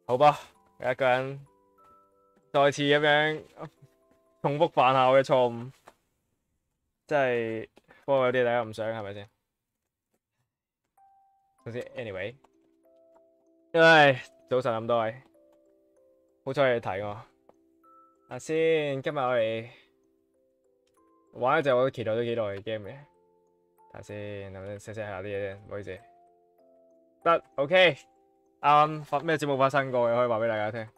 好吧，有一個人再次咁樣重複犯下我嘅錯誤，真係不過有啲大家唔想係咪先？總之 anyway， 唉，早晨咁多位，好彩你提我。阿先，今日我哋玩一隻我都期待咗幾耐嘅 game 嘅，睇下先，等陣 set 下啲嘢先，唔好意思。得 OK， 啱啱咩節目發生過嘅，可以話俾大家聽。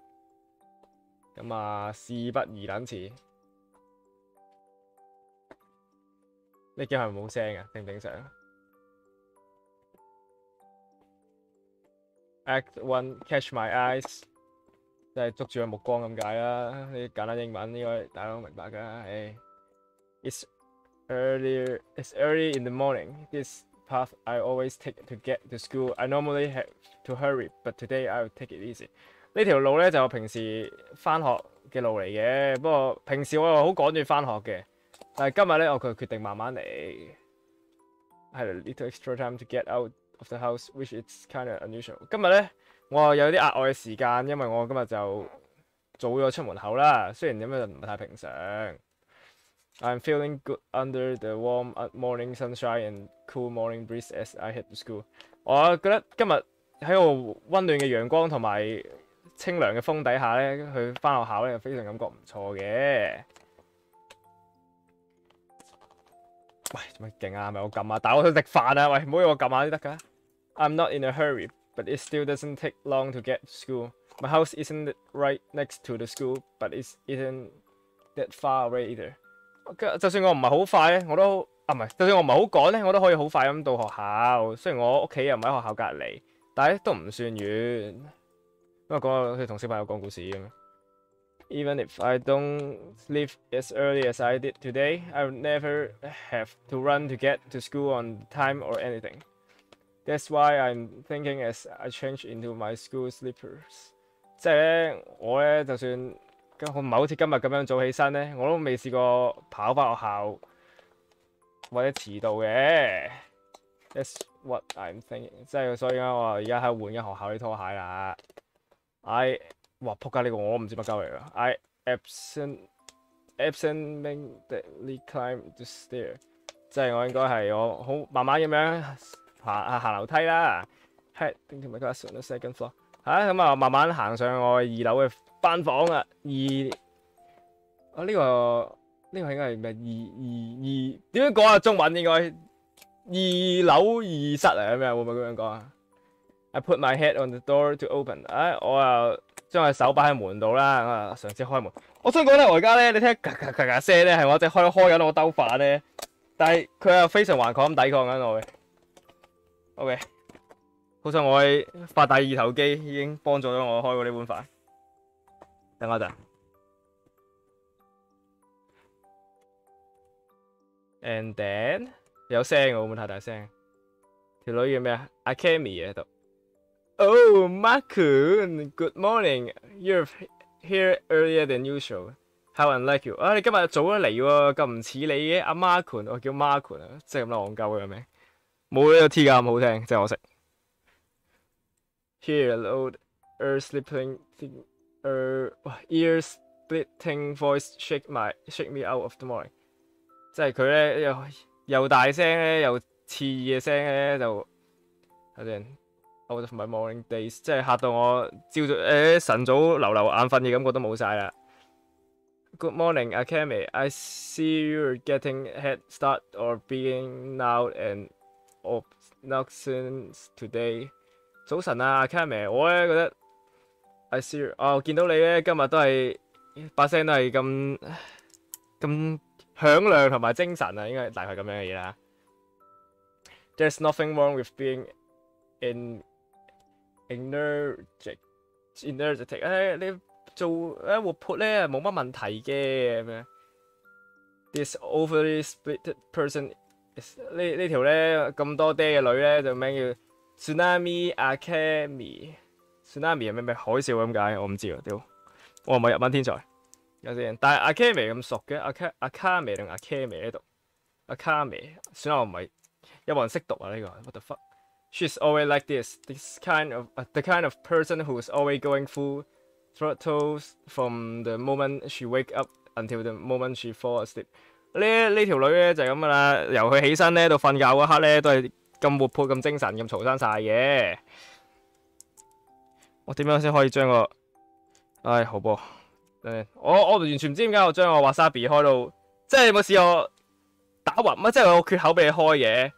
咁啊，事不宜等遲。呢 game 係咪冇聲啊？正唔正常 ？Act 1 catch my eyes， 即係捉住個目光咁解啦。呢啲簡單英文應該大家都明白㗎。唉 ，It's early in the morning. This path I always take to get to school. I normally have to hurry, but today I'll take it easy. 呢條路咧就我平時翻學嘅路嚟嘅，不過平時我又好趕住翻學嘅，但係今日咧我決定慢慢嚟。I had a little extra time to get out of the house, which is kind of unusual. 今日咧我有啲額外嘅時間，因為我今日就早咗出門口啦，雖然咁樣就唔係太平常。I'm feeling good under the warm morning sunshine and cool morning breeze as I head to school. 我覺得今日喺個温暖嘅陽光同埋清涼嘅風底下咧，去翻學校咧，非常感覺唔錯嘅。喂，做乜勁啊？係咪我撳啊？但係我想食飯啊！喂，唔好要我撳下先得㗎。I'm not in a hurry, but it still doesn't take long to get to school. My house isn't right next to the school, but it isn't that far away either. 就算我唔係好快咧，我都唔係，就算我唔係好趕咧，我都可以好快咁到學校。雖然我屋企又唔喺學校隔離，但係都唔算遠。因為好似同小朋友講故事咁。Even if I don't leave as early as I did today, I would never have to run to get to school on time or anything. That's why I'm thinking as I change into my school slippers. 即係咧，我咧就算我唔係好似今日咁樣早起身咧，我都未試過跑翻學校或者遲到嘅。That's what I'm thinking。即係所以我而家喺度換緊學校啲拖鞋啦。哇！仆街呢個我都唔知乜鳩嚟㗎。I absently climb the stair， 即係我應該係我好慢慢咁樣行樓梯啦。Head into my class on the second floor。咁啊，慢慢行上我2樓嘅班房啊。呢個應該係咩？點樣講啊？中文應該2樓2室嚟咩？會唔會咁樣講啊 ？I put my head on the door to open。我又將個手擺喺門度啦，嘗試開門。我想講咧，我而家咧，你聽咔咔咔咔聲咧，係我隻開緊我兜飯咧，但係佢又非常頑強咁抵抗緊我嘅。OK， 好彩我喺發第二頭肌已經幫助咗我開過呢碗飯。等我一陣。And then 有聲喎，會唔會太大聲？條女叫咩啊 ？Akemi 喺度。Oh, Makun, good morning. You're here earlier than usual. How unlike you? 你今日早咗嚟喎，咁唔似你嘅。阿 Makun， 我叫 Makun 啊，即係咁戇鳩嘅名，冇呢個 T 架咁好聽，真係可惜。Here, loud, ear-splitting voice shake me out of the morning。即係佢咧又大聲咧，又刺耳嘅聲咧，就睇先。Out of my morning days， 即係嚇到我晨早流眼瞓嘅感覺都冇晒啦。Good morning, Akemi. I see you're getting head start or being loud and obnoxious today。早晨啊 ，Akemi， 我咧覺得 I see you， 我見到你咧今日都係把聲都係咁響亮同埋精神啊，應該大概咁樣嘅嘢啦。There's nothing wrong with being energetic， 你做活潑咧冇乜問題嘅咁樣。This overly split person， 呢條咧咁多爹嘅女咧就名叫 Tsunami Akemi。Tsunami 係咩海嘯咁解？我唔知喎，屌！我唔係日文天才。有先，但係 Akemi 咁熟嘅，Akami 定 Akemi 喺度 ？Akami， 算啦，我唔係有冇人識讀啊呢個？What the fuck？ She's always like this. The kind of person who's always going full throttles from the moment she wake up until the moment she fall asleep。呢條女咧就係咁噶啦，由佢起身咧到瞓覺嗰刻咧都係咁活潑、咁精神、咁嘈生晒嘅。我點樣先可以將個？唉，好噃。我完全唔知點解我將個 wasabi 開到，即係有冇試過打橫乜？即係有個缺口俾你開嘅，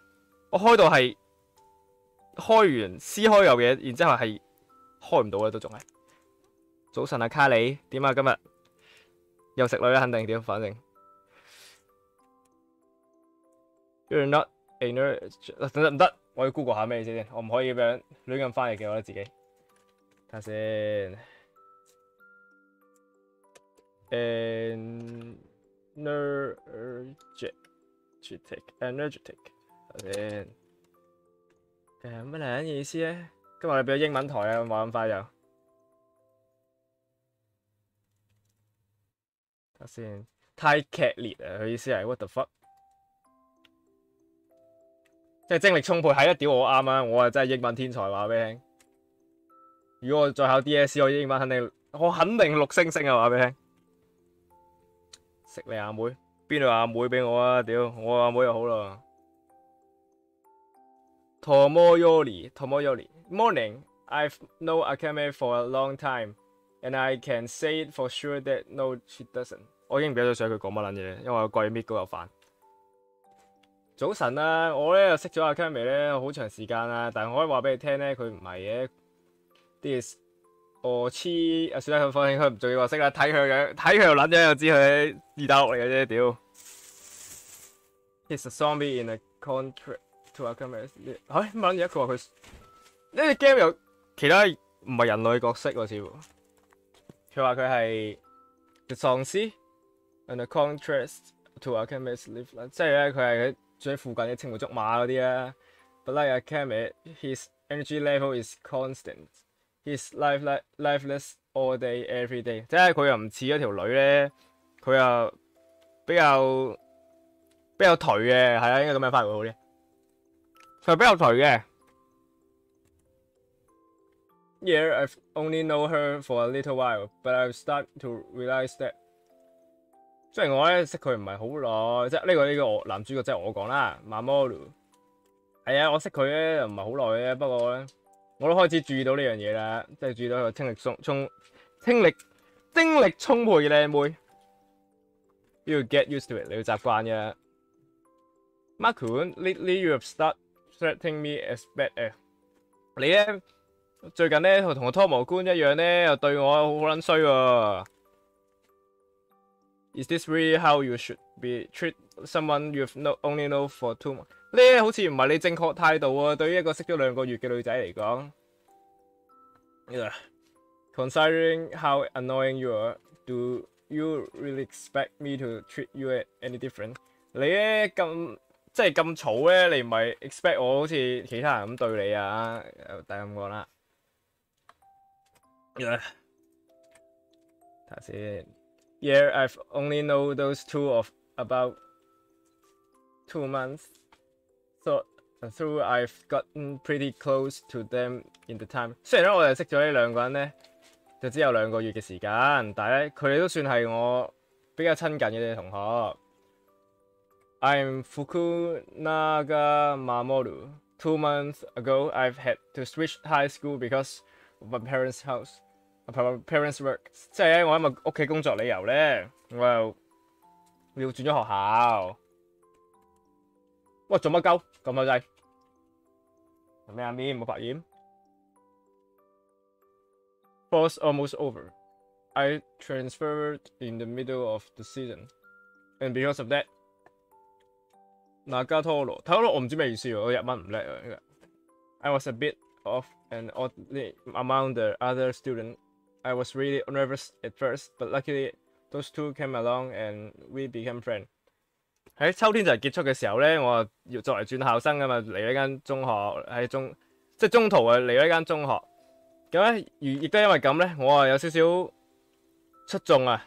我開到係開完撕開嚿嘢，然之後係開唔到嘅都仲係。早晨啊，卡里點啊？今日又食女啦，肯定點？反正 You're not a nerd， 等唔得，我要 Google 下咩意思先，我唔可以咁樣亂咁翻譯嘅，我覺得自己。睇下先。energetic，先乜撚意思咧？今日你變咗英文台啊，冇咁快就睇下先，太劇烈啊！佢意思係 what the fuck， 即係精力充沛，係一屌我啱啊！我係真係英文天才，話俾你聽。如果我再考 DSE， 我英文我肯定6星星啊！話俾你聽。食你阿妹，邊度阿妹俾我啊？屌，我阿妹又好啦。Tomoyori, morning. I've known Akame for a long time, and I can say it for sure that no, she doesn't。我已經唔記得咗佢講乜撚嘢，因為我貴搣嗰嚿飯。早晨啊，我咧又識咗 Akame 咧好長時間啦，但係我可以話俾你聽咧，佢唔係嘅。This 我黐啊，算啦，佢放棄佢唔重要，我識啦。睇佢樣，睇佢又撚樣，就知佢二打六嚟嘅啫。屌 ，He's a zombie in a contract to Akame。嚇乜撚嘢？佢話佢呢隻 game 有其他唔係人類角色喎，似乎。佢話佢係隻喪屍 ，and a contrast to Akame's life。即係咧，佢係住喺附近嘅青梅竹馬嗰啲啦。But like Akame, his energy level is constant. He's lifeless all day every day， 即係佢又唔似嗰條女咧，佢又比較頹嘅，係啊，應該咁樣翻譯會好啲。佢係比較頹嘅。Yeah, I've only known her for a little while, but I've started to realize that。雖然我咧識佢唔係好耐，即係呢個我男主角即係我講啦 ，Mamoru。係啊，我識佢咧唔係好耐嘅，不過咧。我都開始注意到呢樣嘢啦，即係注意到佢精力充沛嘅靚妹。You get used to it， 你要習慣嘅。Markun, lately you have started threatening me as bad as。你咧最近咧同個拖毛官一樣咧，又對我好撚衰喎。Is this really how you should be treat someone you've only known for 2 months？ 呢好似唔係你正確態度啊！對於一個識咗2個月嘅女仔嚟講 ，Considering how annoying you are, do you really expect me to treat you any different？ 你咧咁即係咁嘈咧，你唔係 expect 我好似其他人咁對你啊？大咁講啦。睇下先。Yeah, I've only known those two of about 2 months. So through I've gotten pretty close to them in the time。雖然咧我哋識咗呢2個人咧，就只有2個月嘅時間，但係咧佢哋都算係我比較親近嘅同學。I'm Fukunaga Mamoru. 2 months ago, I've had to switch high school because of my parents' parents' work。即係咧，我因為屋企工作理由咧，我又要轉咗學校。喂，做乜鳩咁快掣？咩啊？面冇發炎 ？Fall's almost over. I transferred in the middle of the season, and because of that， 大家都我唔知咩意思喎，我日文唔叻啊。I was a bit off and oddly among the other students. I was really nervous at first, but luckily those two came along and we became friends。喺秋天就係結束嘅時候咧，我要作為轉校生㗎嘛，嚟呢間中學喺即係中途啊嚟呢間中學。咁咧，亦都因為咁咧，我啊有少少出眾啊，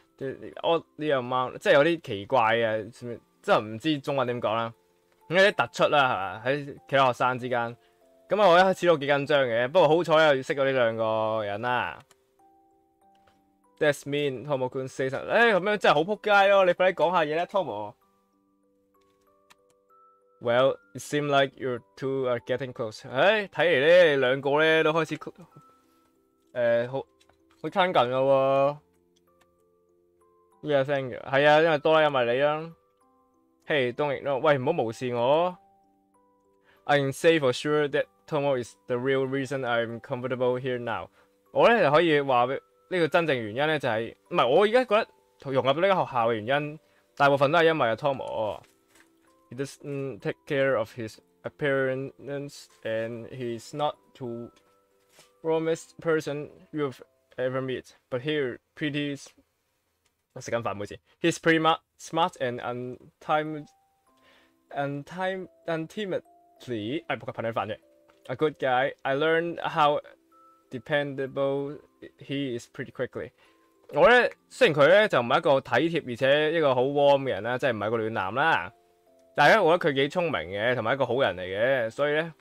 我呢樣貓即係有啲奇怪嘅，即係唔知中文點講啦。咁有啲突出啦，係嘛？喺其他學生之間，咁啊，我一開始都幾緊張嘅，不過好彩又識咗呢兩個人啦。That's mean Tomo kun say something。咁樣真係好撲街咯！你快啲講下嘢啦 ，Tomo。Well, it seems like you two are getting close。睇嚟咧，你兩個咧都開始好親近咯喎。Yeah, thank you。係啊，因為多啦，因為你啦。Hey, don't ignore。喂，唔好無視我。I can say for sure that Tomo is the real reason I'm comfortable here now。我咧就可以話俾呢個真正原因咧就係唔係我而家覺得融入到呢個學校嘅原因，大部分都係因為阿 Tomo。He doesn't take care of his appearance and he's not the warmest person you've ever met. But here,我食緊飯，唔好意思。He's pretty smart and ultimately，仆街噴緊飯啫。A good guy. I learned how dependable he is pretty quickly。我咧雖然佢咧就唔係一個體貼而且一個好 warm 嘅人啦，即係唔係個暖男啦，但係咧我覺得佢幾聰明嘅，同埋一個好人嚟嘅，所以咧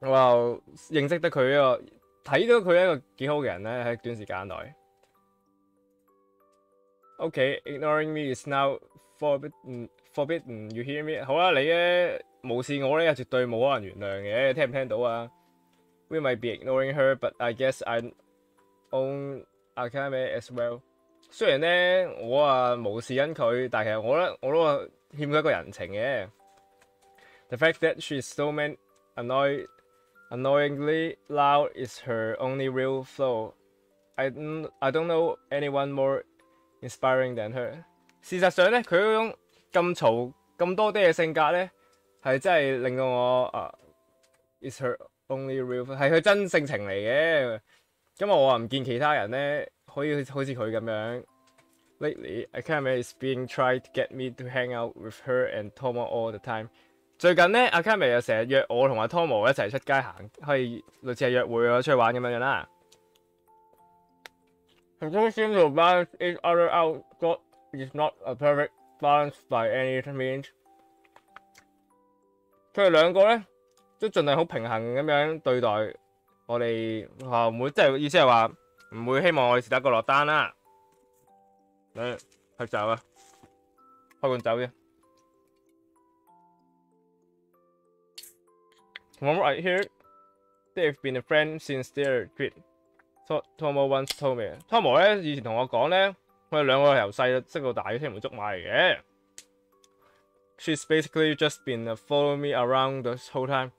我又認識得佢睇到佢一個幾好嘅人咧喺短時間內。Okay, ignoring me is now forbidden. You hear me？ 好啦，你咧無視我咧，絕對冇可能原諒嘅，聽唔聽到啊 ？We might be ignoring her, but I guess I own Akame as well。雖然咧我無視緊佢，但係其實我覺得我都欠佢一個人情嘅。The fact that she's so annoyingly loud is her only real flaw. I don't know anyone more inspiring than her。事實上咧，佢嗰種咁嘈咁多啲嘅性格咧，係真係令到我is her only real 係佢真性情嚟嘅。咁我唔見其他人咧可以好似佢咁樣。Lately, Akame is being tried to get me to hang out with her and Tomo all the time。最近咧，Akame又成日約我同埋 Tomo 一齊出街行，係類似係約會啊，出去玩咁樣啦。They seem to balance each other out, but it's not a perfect balance by any means。佢哋兩個咧都盡量好平衡咁樣對待我哋，唔會即係意思係話唔會希望我哋是得一個落單啦。去酒啊，開罐酒啫。From what I hear, they've been a friend since their kid. Tomo once told me. Tomo 咧以前同我講咧，佢哋兩個由細識到大嘅青梅竹馬嚟嘅。She's basically just been following me around the whole time。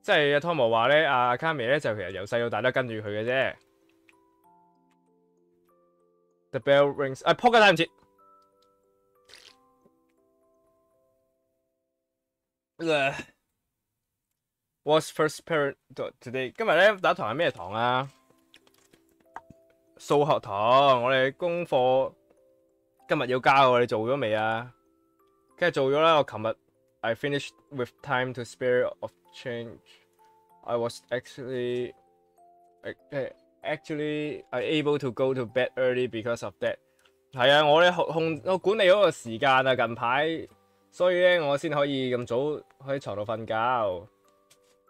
即係阿 Tomo 話咧，阿 Akame 咧就其實由細到大都跟住佢嘅啫。The bell rings。撲街睇唔切。What's first period today？ 今日咧第一堂係咩堂啊？數學堂。我哋功課今日要交喎，你做咗未啊？跟住做咗啦。我琴日 I finished with time to spare of change。I was actually able to go to bed early because of that。係啊，我咧我管理嗰個時間啊，近排，所以咧我先可以咁早喺床度瞓覺。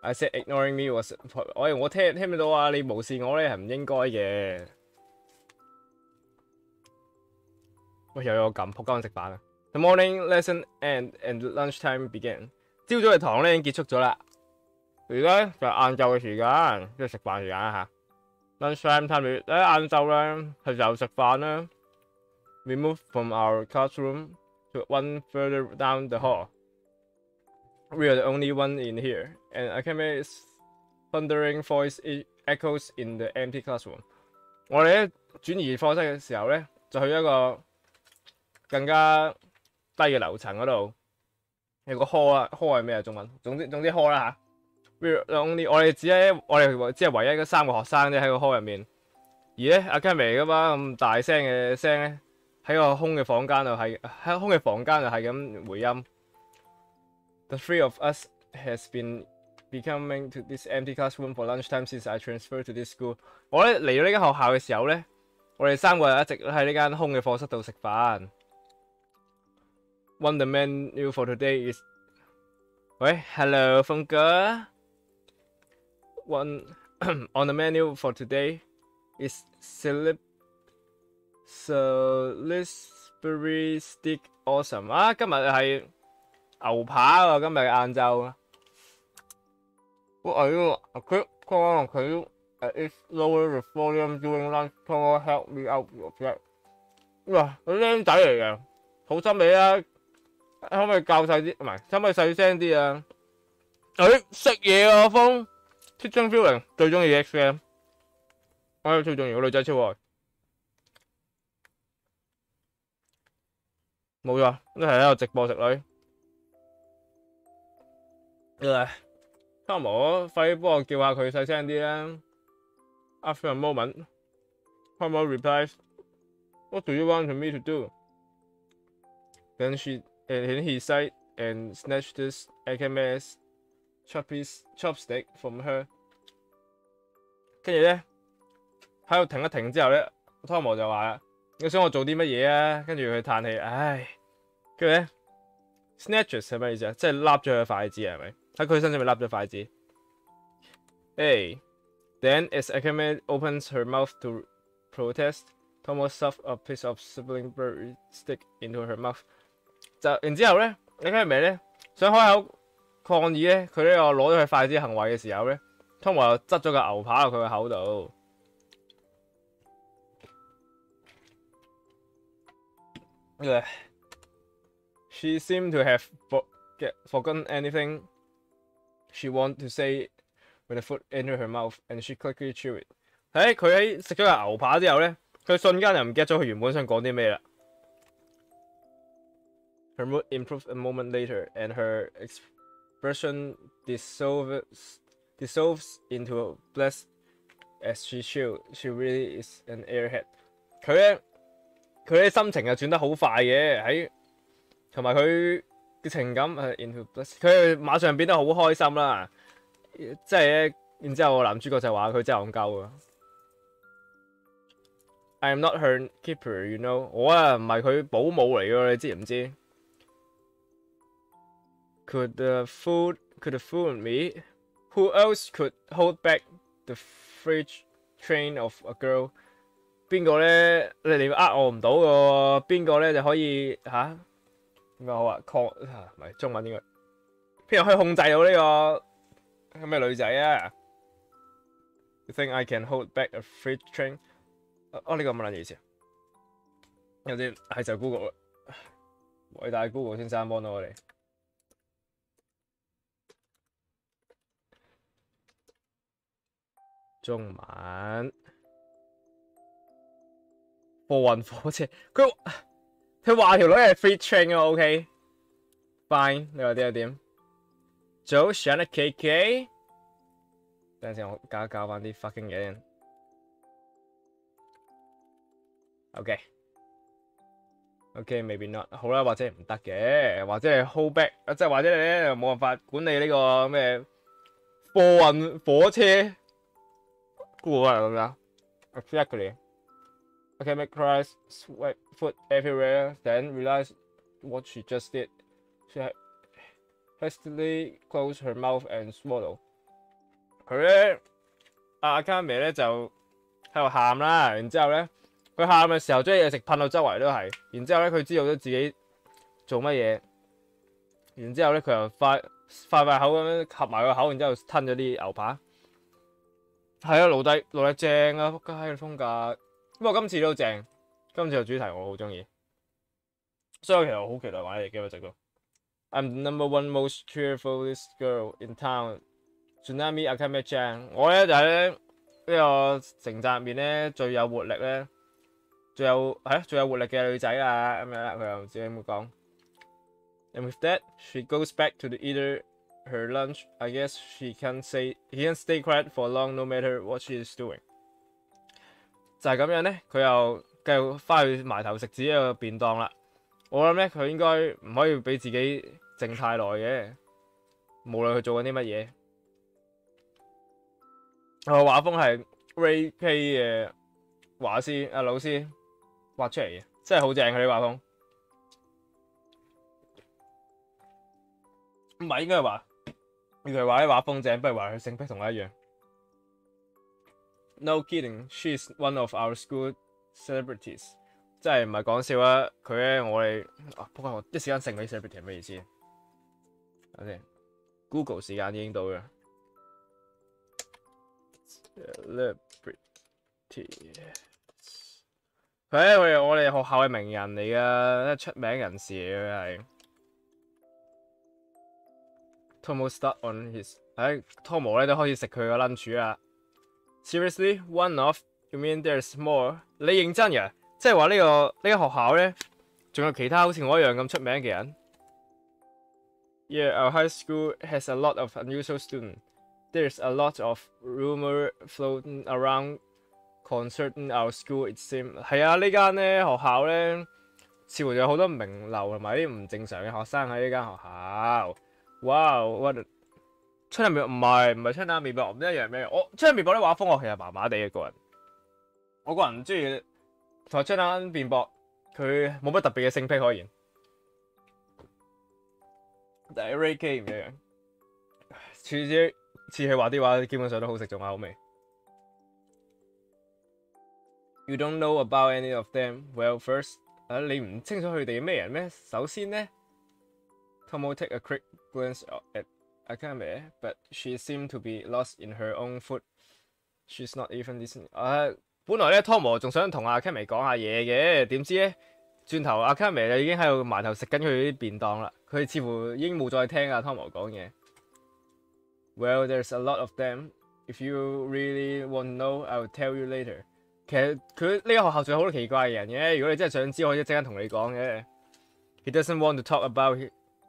I said ignoring me was， 我聽唔到啊！你無視我咧係唔應該嘅。喂，又有咁仆街食飯啊 ！The morning lesson and lunchtime began。朝早嘅堂咧已經結束咗啦，而家就係晏晝嘅時間，即係食飯時間啦嚇。Lunchtime time 喺晏晝咧係就食飯啦。We moved from our classroom to one further down the hall. We are the only one in here, and Akame's thundering voice echoes in the empty classroom。我哋咧轉移課室嘅時候咧，就去一個更加低嘅樓層嗰度，有個 hall 啦 ，hall 係咩啊？中文，總之 hall 啦嚇。We're the only， 我哋只係唯一嗰3個學生啫喺個 hall 入面，而咧 Akame 嗰把咁大聲嘅聲咧，喺個空嘅房間度係咁回音。The three of us has been becoming to this empty classroom for lunchtime since I transferred to this school。我咧嚟到呢間學校嘅時候咧，我哋3個人一直喺呢間空嘅課室度食飯。One the menu for today is， 喂 ，Hello 峰哥， one on the menu for today is Salisbury steak awesome 啊！今日係牛扒喎，今日晏晝。What are you? A quick call, can you at least lower the volume during lunch? Call help me out with that. 哇，佢僆仔嚟嘅，好心你啊！可唔可以教細啲？唔係，可唔可以細聲啲啊？食嘢啊，風 Teaching feeling 最中意 X game， 我最中意個女仔超愛。冇錯，都係喺度直播食女。Tom， 快啲幫我叫下佢細聲啲啦。After a moment, Tom replies, "What do you want me to do?" Then he sighed and snatched this Akame's chopstick from her。跟住咧喺度停一停之後咧 ，Tom 就話啦：你想我做啲乜嘢啊？跟住佢嘆氣，唉。跟住咧 ，snatches 係咩意思啊？即係笠咗佢筷子係咪？喺佢身上面笠咗筷子。Hey, then as Akame opens her mouth to protest, Tomo stuffed a piece of sibling bird stick into her mouth。就然之後咧，你睇明咧？想開口抗議咧，佢呢個攞咗佢筷子行為嘅時候咧 ，Tomo 又執咗個牛扒落佢個口度。She seemed to have forgotten anything she wanted to say when the food entered her mouth, and she quickly chewed it。佢喺食咗個牛扒之後咧，佢瞬間就唔記得咗佢原本想講啲咩啦。Her mood improved a moment later, and her expression dissolves into bliss as she chewed. She really is an airhead。佢咧心情就轉得好快嘅，同埋佢嘅情感係 into bliss， 佢馬上變得好開心啦。即係咧，然之後男主角就話佢真係戇鳩啊。I am not her keeper, you know。我啊唔係佢保姆嚟嘅，你知唔知 ？Could the fool me? Who else could hold back the freight train of a girl？ 邊個咧？你哋我唔到嘅，邊個咧就可以嚇？點講好啊？唔係中文應該邊個可以控制到呢個咩女仔啊 ？You think I can hold back a freight train？ 呢個乜撚意思啊？有啲係就 Google 啦，偉大 Google 先生幫到我哋。中文貨運火車，佢話條女係 freight train 啊 ，OK，fine， 你話啲又點？早上咧 KK， 等陣先，我教翻啲 fucking 嘢先。OK，maybe not， 好啦，或者唔得嘅，或者係 hold back， 即係或者你咧冇辦法管理呢個咩貨運火車。Google 係咁樣 ，exactly。Okay, make cries, sweat foot everywhere, then realize what she just did. She hastily closed her mouth and swallowed。佢咧，阿卡美咧就喺度喊啦，然之後咧，佢喊嘅時候將嘢食噴到周圍都係，然之後咧佢知道咗自己做乜嘢，然之後咧佢又快口咁樣合埋個口，然之後吞咗啲牛扒。係啊，奴隸正啊，仆街嘅風格。不過今次都正，今次嘅主題我好中意，所以我其實好期待玩呢隻 game 一直都。I'm the number one most cheerfulest girl in town, Tsunami Akame-chan。我咧就係咧呢個城寨入面咧最有活力咧，最有活力嘅女仔啊咁樣啦，佢又唔知點講。And with that, she goes back to eat her lunch. I guess he can't stay quiet for long, no matter what she is doing。就係咁樣咧，佢又繼續翻去埋頭食自己嘅便當啦。我諗咧，佢應該唔可以俾自己靜太耐嘅，無論佢做緊啲乜嘢。畫風係 Ray K 嘅畫師老師畫出嚟嘅，真係好正佢啲畫風。唔係應該係話，與其話啲畫風正，不如話佢性癖同我一樣。No kidding, she's one of our school celebrities。真係唔係講笑啊！佢咧我哋不過我一時間醒起 celebrity 係咩意思？等先 ，Google 時間已經到啦。celebrity， 佢咧我哋學校嘅名人嚟噶，出名人士嚟嘅係。Tomo start on his， Tomo 咧都開始食佢個 lunch 啦。Seriously, one of? You mean there's more？ 你認真嘅？即係話呢個學校咧，仲有其他好似我一樣咁出名嘅人。Yeah, our high school has a lot of unusual students. There's a lot of rumor floating around concerning our school. It seems 係啊，呢間咧學校咧，似乎有好多名流同埋啲唔正常嘅學生喺呢間學校。Wow, what？ 春日微博唔係春日微博，唔一樣咩？我春日微博啲畫風我其實麻麻地嘅個人，我個人唔中意同春日辯駁，佢冇乜特別嘅性癖可言。但係 Ray K 唔一樣，次佢畫啲畫基本上都好食重口味。You don't know about any of them. Well, first， 你唔清楚佢哋咩人咩？首先呢 Tomo take a quick glance at Akame, but she seemed to be lost in her own food. She's not even listening. 本來咧 Tomo 仲想同阿 Akame 講下嘢嘅，點知咧轉頭阿 Akame 就已經喺度埋頭食緊佢啲便當啦。佢似乎已經冇再聽阿 Tomo 講嘢。Well, there's a lot of them. If you really want to know, I'll tell you later. 其實佢呢個學校仲有好多奇怪嘅人嘅，如果你真係想知，我可以即刻同你講嘅。He doesn't want to talk about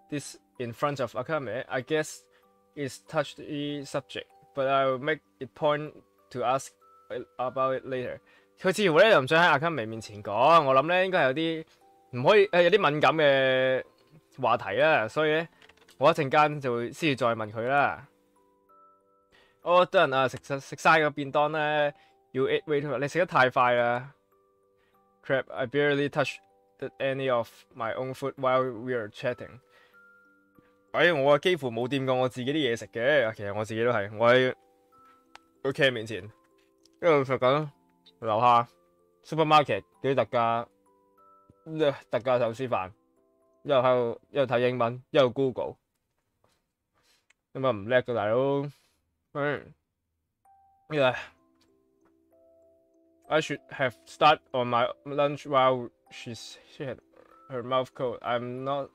this in front of Akame. I guess it's touchy subject, but I'll make it point to ask about it later. 佢似乎咧又唔想喺 Akame 面前講，我諗咧應該係有啲唔可以有啲敏感嘅話題啦，所以咧我一陣間就會先至再問佢啦。哦，得人啊，食晒個便當咧。You ate way too much. 你食得太快啦。Crap, I barely touched any of my own food while we were chatting. 我幾乎冇掂過我自己啲嘢食嘅。其實我自己都係，我喺個 cam 面前一路食緊樓下 supermarket 嗰啲特價壽司飯，一路睇英文，一路 Google。咁啊唔叻嘅大佬。I should have started on my lunch while she had her mouth cold. I'm not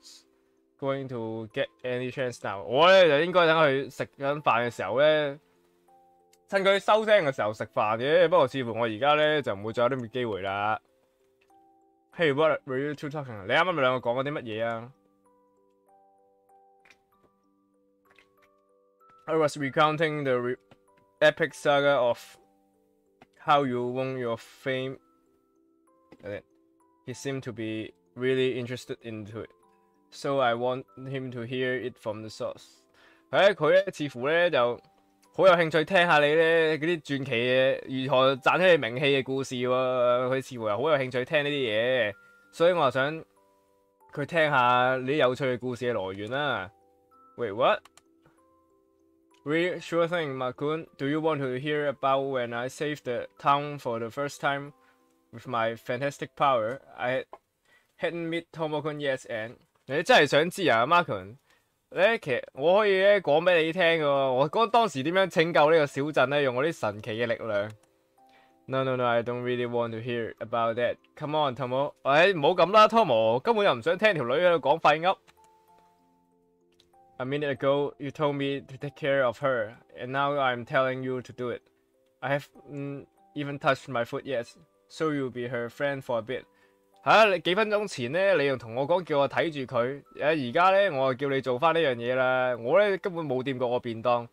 going to get any chance now. 我咧就應該等佢食緊飯嘅時候咧，趁佢收聲嘅時候食飯嘅。不過似乎我而家咧就唔會再有啲咁嘅機會啦。Hey, what were you two talking? 你啱啱咪兩個講緊啲乜嘢啊 ？I was recounting the epic saga of how you won your fame. He seemed to be really interested into it, so I want him to hear it from the source. 佢咧似乎咧就好有興趣聽下你咧嗰啲傳奇嘅如何賺起你名氣嘅故事喎。佢似乎又好有興趣聽呢啲嘢，所以我就想佢聽下你啲有趣嘅故事嘅來源啦。Wait, what? Really? Sure thing, Makun. Do you want to hear about when I saved the town for the first time with my fantastic power? I hadn't met Tomokun yet, and 你真係想知啊 ，Makun？ 咧其實我可以咧講俾你聽嘅喎，我講當時點樣拯救呢個小鎮咧，用我啲神奇嘅力量。No, I don't really want to hear about that. Come on, Tomo。唔好咁啦 ，Tomo， 根本又唔想聽條女喺度講廢噏。A minute ago, you told me to take care of her, and now I'm telling you to do it. I haven't even touched my foot yet, so you'll be her friend for a bit. 你幾分鐘前咧，你又同我講叫我睇住佢，而家咧我就叫你做翻呢樣嘢啦。我咧根本冇掂過我便當，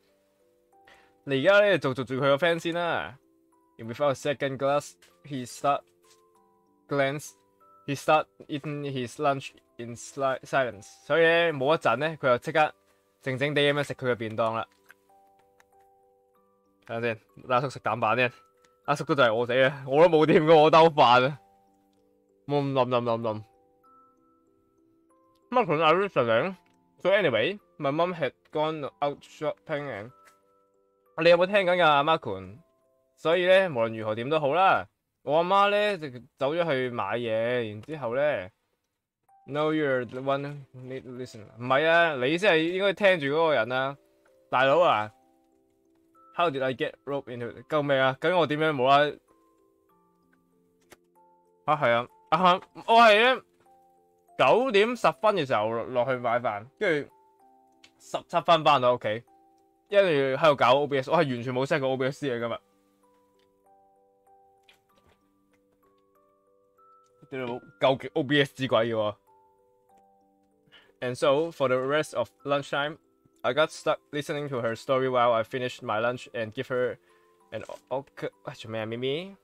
你而家咧做住佢個 friend 先啦。And without a second he start eating his lunch in silence. 所以咧冇一陣咧，佢就即刻靜靜地咁樣食佢嘅便當啦。睇下先，阿叔食蛋飯先。阿叔都就係我死啊！我都冇掂過我兜飯啊！冧。Martin, are you listening? So anyway, my mom had gone out shopping and 你有冇聽緊㗎 Martin？所以咧無論如何點都好啦，我阿媽咧就走咗去買嘢，然之後咧 ，No you're the one who need to listen。唔係啊，你先係應該聽住嗰個人啊，大佬啊 ，How did I get roped into？ 救命啊！究竟我點樣冇啦？啊係啊，我係咧9點10分嘅時候落去買飯，跟住17分翻到屋企，跟住喺度搞 OBS， 我係完全冇 set 過 OBS 嘅今日。究極 OBS 之鬼嘅喎。And so for the rest of lunchtime, I got stuck listening to her story while I finished my lunch and give her an OK。喂，做咩啊，咪咪？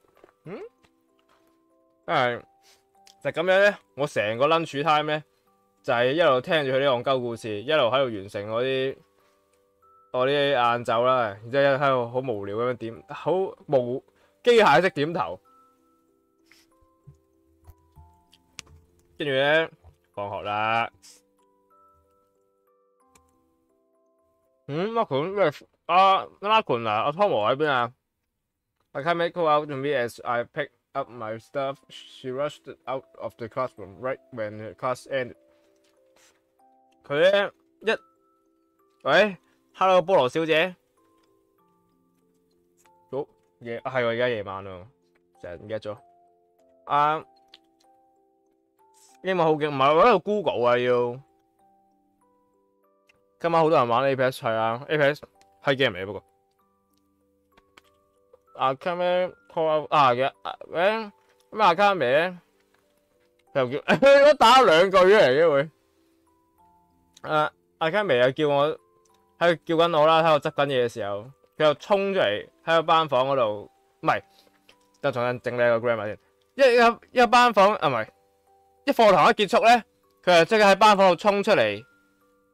就咁樣咧，我成個 lunch time 咧，就係一路聽住佢啲戇鳩故事，一路喺度完成我啲晏晝啦，然之後喺度好無聊咁樣點，好無機械式點頭。跟住咧，放學啦。阿權咩？阿權啊，阿湯和喺邊啊 ？I can't make her out to me as I pick up my stuff. She rushed out of the classroom right when the class ended。佢咧喂 ，Hello 菠蘿小姐，好夜係喎，而家夜晚咯，成日唔記得咗。英文好勁，唔係我喺度 Google 啊要。今晚好多人玩 Apex 係啊 ，Apex 係 game 嚟不過。Can we call out 嘅咩阿卡美咧？佢又叫我打2句出嚟嘅會。阿卡美又叫我喺度叫緊我啦，喺度執緊嘢嘅時候，佢又衝出嚟喺個班房嗰度，唔係，就重新整理個 grammar 先。一班房唔係。一課堂一結束咧，佢就即刻喺班房度衝出嚟，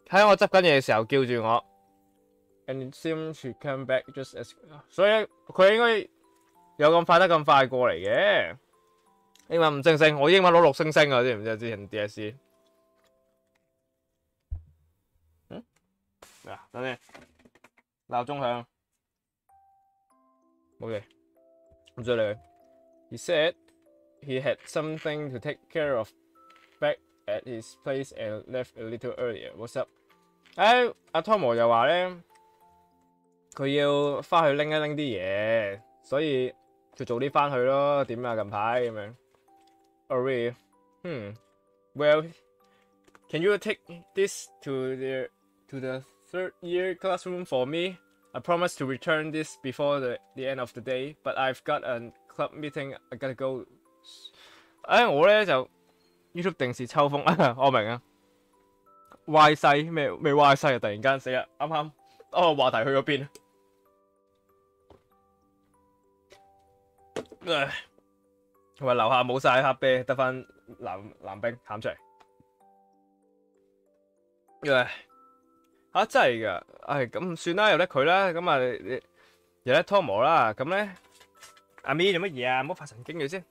喺我執緊嘢嘅時候叫住我。And it seems to come back just as， 所以佢應該有咁快得咁快過嚟嘅。英文5星星，我英文攞6星星啊，知唔知？之前 DSE。等陣，鬧鐘響，冇嘢，唔追你。He said he had something to take care of back at his place and left a little earlier. What's up？ 阿湯摩又話咧，佢要翻去拎一拎啲嘢，所以就早啲翻去咯。點啊？近排咁樣。Oh really? Well, can you take this to the third year classroom for me? I promise to return this before the end of the day, but I've got a club meeting. I gotta go. 我咧就 YouTube 定時抽風我明啊。歪西咩歪西啊？突然間死啦！啱話題去咗邊？同埋樓下冇晒黑啤，得翻藍冰喊出嚟。真係噶，咁算啦，由得佢啦。咁你由得湯摩啦。咁咧，阿咪做乜嘢啊？唔好發神經嘅先。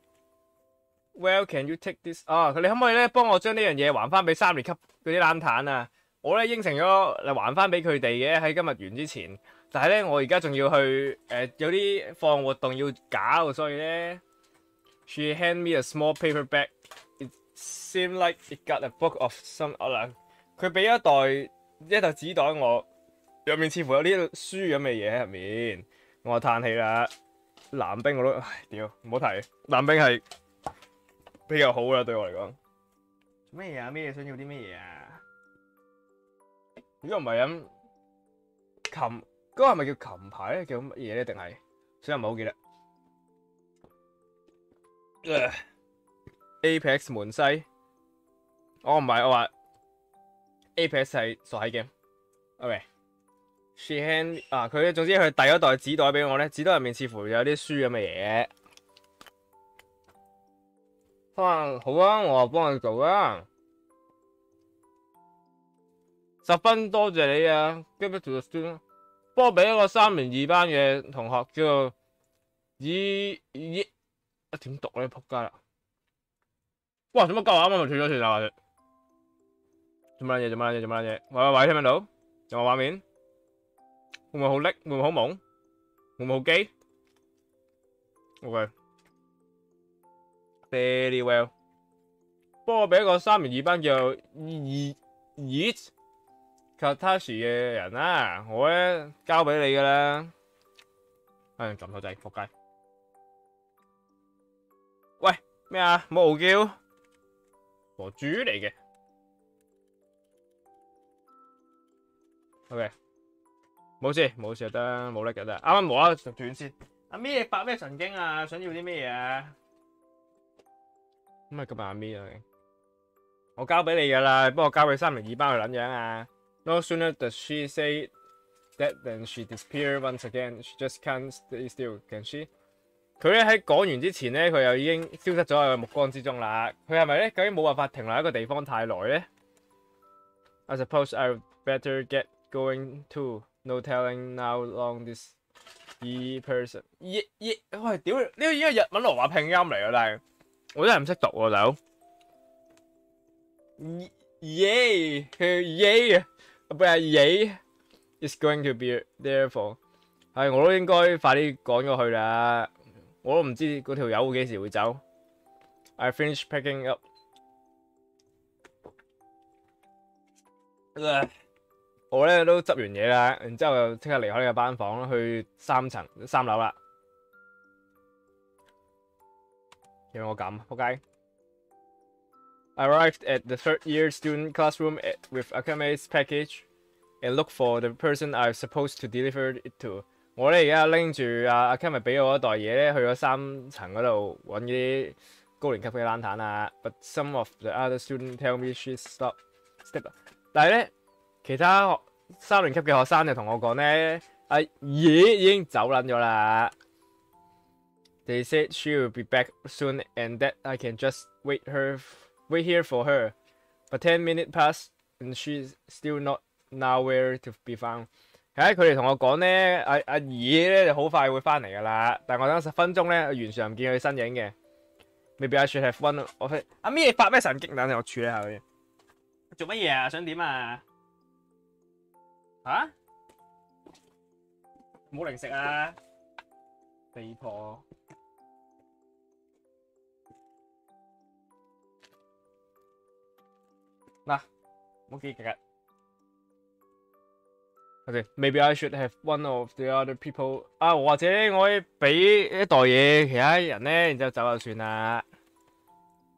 Well, can you take this？ 你可唔可以咧幫我將呢樣嘢還翻俾3年級嗰啲冷淡啊？我咧應承咗嚟還翻俾佢哋嘅喺今日完之前，但係咧我而家仲要去有啲課外活動要搞，所以咧 she hand me a small paper bag. It seemed like it got a book of some 佢俾一袋紙袋我，入面似乎有啲書咁嘅嘢喺入面，我嘆氣啦。藍冰我都屌唔好提，藍冰係比較好啦對我嚟講。做咩嘢啊？咩嘢想要啲咩嘢啊？如果唔係咁嗰個係咪叫琴牌咧？叫乜嘢咧？定係所以唔係好記得。Apex 門西，唔係我話 Apex 係傻閪 game。OK，she hand 佢總之佢遞咗袋紙袋俾我咧，紙袋入面似乎有啲書咁嘅嘢。好啊，我幫你做啦。10分多謝你啊 ！Give it to the student。幫我俾一個3年2班嘅同學叫做點讀咧？仆街啦！哇！做乜鳩啊？啱啱咪斷咗線啊！做乜嘢？喂，聽唔聽到？有冇畫面？會唔會好叻？會唔會好懵？會唔會好基？ OK，very well。幫我俾一個3年2班叫Katashi 嘅人啦，我咧交俾你噶啦。撳錯掣，仆街！喂，咩啊？冇傲嬌，傻豬嚟嘅。OK， 冇事冇事就得，冇叻就得。啱啱無啦啦就斷線。阿咪你發咩神經啊？想要啲咩嘢啊？咁咪今日阿咪啊，我交俾你噶啦，幫我交俾3年2班去撚樣啊 ！No sooner does she say that than she disappear once again. She just can't stay still, can she？ 佢咧喺講完之前咧，佢又已經消失咗喺我目光之中啦。佢係咪咧究竟冇辦法停留喺一個地方太耐咧 ？I suppose I better get going too. No telling how long this person。喂，屌！呢個已經係日文羅馬拼音嚟㗎，但係我真係唔識讀喎，大佬。佢唔係is going to be there for。係，我都應該快啲趕過去啦。我都唔知嗰條友幾時會走。I finished packing up。我咧都執完嘢啦，然之後就即刻離開呢個班房去3樓啦。讓我撳，仆街。I arrived at the third-year student classroom with Akame's package and looked for the person I was supposed to deliver it to。我咧而家拎住阿 Akame 俾我一袋嘢咧，去咗3層嗰度揾啲高年級嘅冷淡啊。But some of the other students tell me she stopped。但係咧，其他3年級嘅學生就同我講咧，阿爺已經走撚咗啦。They said she will be back soon and that I can just wait here for her. But 10 minutes passed and she's still not nowhere to be found。佢哋同我講咧，阿爺咧就好快會翻嚟噶啦，但係我等10分鐘咧，完全唔見佢身影嘅。Maybe I should have one of it。阿咪你發咩神經？等陣我處理下佢。做乜嘢啊？想點啊？嚇？冇零食啊！肥婆。嗱，冇記嘅。Okay, maybe I should have one of the other people。啊，或者我可以俾一袋嘢其他人咧，然之後走就算啦。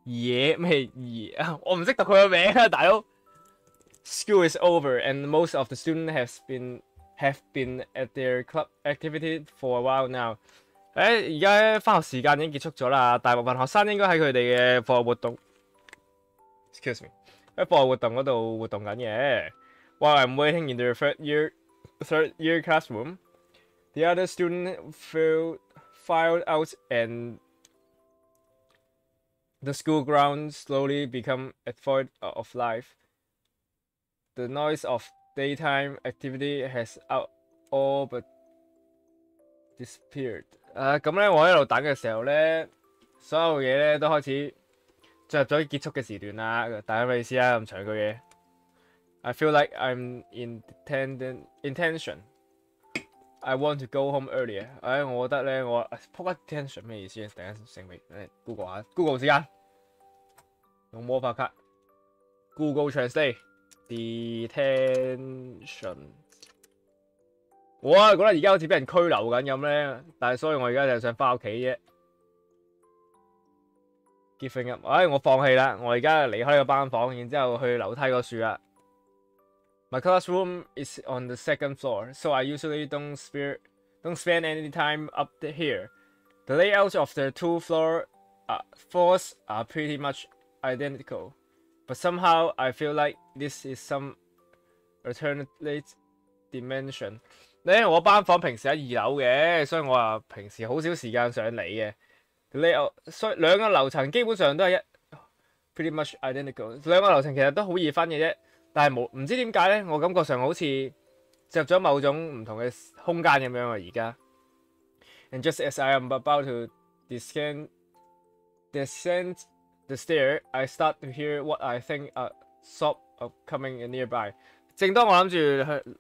嘢咩嘢啊？我唔識讀佢個名啊，大佬。School is over and most of the students have been at their club activity for a while now。而家返學時間已經結束咗啦，大部分學生應該喺佢哋嘅課外活動 ，excuse me， 喺課外活動嗰度活動緊嘅。While I'm waiting in the third year classroom, the other student filed out and the school grounds slowly become a void of life. The noise of daytime activity has all but disappeared。咁咧，我喺度等嘅時候咧，所有嘢咧都開始進入咗結束嘅時段啦。大家咩意思啊？咁長句嘢。I feel like I'm in detention. I want to go home earlier。我覺得咧，我仆一 detention 咩意思？突然間醒起，Google 下 ，Google 時間，用魔法卡 ，Google Translate detention。我覺得而家好似俾人拘留緊咁咧，但係所以我而家就想翻屋企啫。Giving up，我放棄啦，我而家離開個班房，然之後去樓梯嗰處啦。My classroom is on the second floor, so I usually don't spend any time up here. The layouts of the two floors are pretty much identical, but somehow I feel like this is some alternate dimension。咧，我班房平時喺2樓嘅，所以我話平時好少時間上嚟嘅。所以兩個樓層基本上都係pretty much identical。兩個樓層其實都好易分嘅啫。但係唔知點解咧，我感覺上好似進入咗某種唔同嘅空間咁樣啊！而家 ，and just as I am about to descend the stair, I start to hear what I think a sob of coming nearby。正當我諗住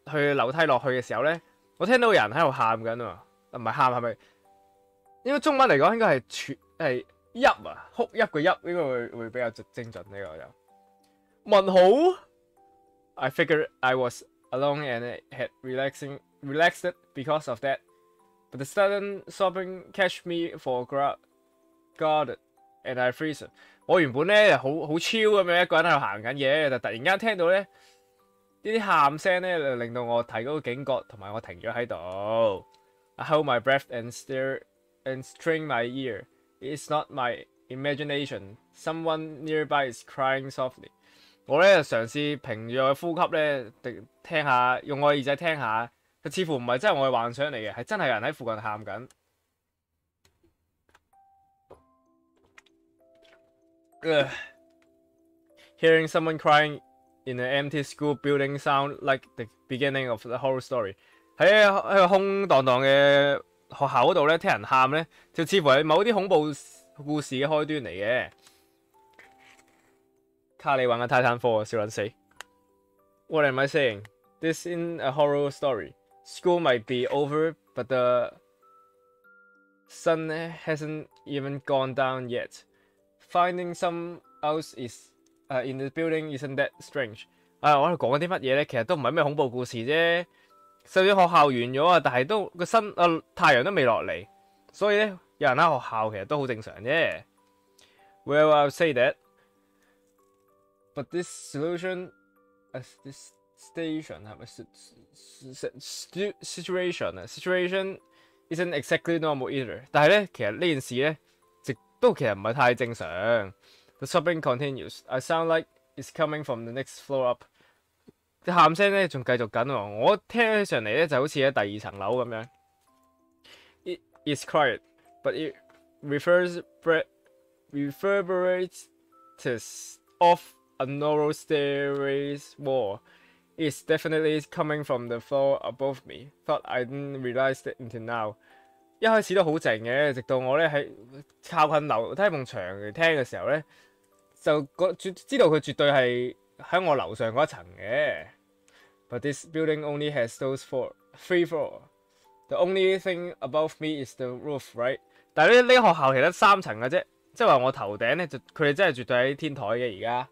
去樓梯落去嘅時候咧，我聽到有人喺度喊緊喎，唔係喊係咪？應該中文嚟講應該係泣啊，哭泣嘅泣應該會比較精準呢個就。問號 I figured I was alone and had relaxed because of that, but the sudden sobbing catch me for guarded, and I freeze. 我原本咧好超咁樣一個人喺度行緊嘢，但突然間聽到咧呢啲喊聲咧，就令到我提高警覺，同埋我停咗喺度。I hold my breath and stare and strain my ear. It's not my imagination. Someone nearby is crying softly. 我咧就嘗試平住我嘅呼吸咧，聽下用我耳仔聽下，佢似乎唔係真係我嘅幻想嚟嘅，係真係有人喺附近喊緊。Hearing someone crying in an empty school building sound like the beginning of the horror story. 喺個空蕩蕩嘅學校嗰度咧，聽人喊咧，就似乎係某啲恐怖故事嘅開端嚟嘅。卡你玩緊泰坦科啊，笑撚死 ！What am I saying? This isn't a horror story. School might be over, but the sun hasn't even gone down yet. Finding someone else is in the building isn't that strange. 我喺度講緊啲乜嘢咧？其實都唔係咩恐怖故事啫。就算學校完咗啊，但係都個太陽都未落嚟，所以咧有人喺學校其實都好正常啫。Well, I'll say that. But this solution, this station 係咪 situation isn't exactly normal either. 但係咧，其實呢件事咧，其實唔係太正常。The sobbing continues. I sound like it's coming from the next floor up. 啲喊聲咧仲繼續緊喎，我聽起上嚟咧就好似喺第二層樓咁樣。It is quiet, but it reverberates off a narrow stairway's wall. It's definitely coming from the floor above me. Thought I didn't realize it until now. 一開始都好靜嘅，直到我咧喺靠近樓梯埲牆嚟聽嘅時候咧，就知道佢絕對係喺我樓上嗰一層嘅。But this building only has those three floors. The only thing above me is the roof, right? 但係呢學校其實得3層嘅啫，即係話我頭頂咧就佢哋真係絕對喺天台嘅而家。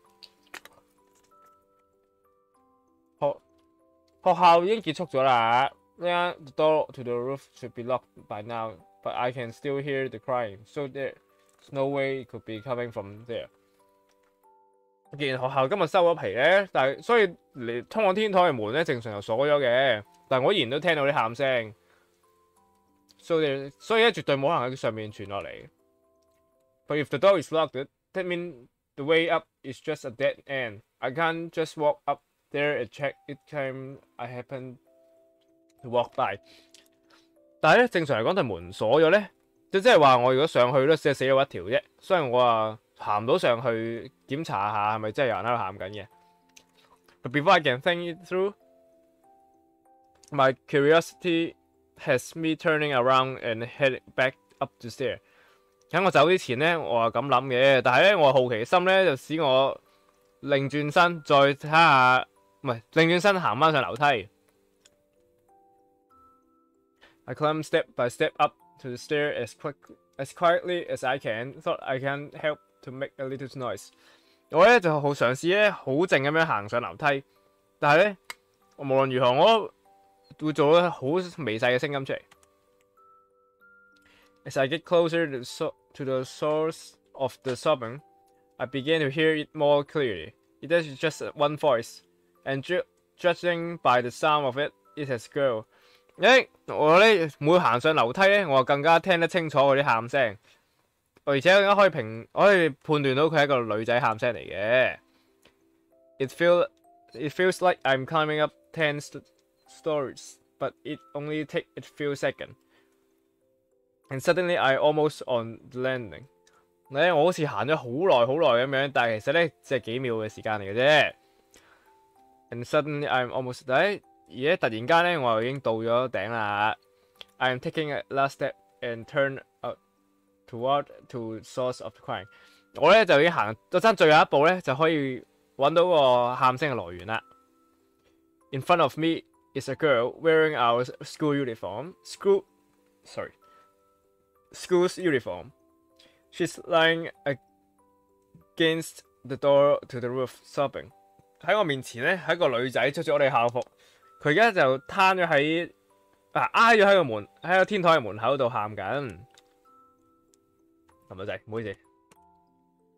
學校已經結束咗啦。The door to the roof should be locked by now, but I can still hear the crying, so there's no way it could be coming from there. 既然學校今日收咗皮咧，但係所以嚟通往天台嘅門咧，正常又鎖咗嘅，但係我依然都聽到啲喊聲，所以咧絕對冇可能喺上面傳落嚟。But if the door is locked, that means the way up is just a dead end. I can't just walk up there and check it time I happen to walk by. 但係咧，正常嚟講，對門鎖咗咧，即係話我如果上去咧，只係死咗一條啫。所以我行唔到上去檢查下係咪真係有人喺度喊緊嘅。But before I can think it through, my curiosity has me turning around and heading back up the stair. 喺我走之前咧，我係咁諗嘅，但係咧我好奇心咧就使我擰轉身再睇下，唔係擰轉身行翻上樓梯。I climb step by step up to the stair as quietly as I can. Thought I can't help to make a little noise. 我咧就好嘗試咧好靜咁樣行上樓梯，但係咧無論如何我會做咗好微細嘅聲音出嚟。As I get closer to the source of the sobbing, I began to hear it more clearly. It is just one voice, and judging by the sound of it, it is a girl. 我咧每行上樓梯咧，我就更加聽得清楚嗰啲喊聲，而且更加可以判斷到佢係一個女仔喊聲嚟嘅。It feels like I'm climbing up 10 stories, but it only takes a few seconds. And suddenly I almost on the landing. 咧我好似行咗好耐咁樣，但係其實咧只係幾秒嘅時間嚟嘅啫。And suddenly I'm almost there. 而咧突然間咧，我已經到咗頂啦。I am taking a last step and turn toward to source of the crying。我咧就已經行咗爭最後一步咧，就可以揾到個喊聲嘅來源啦。In front of me is a girl wearing our school uniform. school's uniform. She's lying against the door to the roof, sobbing. 喺我面前咧，係一個女仔着住我哋校服，佢而家就攤咗喺挨咗喺個天台嘅門口度喊緊。係咪仔？唔好意思。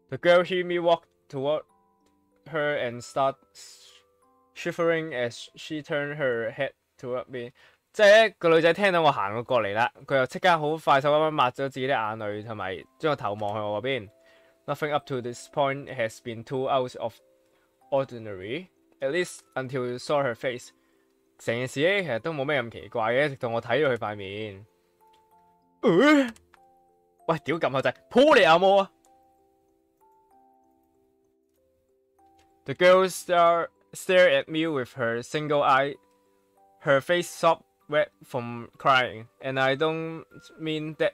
The girl heard me walk toward her and start shivering as she turned her head toward me。即係咧，個女仔聽到我行過嚟啦，佢又即刻好快手咁樣抹咗自己啲眼淚，同埋將個頭望向我嗰邊。Nothing up to this point has been too out of ordinary, at least until you saw her face。成件事咧其實都冇咩咁奇怪嘅，直到我睇到佢塊面。喂，屌撳下掣，撲你阿毛啊！ The girl stared at me with her single eye, her face sopped wet from crying, and I don't mean that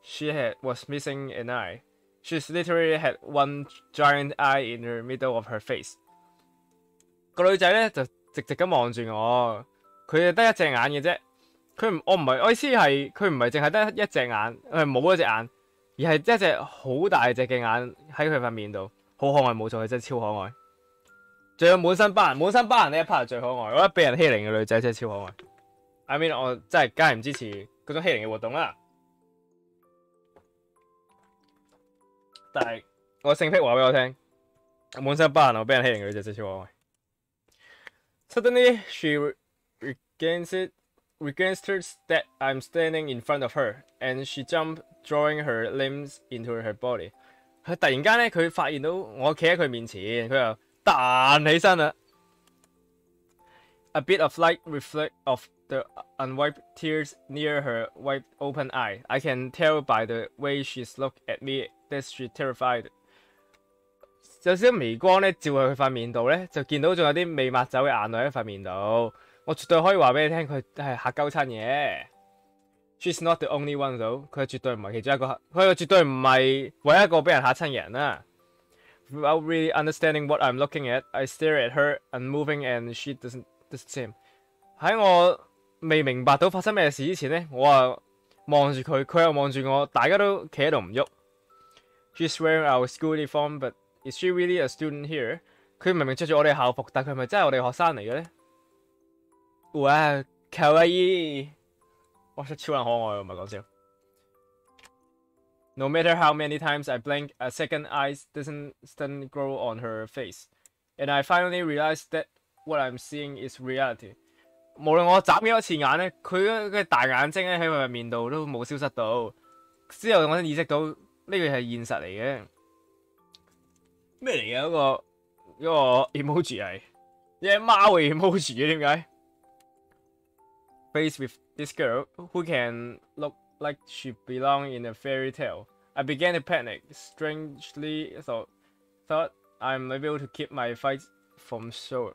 she was missing an eye. She literally had one giant eye in the middle of her face. 個女仔咧就直直咁望住我，佢得一隻眼嘅啫。我意思係佢唔係淨係得一隻眼，冇一隻眼，而係一隻好大隻嘅眼喺佢塊面度，好可愛冇錯，佢真係超可愛。仲有滿身疤痕呢一 part 係最可愛，我覺得俾人欺凌嘅女仔真係超可愛。I mean 我真係梗係唔支持嗰種欺凌嘅活動啦。但係我性癖話俾我聽，滿身疤痕我俾人欺凌嘅女仔真係超可愛。Suddenly she registered that I'm standing in front of her, and she jumped, drawing her limbs into her body。佢突然間咧，佢發現到我企喺佢面前，佢又彈起身啦。A bit of light reflect of the unwiped tears near her wide open eye. I can tell by the way she's looked at me that she's terrified。有少少微光咧照喺佢塊面度咧，就見到仲有啲未抹走嘅眼淚喺塊面度。我絕對可以話俾你聽，佢係嚇鳩親嘅。She's not the only one though， 佢絕對唔係其中一個，佢絕對唔係唯一一個俾人嚇親嘅人啦。Without really understanding what I'm looking at, I stare at her, unmoving, and she doesn't the same。喺我未明白到發生咩事之前咧，我啊望住佢，佢又望住我，大家都企喺度唔喐。She's wearing our school uniform, but is she really a student here？ 佢明明着住我哋校服，但佢係咪真係我哋學生嚟嘅咧？哇，卡哇伊！哇，真係超撚可愛，唔係講笑。No matter how many times I blink, a second eye doesn't grow on her face, and I finally realized that what I'm seeing is reality。無論我眨幾多次眼咧，佢嘅大眼睛咧喺佢面度都冇消失到。之後我先意識到呢個係現實嚟嘅。咩嚟嘅嗰個 emoji 係隻貓嘅 emoji 嘅點解 ？Faced with this girl who can look like she belonged in a fairy tale, I began to panic. Strangely thought I'm able to keep my fight from showing。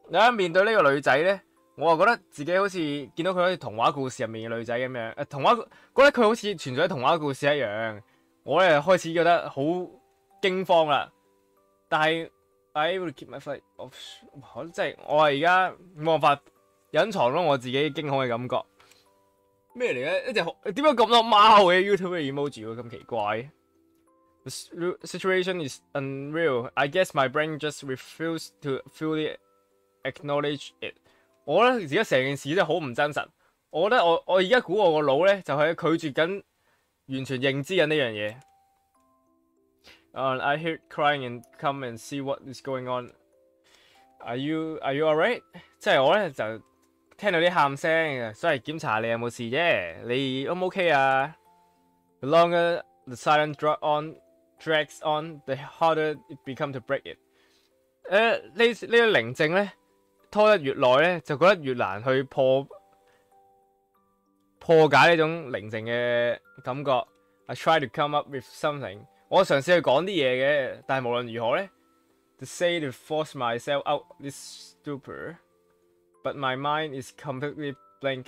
面對呢個女仔咧，我就覺得自己好似見到佢好似童話故事入面嘅女仔咁樣，覺得佢好似存在喺童話故事一樣。我咧開始覺得好驚慌啦，但係 I will keep my fight off， 即係我係而家冇辦法隱藏到我自己驚恐嘅感覺。咩嚟嘅？一隻點解咁多貓嘅 YouTube 嘅 emoji 會咁奇怪？The situation is unreal. I guess my brain just refused to fully acknowledge it。我覺得而家成件事真係好唔真實。我覺得我而家估我個腦咧就係拒絕緊。完全認知緊呢樣嘢。I heard crying and come and see what is going on. Are you alright？ 即係我咧就聽到啲喊聲，所以檢查你有冇事啫。你 O 唔 OK 啊 ？The longer the silence drags on, the harder it becomes to break it。呢個寧靜咧拖得越耐咧，就覺得越難去破解呢種寧靜嘅感覺。I try to come up with something。我嘗試去講啲嘢嘅，但係無論如何咧 ，to say to force myself out this stupor。But my mind is completely blank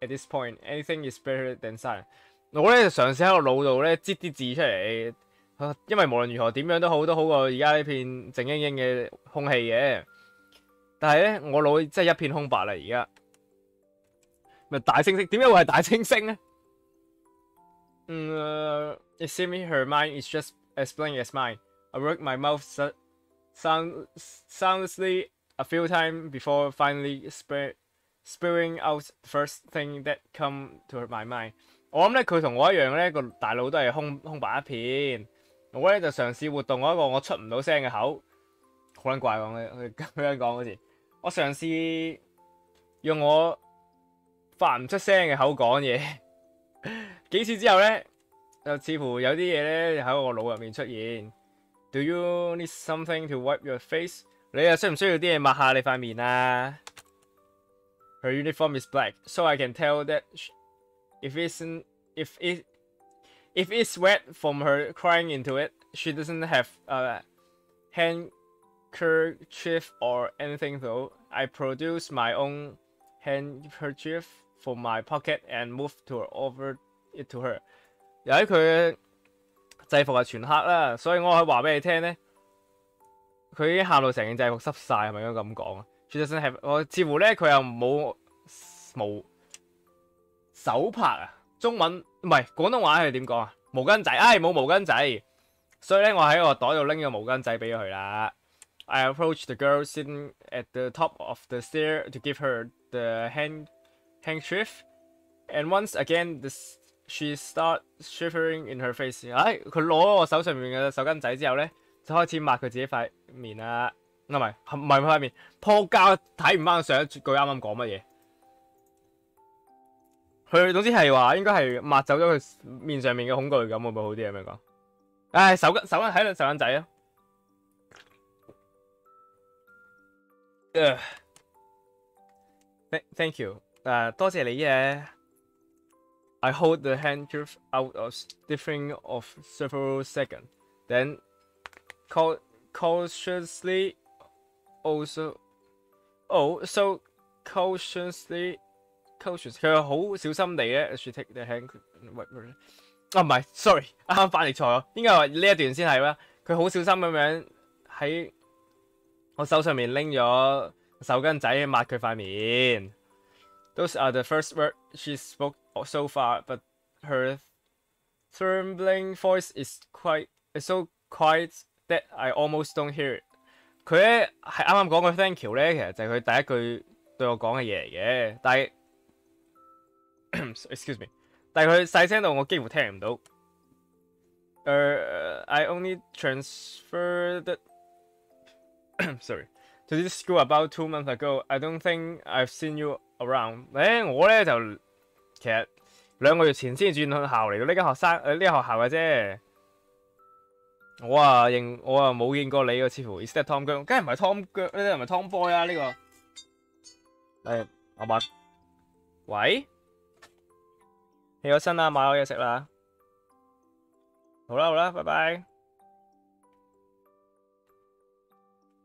at this point. Anything is better than silence。我咧就嘗試喺個腦度咧擠啲字出嚟，因為無論如何點樣都好過而家呢片靜英英嘅空氣嘅。但係咧，我腦真係一片空白啦而家。咪大猩猩？點解會係大猩猩咧？It seems her mind is just as blank as mine. I worked my mouth soundlessly a few times before finally spewing out the first thing that come to my mind. 我諗咧，佢同我一樣咧，個大腦都係空白一片。我咧就嘗試活動嗰一個我出唔到聲嘅口，好撚怪講佢咁樣講好似。我嘗試用我發唔出聲嘅口講嘢，幾次之後咧，就似乎有啲嘢咧喺我腦入面出現。Do you need something to wipe your face？ 你又需唔需要啲嘢抹下你塊面啊 ？Her uniform is black, so I can tell that if it's wet from her crying into it, she doesn't have a handkerchief or anything though. I produce my own handkerchief from my pocket and move over it to her. 由於佢制服係全黑啦，所以我可以話俾你聽咧，佢已經喊到成件制服濕晒，係咪應該咁講啊？ She doesn't have， 我似乎咧佢又冇手拍啊！中文唔係廣東話係點講啊？毛巾仔，冇毛巾仔，所以咧我喺個袋度拎個毛巾仔俾咗佢啦。I approached the girl sitting at the top of the stair to give her the handkerchief, and once again she started shivering in her face. 佢攞咗我手上面嘅手巾仔之後咧，就開始抹佢自己塊面啦。唔係塊面，破膠睇唔翻上一句啱啱講乜嘢。佢總之係話應該係抹走咗佢面上面嘅恐懼感，會唔會好啲咁樣講？手巾喺度手巾仔啊！Thank you， 多謝你嘅。I hold the handkerchief out of stiffing of several seconds, then cautiously so cautiously。佢好小心地咧 ，she take the hand， 唔係 ，sorry， 啱啱翻譯錯咗，應該話呢一段先係啦。佢好小心咁樣喺我手上面拎咗手巾仔抹佢塊面。Those are the first words she spoke so far, but her trembling voice is so quiet that I almost don't hear it。佢咧係啱啱講嘅 thank you 咧，其實就係佢第一句對我講嘅嘢嚟嘅，但係。excuse me， 但係佢細聲到我幾乎聽唔到。I only transferred sorry to this school about 2 months ago. I don't think I've seen you around。我咧就其實2個月前先轉學校嚟到呢間學校嘅啫。我啊冇見過你喎，似乎 Is that Tom 姜？梗係唔係 Tom 姜，呢啲唔係 Tom boy 啊呢個。阿文，喂？起咗身啦，買咗嘢食啦。好啦，拜拜。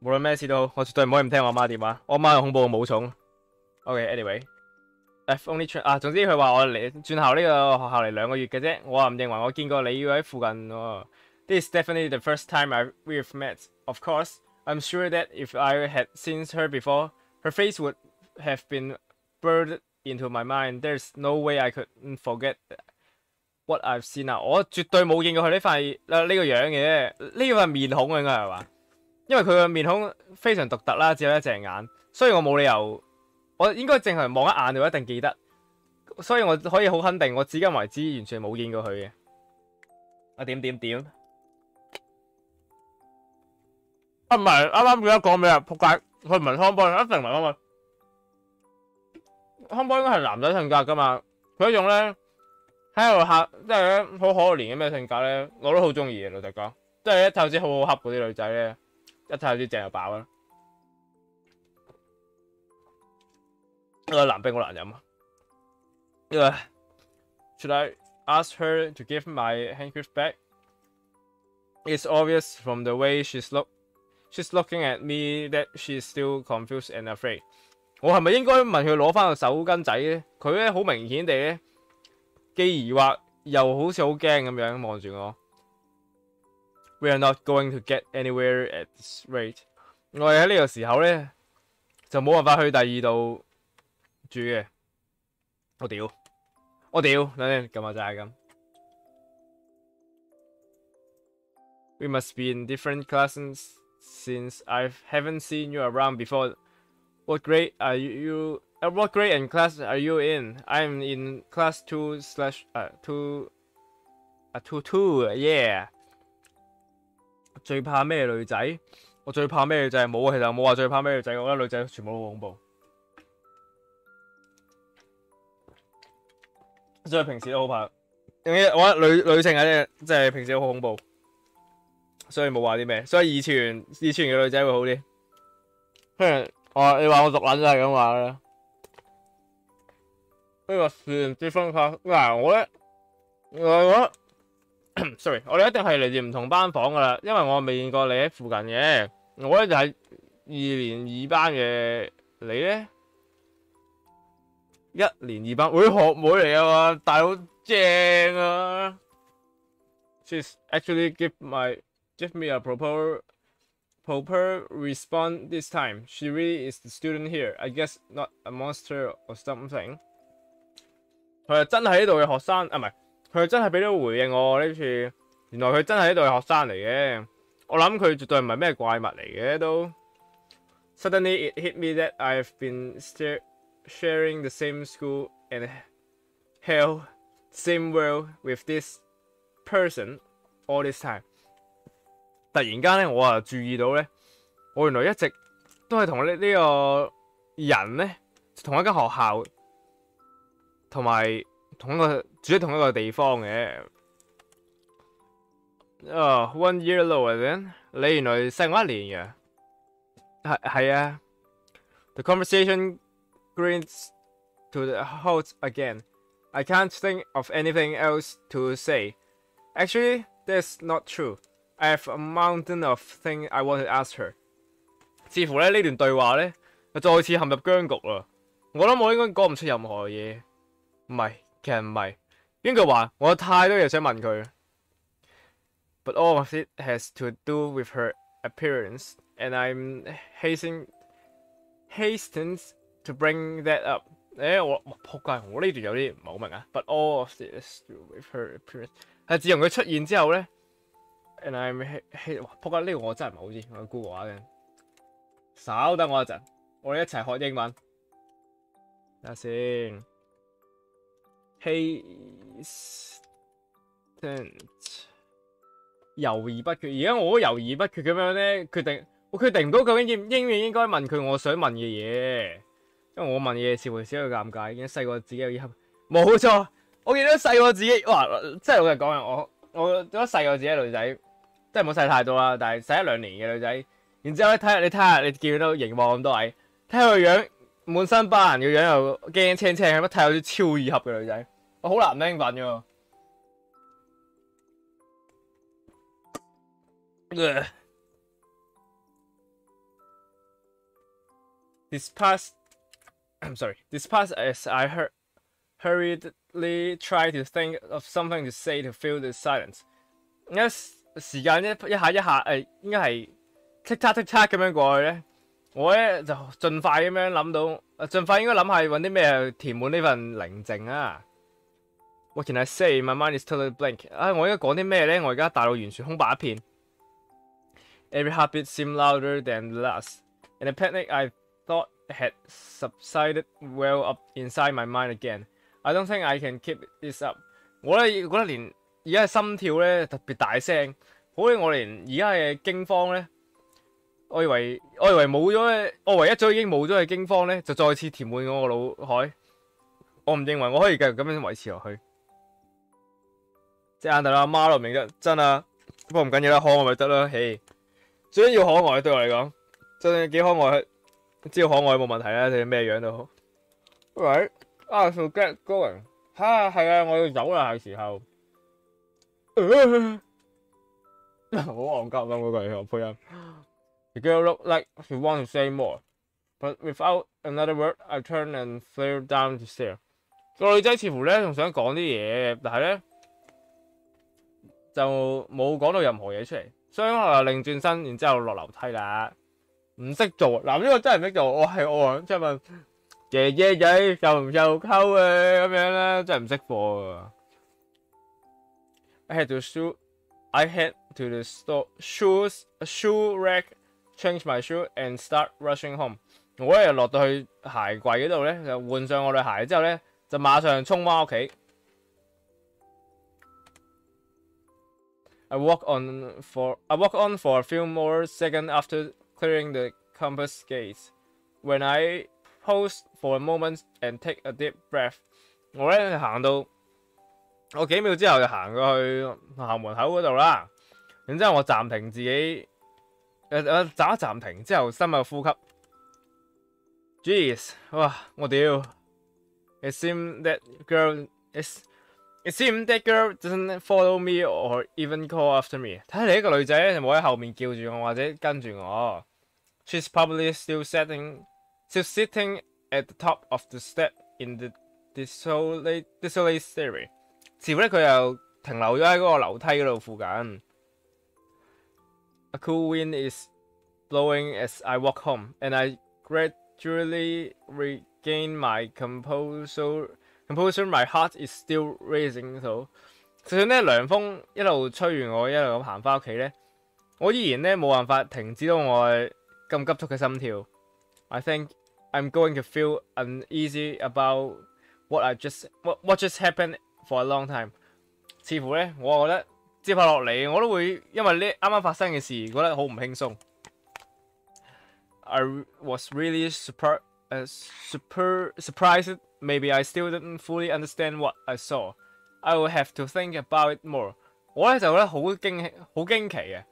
無論咩事都好，我絕對唔可以唔聽我媽電話。我媽係恐怖嘅武蟲。OK，anyway，I've only 總之佢話我嚟轉校呢個學校嚟2個月嘅啫。我唔認為我見過你要喺附近喎。This is definitely the first time we've met. Of course, I'm sure that if I had seen her before, her face would have been burned into my mind. There's no way I could forget what I've seen 啊！我絕對冇見過佢呢個樣嘅，呢個係面孔應該係嘛？因為佢個面孔非常獨特啦，只有一隻眼，所以我冇理由，我應該淨係望一眼就一定記得，所以我可以好肯定，我至今為止完全冇見過佢嘅。點？唔係，啱啱記得講咩啊？仆街，佢唔係湯波，一定唔係湯波。湯波應該係男仔性格噶嘛，佢一種咧喺度嚇，即係咧好可憐嘅咩性格咧，我都好中意嘅老實講，即係一睇知好好恰嗰啲女仔咧，一睇知正就飽啦。呢個男兵好難飲啊！呢個 Should I ask her to give my handkerchief back? It's obvious from the way she's looking at me that she's still confused and afraid. 我係咪應該問佢攞翻個手巾仔咧？佢咧好明顯地咧，既疑惑又好似好驚咁樣望住我。We are not going to get anywhere at this rate。我哋喺呢個時候咧就冇辦法去第二度住嘅。我屌，我屌，等陣撳下就係咁。We must be in different classes since I haven't seen you around before. What grade are you? What grade and class are you in? I'm in class 2/2 yeah. 最怕咩女仔？我最怕咩女仔？冇，其實冇話最怕咩女仔，我覺得女仔全部都好恐怖。所以平時都好怕。我覺得女性係即係平時都好恐怖。所以冇話啲咩，所以二次元嘅女仔會好啲。你話我獨撚就係咁話啦。呢個是啲分化嗱，我覺得sorry， 我哋一定係嚟自唔同班房噶啦，因為我未見過你喺附近嘅。我咧就係2年2班嘅，你咧1年2班，會學妹嚟啊嘛，大佬正啊。She's actually give me a proper response this time. She really is the student here. I guess not a monster or something. 佢係真係呢度嘅學生啊，唔係佢係真係俾咗回應我呢次。原來佢真係呢度嘅學生嚟嘅。我諗佢絕對唔係咩怪物嚟嘅都。Suddenly it hit me that I've been sharing the same school and hell same world with this person all this time。突然間咧，我啊注意到咧，我原來一直都係同呢個人咧，同一間學校，同埋住喺同一個地方嘅。1 year lower then， 你原來細我1年嘅，係啊。The conversation grinds to the halt again. I can't think of anything else to say. Actually, that's not true. I have a mountain of things I want to ask her。似乎咧呢段對話咧，就再次陷入僵局啦。我諗我應該講唔出任何嘢。唔係，其實唔係。應該話我有太多嘢想問佢。But all of it has to do with her appearance, and I'm hastens to bring that up。我仆街，我呢段有啲唔係好明啊。But all of it has to do with her appearance。係自從佢出現之後咧。And I'm 仆街，呢個我真係唔係好知，我 Google 下嘅。稍等我一陣，我哋一齊學英文。睇下先。Hesitant， 猶豫不決。而家我都猶豫不決咁樣咧，我決定唔到究竟應唔應該問佢我想問嘅嘢，因為我問嘢似乎少少尷尬。見到細個自己有啲冇錯，我見到細個自己，哇！真係老實講啊，我覺得細個自己女仔。真係冇細太多啦，但係細1-2年嘅女仔，然之後咧你睇下，你見到熒幕咁多位，睇下佢樣滿身疤痕嘅樣又驚青青，咁睇下啲超二合嘅女仔，我好難興奮嘅。This past as I hurriedly try to think of something to say to fill the silence。時間一下應該係剔嚓咁樣過去咧，我咧就盡快咁樣諗到，盡快應該諗下揾啲咩填滿呢份寧靜啊。What can I say? My mind is totally blank。我應該講啲咩咧？我而家大腦完全空白一片。Every heartbeat seemed louder than the last. In a panic, I thought had subsided well up inside my mind again. I don't think I can keep this up。我咧覺得連而家嘅心跳咧特別大聲，好似我連而家嘅驚慌咧，我以為冇咗咧，我唯一早已經冇咗嘅驚慌咧，就再次填滿我個腦海。我唔認為我可以繼續咁樣維持落去。隻眼大佬阿媽都唔認得，真啊！不過唔緊要啦，可愛咪得啦，嘿！最緊要可愛對我嚟講，真係幾可愛，只要可愛冇問題啦，你咩樣都好。Right， so get going。係啊，我要走啦，係時候。好戇鳩咁嗰句配音。The girl looked like she wanted to say more, but without another word, I turned and flew down the stair。個女仔似乎咧仲想講啲嘢，但係咧就冇講到任何嘢出嚟，所以我就擰轉身，然之後落樓梯啦。唔識做嗱，呢個真係唔識做，我係我啊！即係問姐姐仔受唔受溝啊？咁樣啦，真係唔識貨啊！ I had to the shoe rack, change my shoe and start rushing home。我咧就落到去鞋櫃嗰度咧，就換上我對鞋之後咧，就馬上衝返屋企。I walk on for a few more seconds after clearing the campus gates. When I pause for a moment and take a deep breath， 我咧行到我幾秒之後就行過去校門口嗰度啦。然之後我暫停自己，暫停之後深入呼吸。Jeez， 哇！我屌 ！It seemed that girl doesn't follow me or even call after me。睇嚟呢個女仔咧就冇喺後面叫住我或者跟住我。She's probably still sitting at the top of the step in the desolate stairway。似乎咧佢又停留咗喺嗰個樓梯嗰度附近。A cool wind is blowing as I walk home, and I gradually regain my composure. My heart is still racing. 就算咧涼風一路吹完我，一路咁行翻屋企咧，我依然咧冇辦法停止到我咁急促嘅心跳。I think I'm going to feel uneasy about what just happened for a long time。似乎咧，我覺得接下落嚟我都會因為呢啱啱發生嘅事覺得好唔輕鬆。I was really surprised. Maybe I still didn't fully understand what I saw. I will have to think about it more。 我咧就覺得好驚奇嘅。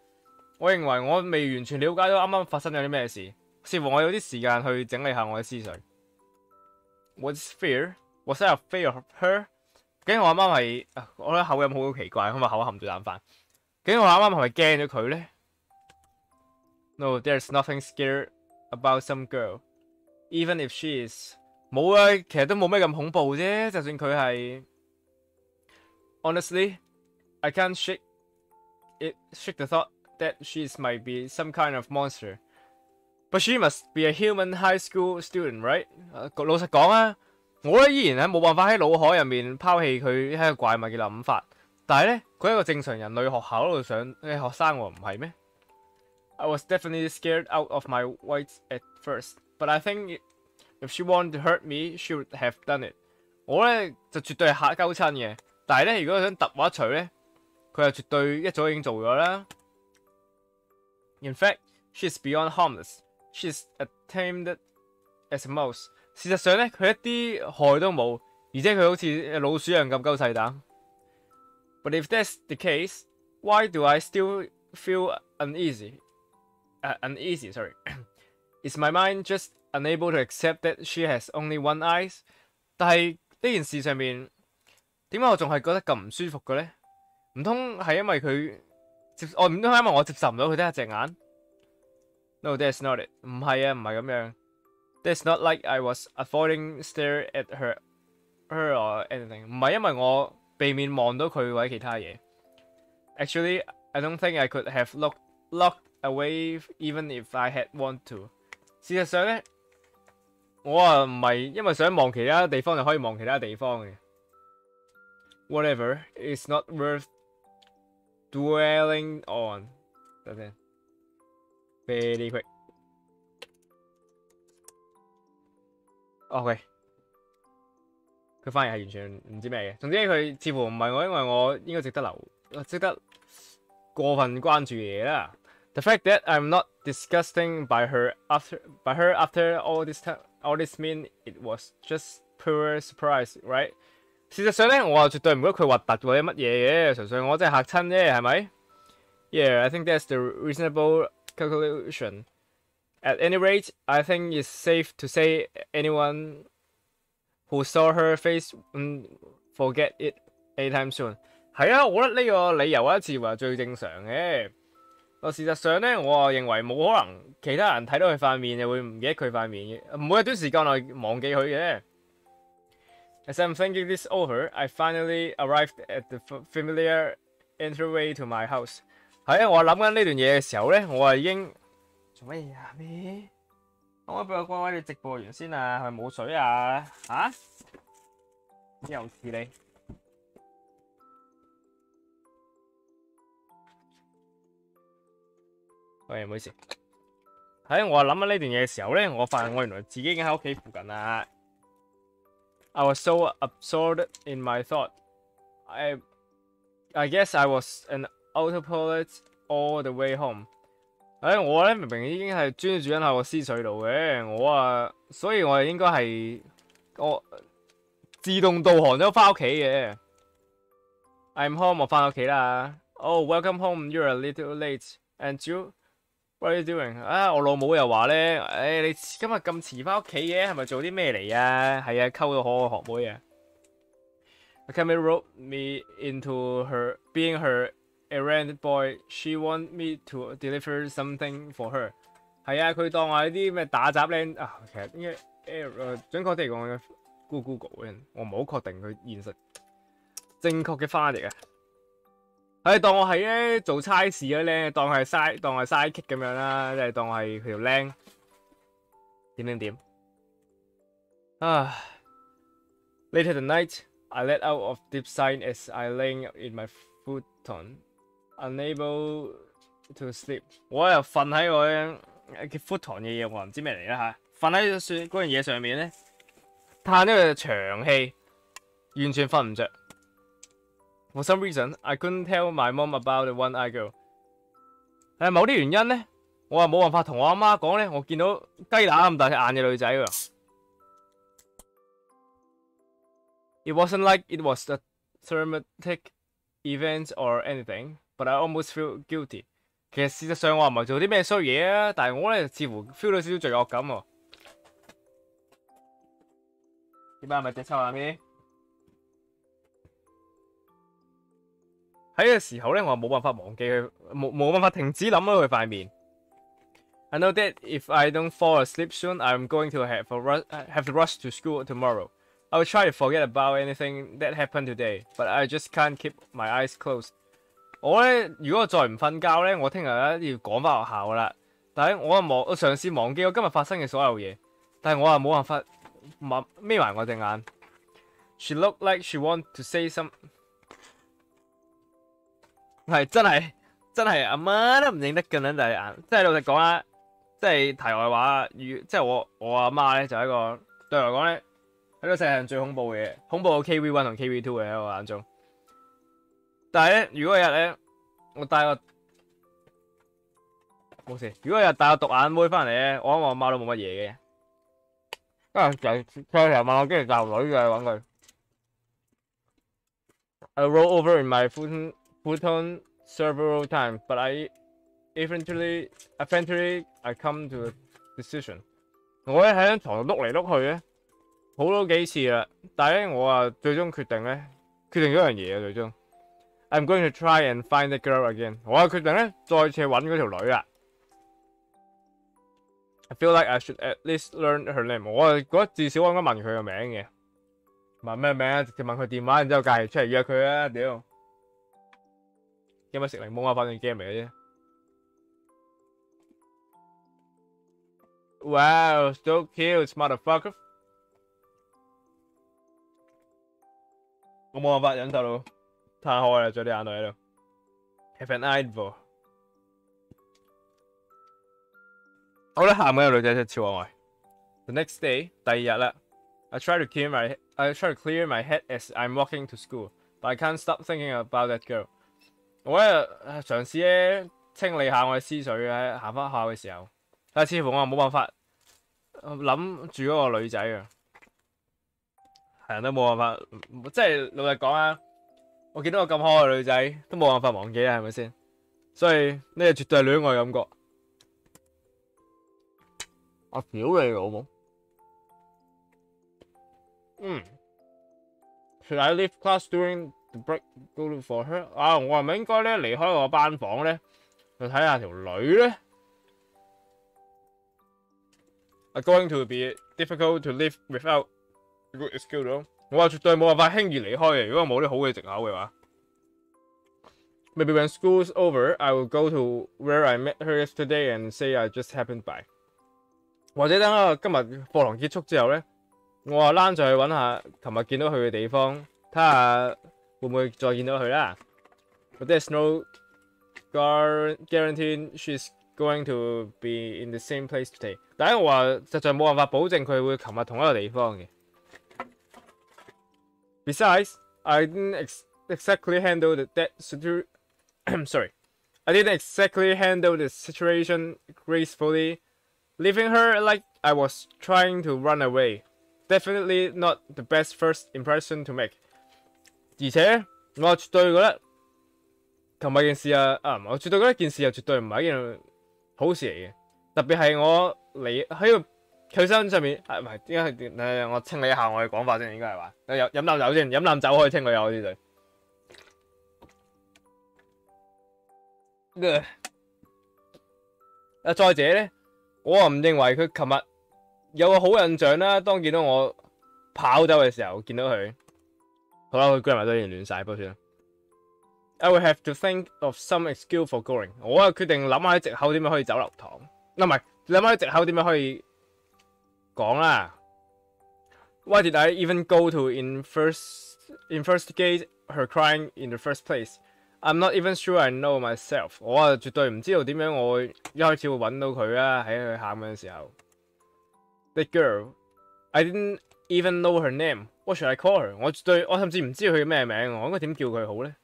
我認為我未完全了解到啱啱發生咗啲咩事，似乎我有啲時間去整理下我嘅思緒。Was I afraid of her？ 究竟我啱啱係我覺得口音好奇怪，因為口含住啖飯。究竟我啱啱係咪驚咗佢咧 ？No, there's nothing scared about some girl, even if she is。 冇啊，其實都冇咩咁恐怖啫。就算佢係 ，honestly, I can't shake the thought that she might be some kind of monster. But she must be a human high school student, right？ 老實講啊，我咧依然係冇辦法喺腦海入面拋棄佢係一個怪物嘅諗法。但係咧，佢係一個正常人類學校嗰度上嘅學生喎，唔係咩 ？I was definitely scared out of my wits at first, but I think if she wanted to hurt me, she would have done it。 我咧就絕對係嚇鳩親嘅，但係咧如果佢想揼我一錘咧，佢就絕對一早已經做咗啦。In fact, she's beyond harmless. She's as tame as a mouse。 事實上咧，佢一啲害都冇，而且佢好似老鼠一樣咁鳩細膽。But if that's the case, why do I still feel uneasy? Sorry. Is my mind just unable to accept that she has only one eye？ 但係呢件事上面，點解我仲係覺得咁唔舒服嘅咧？唔通係因為佢唔通係因為我接受唔到佢得一隻眼 ？No, that's not it。 唔係啊，唔係咁樣。That's not like I was avoiding stare at her or anything。 唔係因為我避免望到佢或者其他嘢。Actually, I don't think I could have looked away even if I had want to。 事實上咧，我唔係因為想望其他地方就可以望其他地方嘅。Whatever, it's not worth dwelling on。 等陣 ，very quick。OK， 佢反而係完全唔知咩嘅。總之佢似乎唔係我，因為我應該值得過分關注嘅嘢啦。The fact that I'm not disgusting by her after all this mean it was just pure surprise, right？ 事實上咧，我又絕對唔覺得佢核突或者乜嘢嘅，純粹我真係嚇親啫，係咪 ？Yeah, I think that's the reasonable conclusion. At any rate, I think it's safe to say anyone who saw her face won't forget it anytime soon。 係啊，我覺得呢個理由似乎係最正常嘅。事實上咧，我認為冇可能其他人睇到佢塊面就會唔記得佢塊面嘅，唔會喺短時間內忘記佢嘅。As I'm thinking this over, I finally arrived at the familiar entryway to my house。 係啊，我諗緊呢段嘢嘅時候咧，我已經做乜嘢啊？咩可唔可以俾我關你直播完先啊？係咪冇水啊？嚇？又似你。喂，唔好意思。喺我諗緊呢段嘢嘅時候咧，我發現我原來自己已經喺屋企附近啦。I was so absorbed in my thought. I guess I was an autopilot all the way home. 我咧明明已經係專注緊喺我思緒度嘅，所以我應該係我自動導航咗翻屋企嘅。I'm home， 我翻屋企啦。Oh, welcome home. You're a little late. And you, what are you doing? 我老母又話咧，你今日咁遲翻屋企嘅，係咪做啲咩嚟啊？係啊，溝到可學妹啊。Camille wrote me into her being her errand boy. She want me to deliver something for her. 係啊，佢當我係啲咩打雜僆啊，其實應該準確啲嚟講，Google 嘅，我唔好確定佢現實正確嘅翻譯啊。係當我係咧做差事嗰咧，當係嘥kick 咁樣啦，即係當係佢條僆點啊 ！Later the night, I let out of deep sigh as I lay in my futon, unable to sleep。我又瞓喺我嘅 futon 嘅嘢，我唔知咩嚟啦嚇。瞓喺嗰樣嘢上面咧，嘆咗個長氣，完全瞓唔着。For some reason, I couldn't tell my mom about the one-eyed girl。某啲原因咧，我又冇辦法同我阿媽講咧，我見到雞蛋咁大隻眼嘅女仔喎。It wasn't like it was a traumatic event or anything, but I almost feel guilty。其實事實上我唔係做啲咩衰嘢啊，但係我咧似乎 feel 到少少罪惡感喎。點解係咪隻抽下面？喺嘅時候咧，我冇辦法忘記佢，冇辦法停止諗到佢塊面。I know that if I don't fall asleep soon, I'm going to have to rush to school tomorrow. I will try to forget about anything that happened today, but I just can't keep my eyes closed. 我咧，如果我再唔瞓覺咧，我聽日咧要趕翻學校啦。但係我嘗試忘記我今日發生嘅所有嘢，但係我又冇辦法眯埋我隻眼。She looked like she wanted to say some。係真係阿媽都唔認得嘅撚仔眼，即係老實講啦，即係題外話，即係我阿媽咧就係一個對我嚟講咧喺呢個世界上最恐怖嘅嘢，恐怖過 KV1 同 KV2 嘅喺我眼中。但係咧，如果有日咧我帶個冇事，如果有日帶個獨眼妹翻嚟咧，我諗我阿媽都冇乜嘢嘅。就佢成日問我幾時教女嘅揾佢。I roll over in my futon several times, but eventually I come to a decision。我咧喺張床度碌嚟碌去咧，好多幾次啦，但係咧我最終決定咗樣嘢啊！最終 I'm going to try and find the girl again。我決定咧再次揾嗰條女啦。I feel like I should at least learn her name。我覺得至少我應該問佢個名嘅，問咩名啊？直接問佢電話，然之後隔日出嚟約佢啊！屌！有乜食檸檬啊？反正 game 嚟嘅啫。Wow, so cute, motherfucker！ 我冇辦法忍受到，太開啦，咗啲眼淚喺度。Have an eyeball。我覺得喊嗰個女仔真係超可愛。The next day， 第二日啦。I try to clear my head as I'm walking to school, but I can't stop thinking about that girl。我咧嘗試咧清理下我嘅思緒喺行翻學校嘅時候，但係似乎我冇辦法諗住嗰個女仔啊，係人都冇辦法，即係老實講啊，我見到個咁可愛嘅女仔都冇辦法忘記啊，係咪先？所以呢個絕對係戀愛感覺。我屌你老母！Should I leave class during the break go for her？ 我係咪應該咧離開我班房咧，去睇下條女咧 ？It's going to be difficult to live without good skill 咯。我話絕對冇辦法輕易離開嘅，如果我冇啲好嘅藉口嘅話。Maybe when school's over, I will go to where I met her yesterday and say I just happened by。或者等我今日課堂結束之後咧，我話躝上去揾下琴日見到佢嘅地方，睇下會唔會再見到佢啦。But there's no guarantee she's going to be in the same place today。但係我話實在冇辦法保證佢會琴日同一個地方嘅。Besides, I didn't exactly handle that sorry, I didn't exactly handle the situation gracefully, leaving her like I was trying to run away. Definitely not the best first impression to make。而且我絕對覺得琴日件事我絕對覺得件事又絕對唔係一件好事嚟嘅。特別係我嚟喺佢身上面，唔係點解係我清理一下我嘅講法先，應該係話飲啖酒先，飲啖酒可以清佢有啲嘴。再者咧，我唔認為佢琴日有個好印象啦。當見到我跑走嘅時候，見到佢，好啦，佢居埋都已經亂晒，不過算啦。I will have to think of some excuse for going。我啊決定諗下啲藉口點樣可以走留堂，唔係諗下啲藉口點樣可以講啦。Why did I even go to investigate her crying in the first place? I'm not even sure I know myself。我啊絕對唔知道點樣我一開始會揾到佢啊，喺佢喊嘅時候。That girl, I didn't even know her name. What should I call her？ 我甚至唔知佢咩名，我應該點叫佢好咧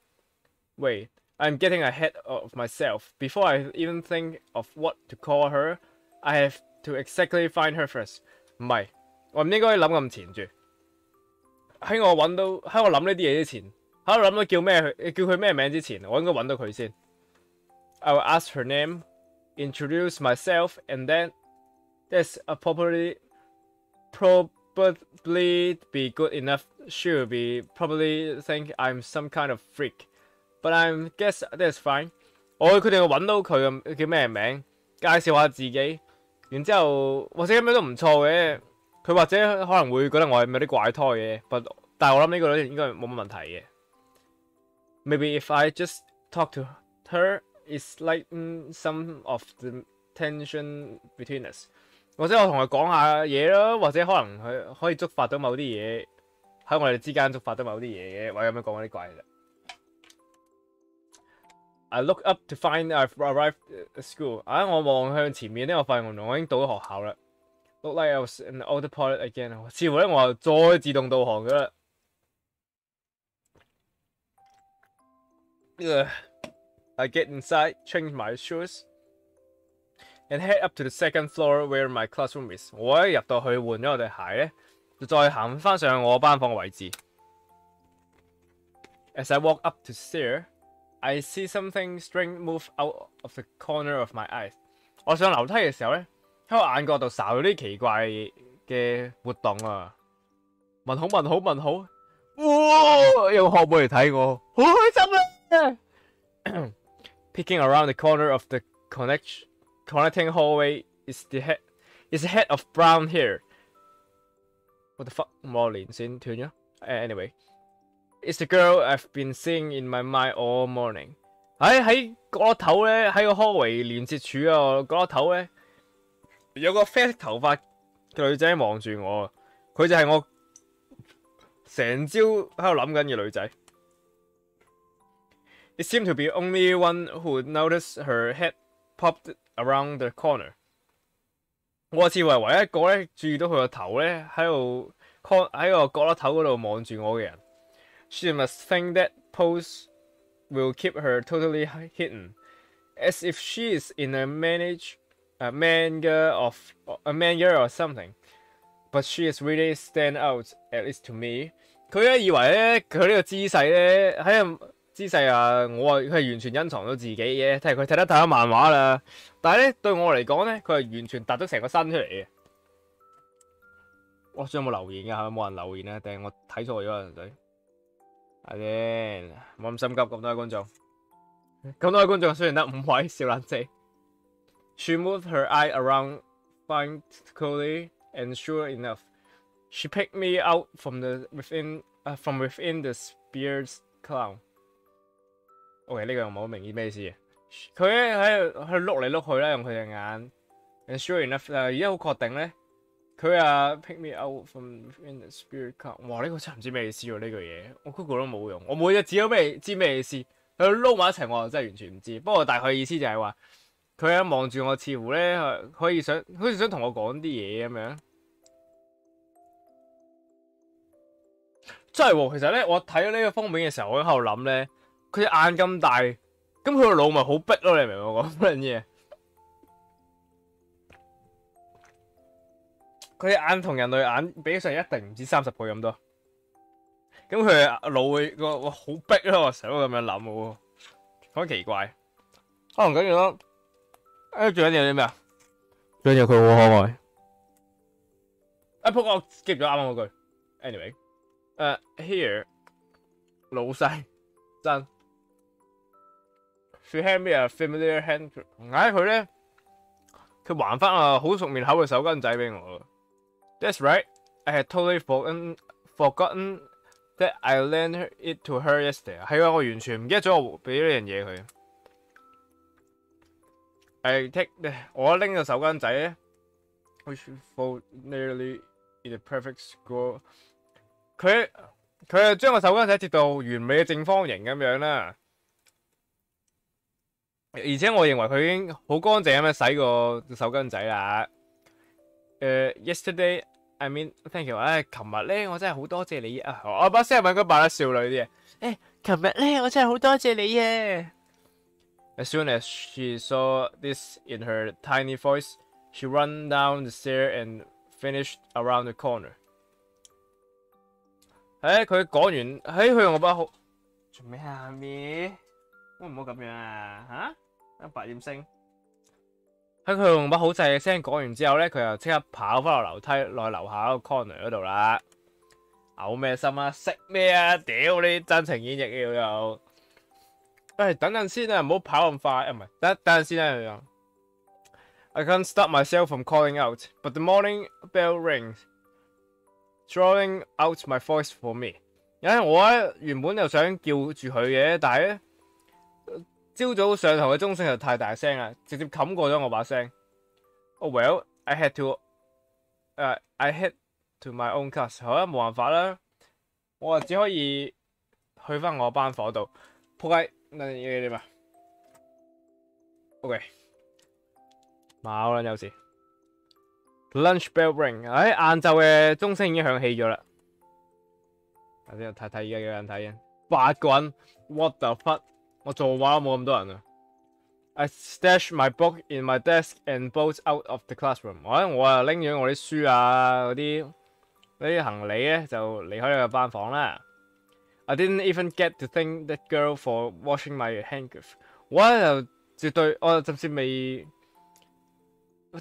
？Wait, I'm getting ahead of myself. Before I even think of what to call her, I have to exactly find her first。唔係，我唔應該諗咁前住。喺我諗呢啲嘢之前。喺度諗到叫佢咩名之前，我應該揾到佢先。I will ask her name, introduce myself, and then that's probably be good enough. She will be probably think I'm some kind of freak, but I guess that's fine。我會決定揾到佢叫咩名，介紹下自己，然之後或者咁樣都唔錯嘅。佢或者可能會覺得我係有啲怪胎嘅，但係我諗呢個應該冇乜問題嘅。Maybe if I just talk to her, it's lighten some of the tension between us。或者我同佢講下嘢咯，或者可能佢可以觸發到某啲嘢喺我哋之間觸發到某啲嘢嘅，或者咁樣講嗰啲怪嘅。I look up to find I've arrived at school。我望向前面咧，我發現我已經到咗學校啦。Look like I was in the autopilot again。似乎咧我又再自動導航咗啦。I get inside, change my shoes, and head up to the second floor where my classroom is。我一入到去換咗我對鞋咧，就再行翻上我班房嘅位置。As I walk up to stair, I see something strange move out of the corner of my eyes。我上樓梯嘅時候咧，喺我眼角度睄到啲奇怪嘅活動啊！問好，哇！用學妹嚟睇我，好開心啊！Peeking around the corner of the connecting hallway is a head of brown hair。 What the fuck？ 我連線斷咗。Anyway, it's the girl I've been seeing in my mind all morning。喺角落頭咧，喺個 hallway 連接處啊，角落頭咧有個啡色頭髮嘅女仔望住我，佢就係我成朝喺度諗緊嘅女仔。It seemed to be only one who noticed her head popped around the corner。 我似為唯一一個咧注意到佢個頭咧喺個角落頭嗰度望住我嘅人。She must think that pose will keep her totally hidden, as if she is in a manga or something. But she is really stand out, at least to me。 佢咧以為咧佢呢個姿勢咧喺個姿勢佢係完全隱藏到自己嘅，睇嚟佢睇得太多漫畫啦。但係咧對我嚟講咧，佢係完全突咗成個身出嚟嘅。我仲有冇留言㗎？係咪冇人留言啊？定係我睇錯咗啊？純粹係先，冇咁心急。咁多位觀眾雖然得5位，笑撚死。She moved her eye around frantically, and sure enough, she picked me out from within the spear's clown。OK， 呢個又冇明顯咩意思嘅。佢咧喺度碌嚟碌去咧，用佢隻眼 And sure enough，而家好確定咧，佢啊 pick me out from in the spirit car。哇！呢個真係唔知咩意思喎呢句嘢，我 Google 都冇用，我每隻字都知咩意思，佢撈埋一齊我真係完全唔知。不過大概意思就係話，佢一望住我，似乎咧可以好似想同我講啲嘢咁樣。真係喎，其實咧，我睇咗呢個封面嘅時候，我喺度諗咧，佢隻眼咁大，咁佢個腦咪好逼咯？你明唔明我講乜嘢？佢隻眼同人類眼比起上一定唔止30倍咁多，咁佢腦會個好逼咯，我成日都咁樣諗喎，好奇怪。可能跟住咯，仲有啲咩啊？仲有佢好可愛。仆我 skip 咗啱啱嗰句。Anyway。here 老細真 ，she hand me a familiar hand， 佢咧，佢還翻啊好熟面口嘅手巾仔俾我。That's right, I had totally forgotten that I lent it to her yesterday。係啊，我完全唔記得咗我俾呢樣嘢佢。我拎個手巾仔咧 ，which fold nearly in a perfect square。佢就將個手巾仔折到完美嘅正方形咁樣啦，而且我認為佢已經好乾淨咁樣洗過手巾仔啦。Yesterday I mean thank you。琴日咧我真係好多謝你啊！我把聲係咪應該扮得少女啲啊？琴日咧我真係好多謝你啊 ！As soon as she saw this in her tiny voice, she ran down the stair and finished around the corner。佢講完，佢用我把好做咩啊？咪唔好咁樣啊！白臉星，佢用把好細嘅聲講完之後咧，佢又即刻跑翻落樓梯，落樓下個 corner 嗰度啦。嘔咩心啊？識咩啊？屌你真情演繹又！等陣先啊，唔好跑咁快啊！唔係，等陣先啊。I can't stop myself from calling out, but the morning bell rings.Drawing out my voice for me。我咧原本又想叫住佢嘅，但係咧朝早上堂嘅鐘聲就太大聲啦，直接冚過咗我把聲。Oh well, I had to my own class。好啦，冇辦法啦，我只可以去翻我班房度。仆街，嗱嘢點啊 ？OK， 冇啦，有時。Lunch bell ring， 晏晝嘅鐘聲已經響起咗啦。睇而家幾個人睇嘅，8個人 ，what the fuck？ 我做畫都冇咁多人啊。I stashed my book in my desk and bolted out of the classroom。我啊拎咗我啲書啊嗰啲行李咧就離開呢個班房啦。I didn't even get to thank that girl for washing my handkerchief。我就絕對我甚至未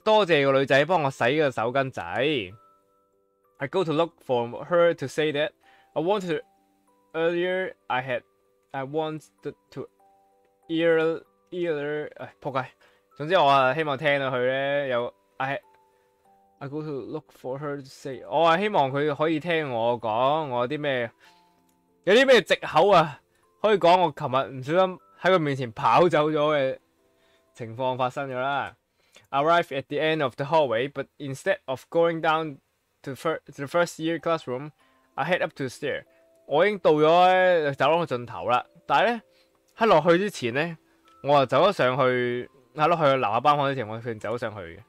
多謝個女仔幫我洗個手巾仔。I go to look for her to say that I wanted earlier. I wanted to ear 仆街。總之我希望聽到佢咧有 I go to look for her to say。我希望佢可以聽我講我有啲咩藉口啊，可以講我琴日唔小心喺佢面前跑走咗嘅情況發生咗啦。Arrived at the end of the hallway, but instead of going down to the first year classroom, I head up to the stair。我已經到咗走廊嘅盡頭啦，但係咧喺落去之前咧，我就走咗上去，喺落去樓下班房之前，我決定走上去嘅。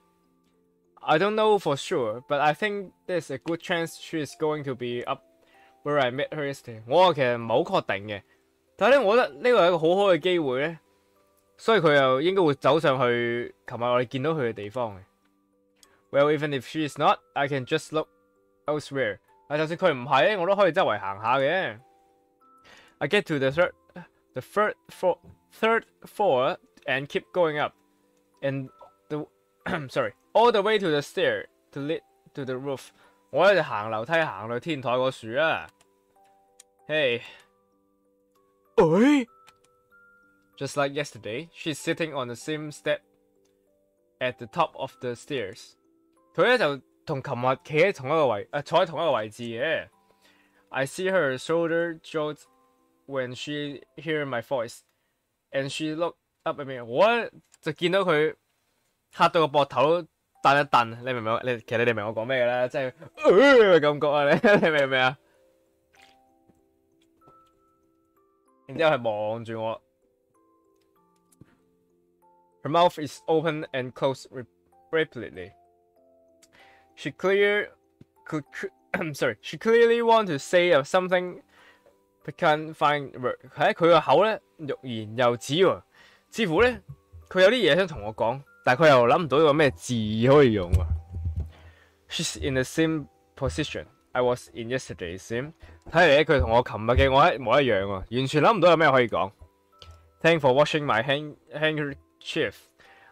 I don't know for sure, but I think there's a good chance she is going to be up where I met her yesterday。我其實唔係好確定嘅，但係咧，我覺得呢個係一個好好嘅機會咧。所以佢又應該會走上去琴日我哋見到佢嘅地方嘅。Well, even if she is not, I can just look elsewhere。就算佢唔係咧，我都可以周圍行下嘅。I get to the third floor and keep going up, and all the way to the stair to lead to the roof。我咧就行樓梯行到天台嗰樹啊。Hey， Just like yesterday, she's sitting on the same step at the top of the stairs。佢咧就同琴日企喺同一個位，坐喺同一個位置嘅。I see her shoulder jolt when she hear my voice, and she look up at me。我就見到佢嚇到個膊頭蹬一蹬，你明唔明？其實你哋明我講咩嘅咧？即係感覺啊！你明唔明啊？然之後係望住我。Her mouth is open and closed repeatedly. She clearly want to say something, but can't find word. 喺佢個口咧欲言又止喎，似乎咧佢有啲嘢想同我講，但係佢又諗唔到有咩字可以用喎。She's in the same position I was in yesterday. Sim， 睇嚟咧佢同我琴日嘅我一模一樣喎，完全諗唔到有咩可以講。Thanks for washing my handkerchief.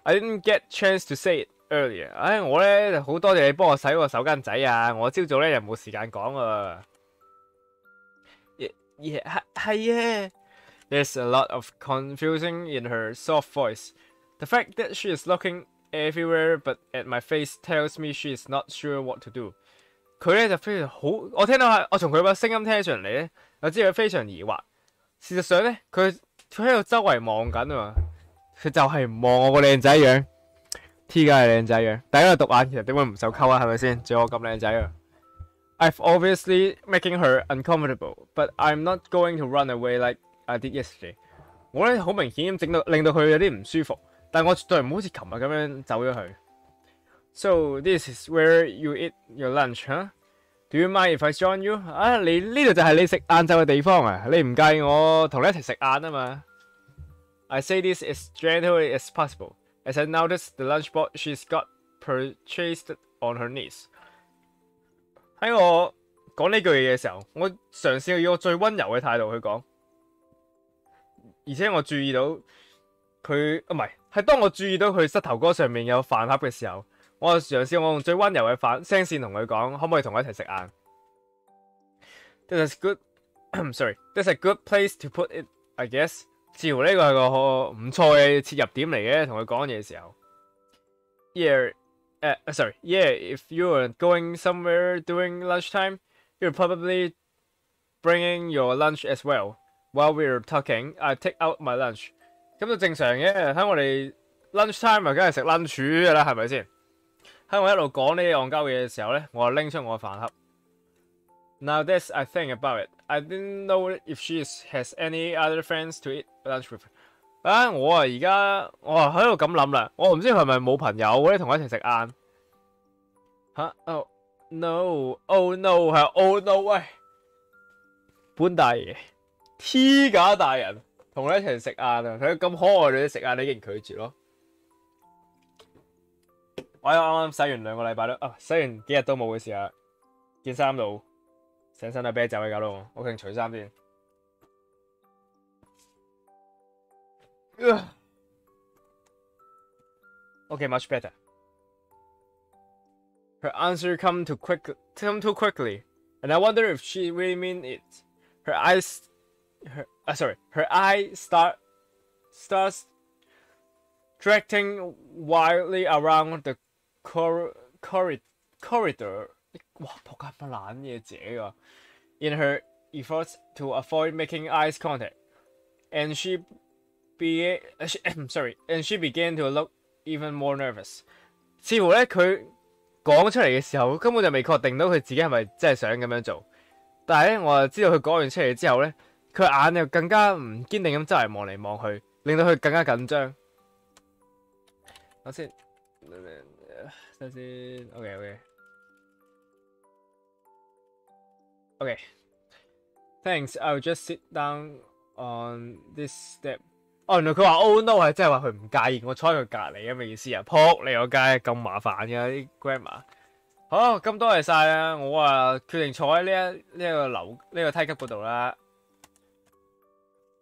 I didn't get chance to say it earlier. 我咧好多謝你幫我洗個手巾仔啊！我朝早咧又冇時間講啊。係。There's a lot of confusion in her soft voice. The fact that she is looking everywhere but at my face tells me she is not sure what to do. 佢咧就非常好，我聽到我從佢把聲音聽上嚟咧，我知佢非常疑惑。事實上咧，佢喺度周圍望緊啊，佢就係唔望我個靚仔樣。T 梗係靚仔樣，大家都獨眼，其實點會唔受溝啊？係咪先？仲有我咁靚仔啊 ！I've obviously making her uncomfortable, but I'm not going to run away like I did yesterday. 我咧好明顯咁令到佢有啲唔舒服，但我絕對唔好似琴日咁樣走咗去。So this is where you eat your lunch, huh? Do you mind if I join you? 你呢度就係你食晏晝嘅地方啊！你唔介意我同你一齊食晏啊嘛 ？I say this as gently as possible, as I notice the lunchbox she's got purchased on her knees. 喺我講呢句嘢嘅時候，我嘗試以我最溫柔嘅態度去講，而且我注意到佢唔係，係當我注意到佢膝頭哥上面有飯盒嘅時候，我嘗試我用最溫柔嘅聲線同佢講，可唔可以同我一齊食晏 ？That's good. Sorry, that's a good place to put it, I guess. 似乎呢個係個唔錯嘅切入點嚟嘅，同佢講嘢嘅時候。Yeah, if you are going somewhere during lunchtime, you're probably bringing your lunch as well. While we're talking, I take out my lunch. 咁就正常嘅，喺我哋 lunchtime 啊，梗係食 lunch 㗎啦，係咪先？喺我一路講呢啲戇鳩嘢嘅時候咧，我就拎出我嘅飯盒。Now that's I think about it. I didn't know if she has any other friends to eat lunch with. 我而家喺度咁諗啦，我唔知佢係咪冇朋友咧同我一齊食晏。Oh no, oh no 係 oh no 喂，本大爺 T 架大人同你一齊食晏啊！佢咁可愛你食晏，你竟然拒絕咯？我啱啱洗完2個禮拜都洗完幾日都冇嘅時候，件衫度成身都啤酒嘅搞到我決定除衫先。Okay, much better. Her answer come too quickly, and I wonder if she really mean it. Her eye starts directing wildly around the corridor. 哇，仆街乜撚嘢姐㗎 ！In her efforts to avoid making eye contact, and she began to look even more nervous. 似乎咧佢講出嚟嘅時候，根本就未確定到佢自己係咪真係想咁樣做。但係咧，我就知道佢講完出嚟之後咧，佢眼又更加唔堅定咁周圍望嚟望去，令到佢更加緊張。等先，OK. Thanks. I'll just sit down on this step. 原來佢話 oh no 係即係話佢唔介意我坐喺佢隔離咁嘅意思啊！撲你個街咁麻煩嘅啲 grammar。好，咁多謝晒啦！我決定坐喺呢個梯級嗰度啦。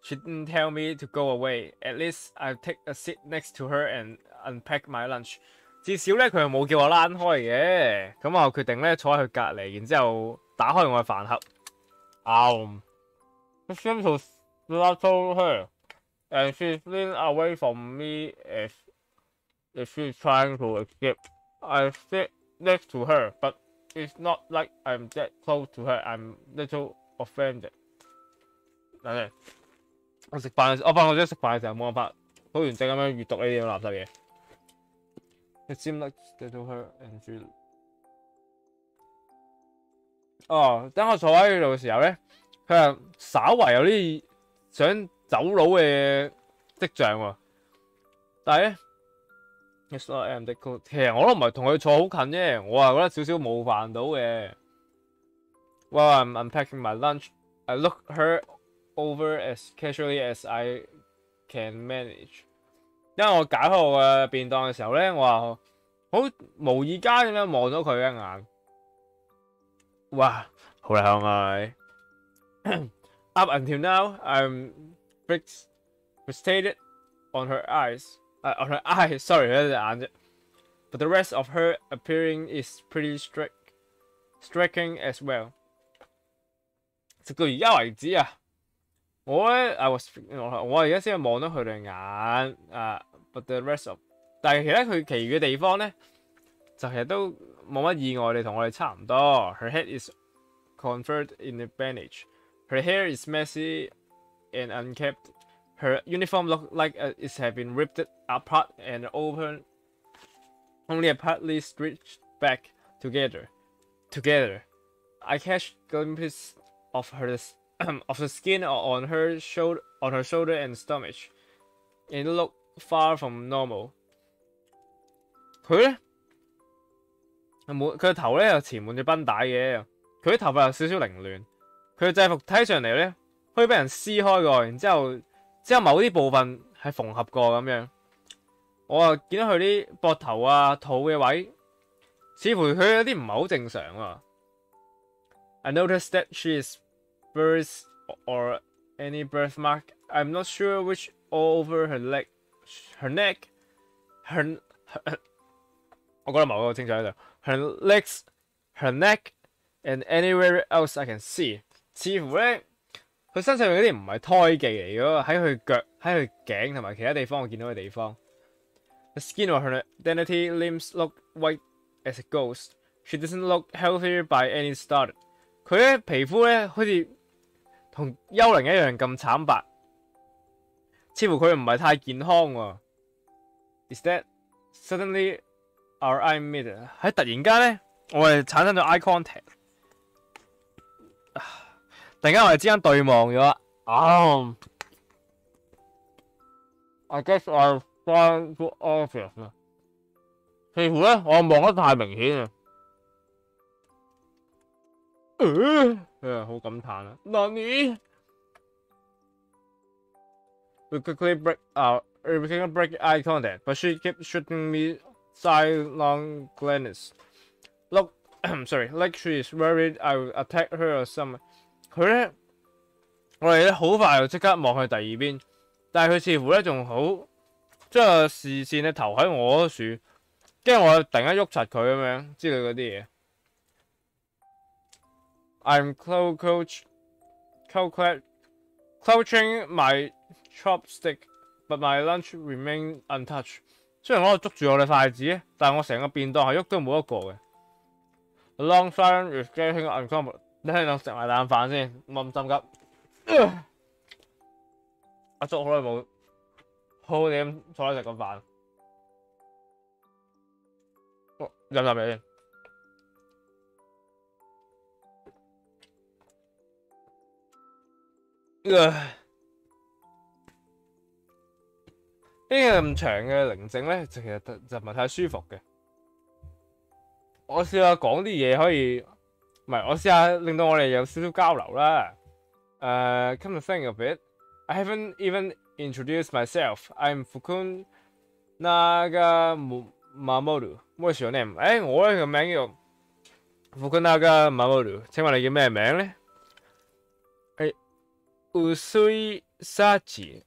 She didn't tell me to go away. At least I take a seat next to her and unpack my lunch. 至少咧佢又冇叫我躝開嘅，咁我決定咧坐喺佢隔離，然之後打開我嘅飯盒。I seem to startle her, and she leaned away from me as if she's trying to escape. I sit next to her, but it's not like I'm that close to her. I'm little offended. 我食飯，我發覺我食飯嘅時候冇辦法好完整咁樣閲讀呢啲垃圾嘢。It seemed like they told her and she 哦，等我坐喺呢度嘅時候咧，佢係稍為有啲想走佬嘅跡象喎。但係咧 ，It's not am the 其實我都唔係同佢坐好近啫，我係覺得少少冒犯到嘅。While I'm unpacking my lunch, I look her over as casually as I can manage。因為我解開我嘅便當嘅時候咧，我話好無意間咁樣望咗佢一眼。哇，好靚啊！ Up until now, I'm fixated on her eyes. On her eyes, sorry, 佢隻眼啫。But the rest of her appearing is pretty striking as well。直到而家為止啊，我而家先係望到佢對眼啊。But the rest of， 但係其餘嘅地方咧，就其實都冇乜意外地同我哋差唔多。Her head is covered in a bandage. Her hair is messy and unkempt. Her uniform looks like it has been ripped apart and open, only partly stitched back together. I catch glimpses of of the skin on her shoulder and stomach. It looked far from normal. 佢咧，佢頭咧又纏滿咗繃帶嘅，佢啲頭髮有少少凌亂。佢嘅制服睇上嚟咧，可以俾人撕開過，然之後某啲部分係縫合過咁樣。我又見到佢啲膊頭啊、肚嘅位，似乎佢有啲唔係好正常啊。I noticed that she is bruised or any birthmark. I'm not sure which all over her neck,我覺得某個清楚喺度。Her legs, her neck, and anywhere else I can see。似乎咧，佢身上嗰啲唔係胎記嚟嘅，喺佢腳、喺佢頸同埋其他地方我見到嘅地方。The skin of her dainty limbs look white as a ghost. She doesn't look healthy by any start。佢咧皮膚咧好似同幽靈一樣咁慘白，似乎佢唔係太健康喎。Is that suddenly our eye meet？ 喺突然間咧，我哋產生咗 eye contact。突然間我哋之間對望咗。I guess I'm trying to obvious。似乎咧我望得太明顯啊。好感嘆啊。Nani？ We quickly break eye contact, but she kept shooting me sidelong glances. Look, sorry, like she is worried I will attack her or something。佢咧，我哋咧好快就即刻望去第二邊，但係佢似乎咧仲好將個視線咧投喺我嗰處，驚我突然間喐柒佢咁樣之類嗰啲嘢。I'm crouching my chopstick, but my lunch remained untouched。雖然我捉住我嘅筷子，但係我成個便當係喐都冇一個嘅。The long silence is getting uncomfortable。你喺度食埋啖飯先，冇咁心急。阿叔好耐冇好好地咁坐喺度食個飯。飲啖嘢先。呢個咁長嘅寧靜咧，其實就唔係太舒服嘅。我試下講啲嘢可以，唔係我試下令到我哋有少少交流啦。Come to think of it, I haven't even introduced myself. I'm Fukun Nagamamoru. What's your name？ 我呢個名叫 Fukun Nagamamoru。請問你叫咩名咧？Usui Sachi。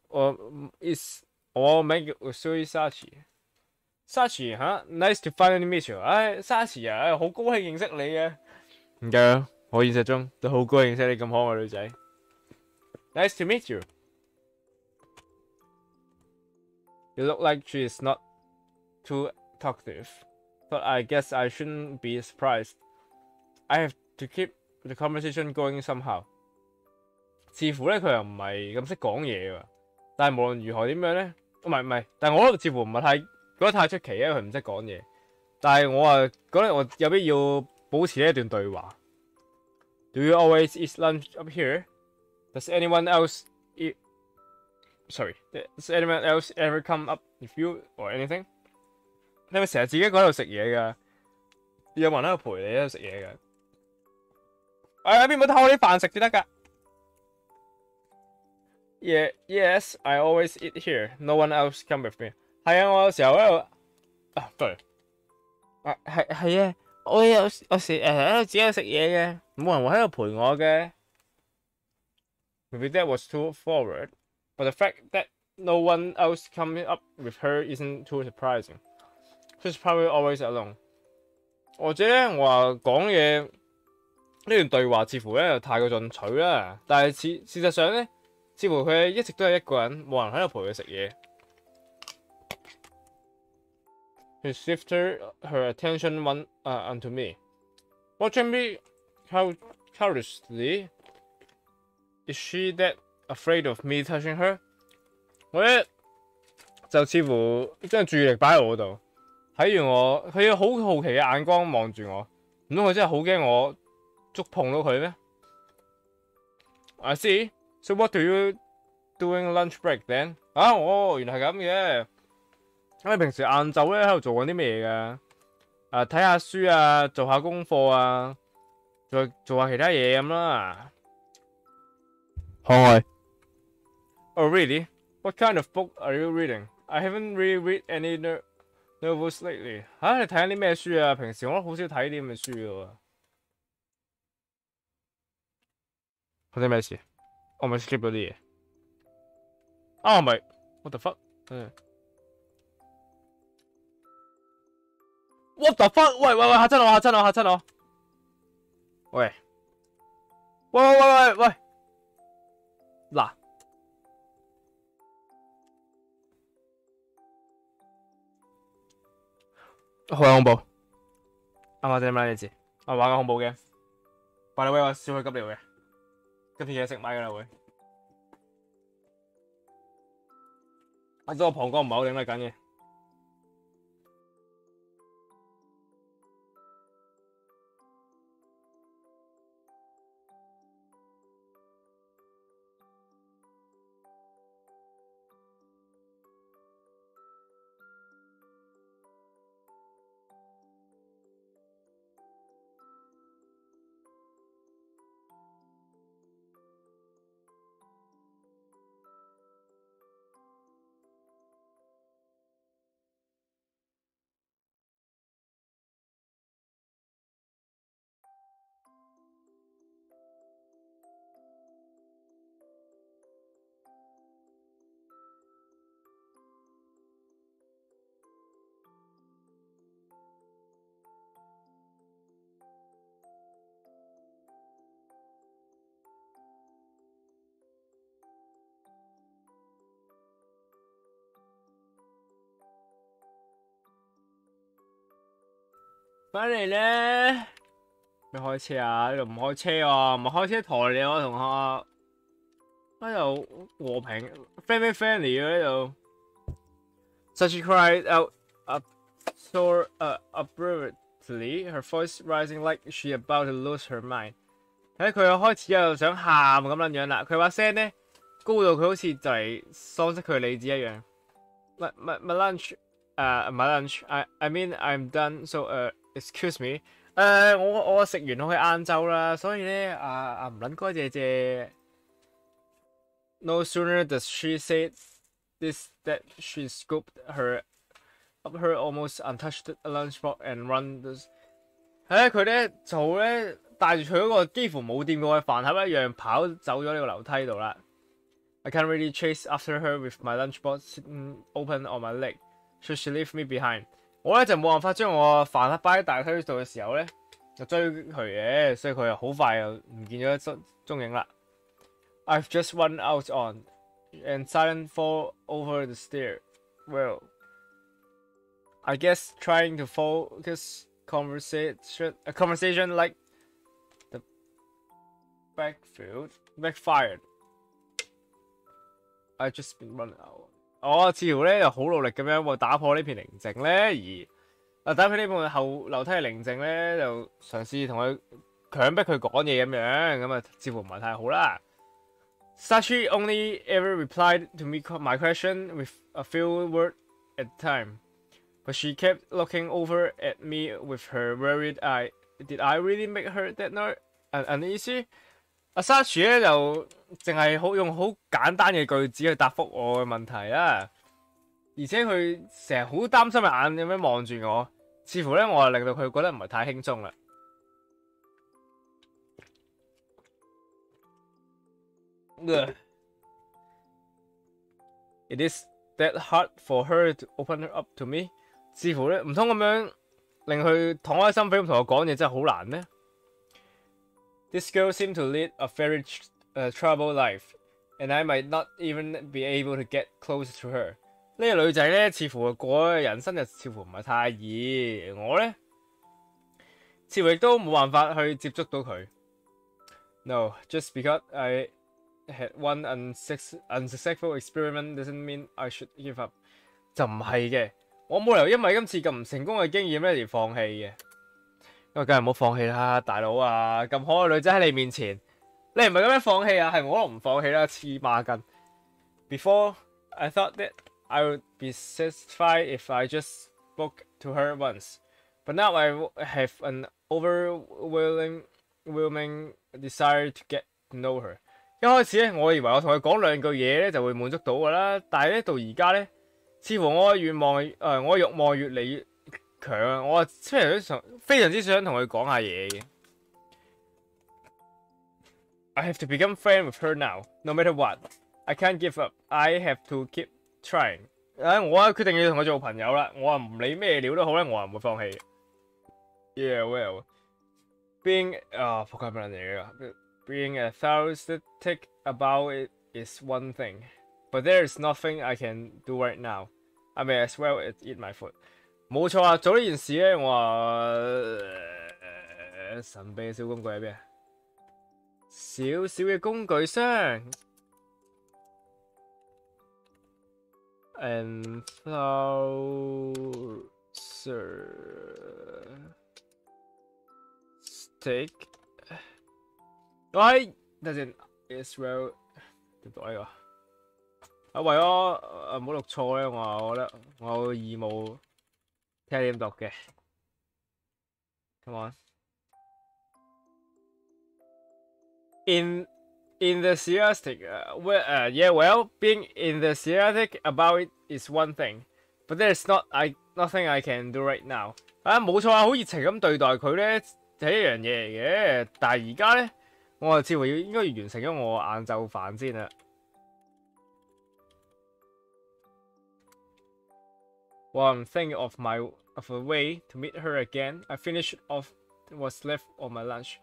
我名叫 Usui Sachi。Sachi 嚇 ，nice to finally meet you。Sachi 啊，好高興認識你嘅。唔緊，我現實中都好高興認識你咁可愛嘅女仔。Nice to meet you. You look like she is not too talkative, but I guess I shouldn't be surprised. I have to keep the conversation going somehow. 似乎咧佢又唔係咁識講嘢喎，但係無論如何點樣咧，唔係，但係我覺得似乎唔係太覺得太出奇，因為佢唔識講嘢。但係我啊覺得我有必要保持呢一段對話。Do you always eat lunch up here? Does anyone else eat? Sorry, does anyone else ever come up with you or anything? 你咪成日自己喺度食嘢㗎？有冇人喺度陪你喺度食嘢㗎？邊冇偷我啲飯食至得㗎？ Yeah, yes, I always eat here. No one else come with me. 係啊，我有時候喺度對。係啊，我時喺度自己喺度食嘢嘅，冇人會喺度陪我嘅。Maybe that was too forward, but the fact that no one else coming up with her isn't too surprising. She's probably always alone. 或者我話講嘢呢段對話似乎咧又太過進取啦，但係事實上咧，似乎佢一直都係一個人，冇人喺度陪佢食嘢。He shifted her attention onto me, watching me curiously. Is she that afraid of me touching her? 我咧就似乎將注意力擺喺我度，睇住我，佢有好好奇嘅眼光望住我，唔通佢真係好驚我觸碰到佢咩 ？I see. So what do you doing lunch break then? 原來係咁嘅。咁你平時晏晝咧喺度做緊啲咩嘢㗎？睇下書啊，做下功課啊，再做下其他嘢咁啦。可愛。Oh really? What kind of book are you reading? I haven't really read any novels lately. 你睇緊啲咩書啊？平時我都好少睇啲咁嘅書嘅喎。發生咩事？我咪 skip 咗啲嘢。唔係 ，what the fuck？ What the fuck？ 喂，嚇親我！喂，嗱，好恐怖！啱仔咩字？我玩個恐怖嘅，by the way，我少去急尿嘅，急住嘢食米㗎啦會。我個膀胱唔係好頂得緊嘅。翻嚟咧，咩開車啊？呢度唔開車喎，唔係開車抬你喎，同學。呢度和平 friendly 嘅呢度。So she cried out so abruptly, her voice rising like she about to lose her mind. 睇佢開始又想喊咁樣啦，佢把聲咧高到佢好似就嚟喪失佢理智一樣。My lunch, my lunch. I mean I'm done. So excuse me. 我食完我去晏晝啦，所以咧唔撚該謝謝。No sooner does she say this that she scooped up her almost untouched lunchbox and runs. 佢咧就咧帶住佢嗰個幾乎冇掂過嘅飯盒一樣跑走咗呢個樓梯度啦。I can't really chase after her with my lunchbox sitting open on my leg. Should she leave me behind? 我咧就冇辦法將我飯盒擺喺大腿度嘅時候咧，就追佢嘅，所以佢又好快又唔見咗蹤影啦。I've just run out on and silent fall over the stair. Well, I guess trying to focus a conversation like the backfired. I just been running out. 似乎咧又好努力咁樣打破呢片寧靜咧，而嗱，打佢呢部後樓梯嘅寧靜咧，就嘗試同佢強迫佢講嘢咁樣，咁啊似乎唔係太好啦。Sachi only ever replied to me my question with a few words at a time, but she kept looking over at me with her worried eye. Did I really make her that uneasy? 阿 Sachi 咧就淨係用好簡單嘅句子去答覆我嘅問題啦，而且佢成日好擔心嘅眼咁樣望住我，似乎咧我係令到佢覺得唔係太輕鬆啦。It is that hard for her to open up to me. 似乎咧唔通咁樣令佢敞開心扉咁同我講嘢真係好難咩 ？This girl seemed to lead a very troubled life, and I might not even be able to get close to her. 呢個女仔咧，似乎過嘅人生就似乎唔係太易，我咧似乎亦都冇辦法去接觸到佢。No, just because I had one unsuccessful experiment doesn't mean I should give up. 就唔係嘅，我冇理由因為今次咁唔成功嘅經驗咧而放棄嘅。咁梗係唔好放棄啦，大佬啊！咁可愛嘅女仔喺你面前，你唔係咁樣放棄啊？係我都唔放棄啦，黐孖筋。Before I thought that I would be satisfied if I just spoke to her once, but now I have an overwhelming desire to get to know her. 一開始咧，我以為我同佢講兩句嘢咧就會滿足到㗎啦，但係咧到而家咧，似乎我嘅願望我嘅慾望越嚟越強啊！我非常之想同佢講下嘢嘅。I have to become friend with her now, no matter what. I can't give up. I have to keep trying. 我決定要同佢做朋友啦。我唔理咩料都好咧，我唔會放棄。Yeah, well, being enthusiastic about it is one thing, but there is nothing I can do right now. I may as well eat my food. 冇錯啊！做呢件事咧，我話神秘嘅小工具係咩？小小嘅工具箱。Steak。喂，等陣 Israel 點讀呢個？啊，為咗唔好讀錯咧，我覺得我有義務聽點讀嘅。Come on。Enthusiastic, well, being enthusiastic about it is one thing, but there's nothing I can do right now. 冇錯啊，好熱情咁對待佢咧，係一樣嘢嚟嘅。但係而家咧，我似乎應該要完成咗我晏晝飯先啦。While I'm thinking of a way to meet her again, I finished off what's left of my lunch.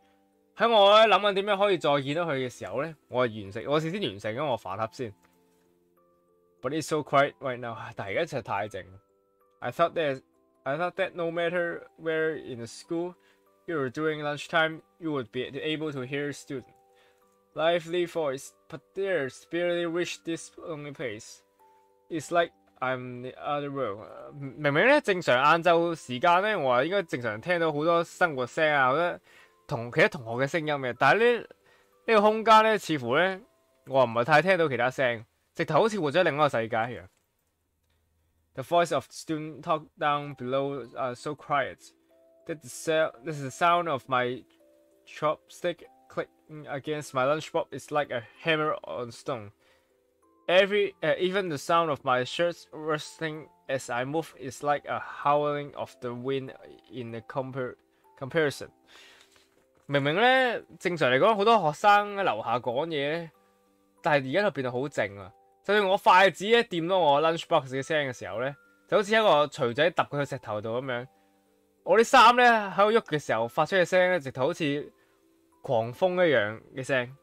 喺我咧諗緊點樣可以再見到佢嘅時候咧，我事先完成咗我飯盒先。But it's so quiet right now， 但係而家真係太靜。I thought that no matter where in the school you were during lunchtime, you would be able to hear student lively voice, but there's barely reached this lonely place. It's like I'm the other world。明明咧正常晏晝時間咧，我話應該正常聽到好多生活聲啊，好多其他同學嘅聲音嘅，但係呢個空間咧，似乎咧我唔係太聽到其他聲，直頭好似活咗另一個世界一樣。The voice of student talk down below are so quiet that the sound of my chopstick clicking against my lunchbox is like a hammer on stone. Even the sound of my shirts rustling as I move is like a howling of the wind in the comparison。明明咧，正常嚟講，好多學生喺樓下講嘢，但係而家就變到好靜啊！就算我筷子咧掂到我 lunchbox 嘅聲嘅時候咧，就好似一個錘仔揼佢石頭度咁樣。我啲衫咧喺度喐嘅時候發出嘅聲咧，直頭好似狂風一樣嘅聲。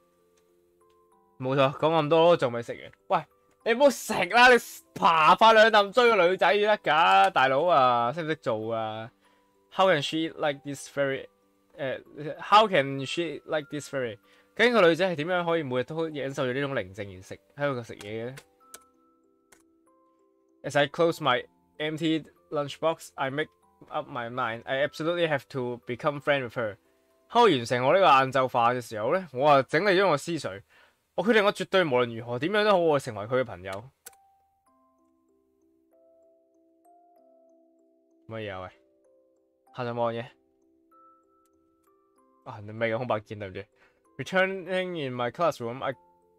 冇錯，講咁多都仲未食完。喂，你唔好食啦！你爬快兩啖追個女仔得㗎，大佬啊，識唔識做啊 ？How can she like this very？How can she like this very？ 究竟個女仔係點樣可以每日都忍受住呢種寧靜而喺度食嘢嘅咧 ？As I close my empty lunchbox, I make up my mind. I absolutely have to become friend with her. 喺我完成我呢個晏晝化嘅時候咧，我啊整理咗我思緒，我決定我絕對無論如何點樣都好，我成為佢嘅朋友。乜嘢啊喂？下晝望嘢。啊，你未嘅空白鍵對唔住。Returning in my classroom, I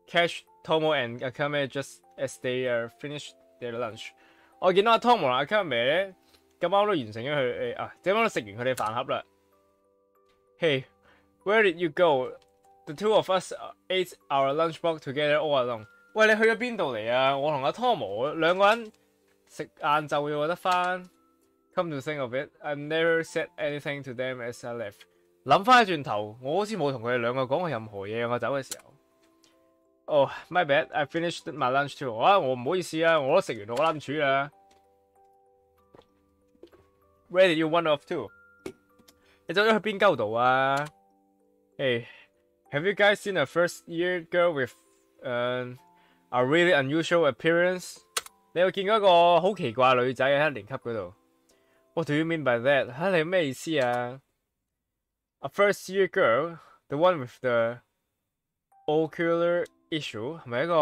catch Tomo and Akame just as they finished their lunch. 我見到阿 Tomo 同阿 Akame 咧，咁啱都完成咗佢咁啱都食完佢哋飯盒啦。Hey, where did you go? The two of us ate our lunchbox together all along. 喂，你去咗邊度嚟啊？我同阿 Tomo 兩個人食晏晝嘅得翻。Come to think of it, I never said anything to them as I left. 諗翻轉頭，我好似冇同佢哋兩個講過任何嘢。我走嘅時候。Oh, my bad. I finished my lunch too. 我唔好意思啊，我都食完我 lunch 啦。Where did you wander off to? 你走咗去邊鳩度啊 ？Hey, have you guys seen a first-year girl with a really unusual appearance? 你有見過一個好奇怪嘅女仔喺一年級嗰度 ？What do you mean by that？ 嚇你咩意思啊 ？A first-year girl, the one with the ocular issue 係咪一個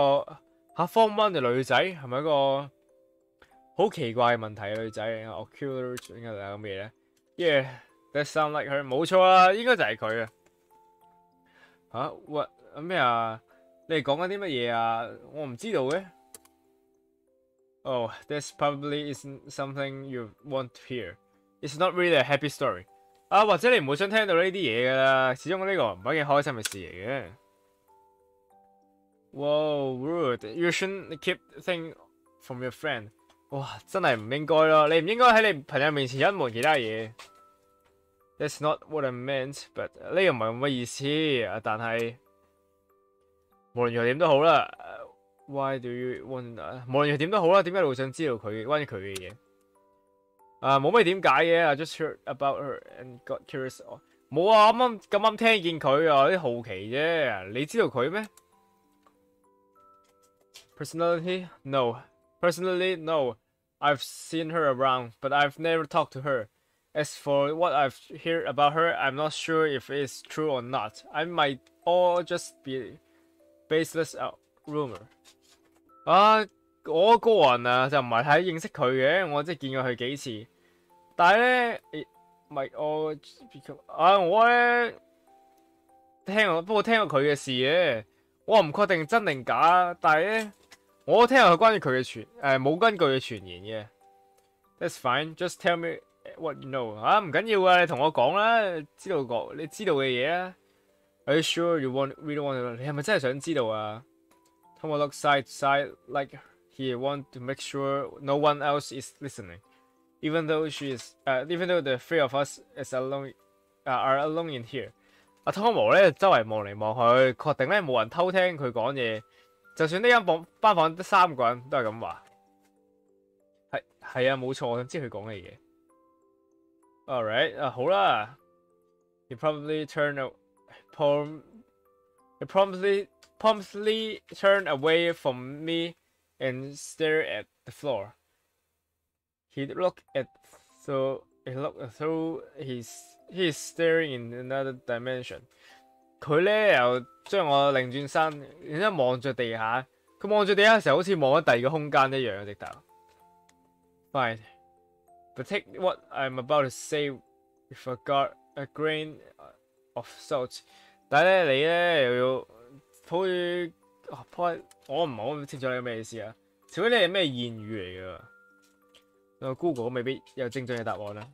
Form 1嘅女仔？係咪一個好奇怪嘅問題嘅女仔 ？Ocular 應該係咩咧 ？Yeah, that sound like her。冇錯啊，應該就係佢啊。What 咩啊？你哋講緊啲乜嘢啊？我唔知道嘅。Oh, this probably isn't something you want to hear. It's not really a happy story. 或者你唔會想聽到呢啲嘢㗎啦，始終呢個唔係一件開心嘅事嚟嘅。Whoa, rude! You shouldn't keep things from your friend. 哇，真係唔應該咯，你唔應該喺你朋友面前隱瞞其他嘢。That's not what I meant, but 呢個唔係咁嘅意思，但係無論如何點都好啦。Why do you want？ 無論如何點都好啦，點解你會想知道佢關於佢嘅嘢？冇咩點解嘅。I just heard about her and got curious。冇啊，咁啱聽見佢啊，有啲好奇啫。你知道佢咩 ？Personally, no. Personally, no. I've seen her around, but I've never talked to her. As for what I've heard about her, I'm not sure if it's true or not. I might all just be baseless rumor. 我個人啊就唔係太認識佢嘅，我即係見過佢幾次。但係咧，我咧不過聽過佢嘅事嘅，我唔確定真定假。但係咧，我聽過佢關於佢嘅冇根據嘅傳言嘅。That's fine. Just tell me what you know. 唔緊要啊，你同我講啦，你知道嘅嘢啊。Are you sure you really want to know？ 你係咪真係想知道啊？Tomo looked side to side like he wanted to make sure no one else is listening, even though the three of us are alone in here. 阿 Tomo 咧周圍望嚟望去，確定咧冇人偷聽佢講嘢。就算呢間班房得3個人都係咁話。係啊，冇錯，我想知佢講嘅嘢。Alright， 好啦。He promptly turned away from me and stared at the floor. He looked through he's staring in another dimension. 佢咧又將我擰轉身，然之後望住地下。佢望住地下嘅時候，好似望咗第二個空間一樣，直頭。Fine, but take what I'm about to say with a grain of salt. 但係咧，你咧又要好似我唔係好清楚你咩意思啊？除非你係咩諺語嚟㗎？Google 未必有精準嘅答案啦。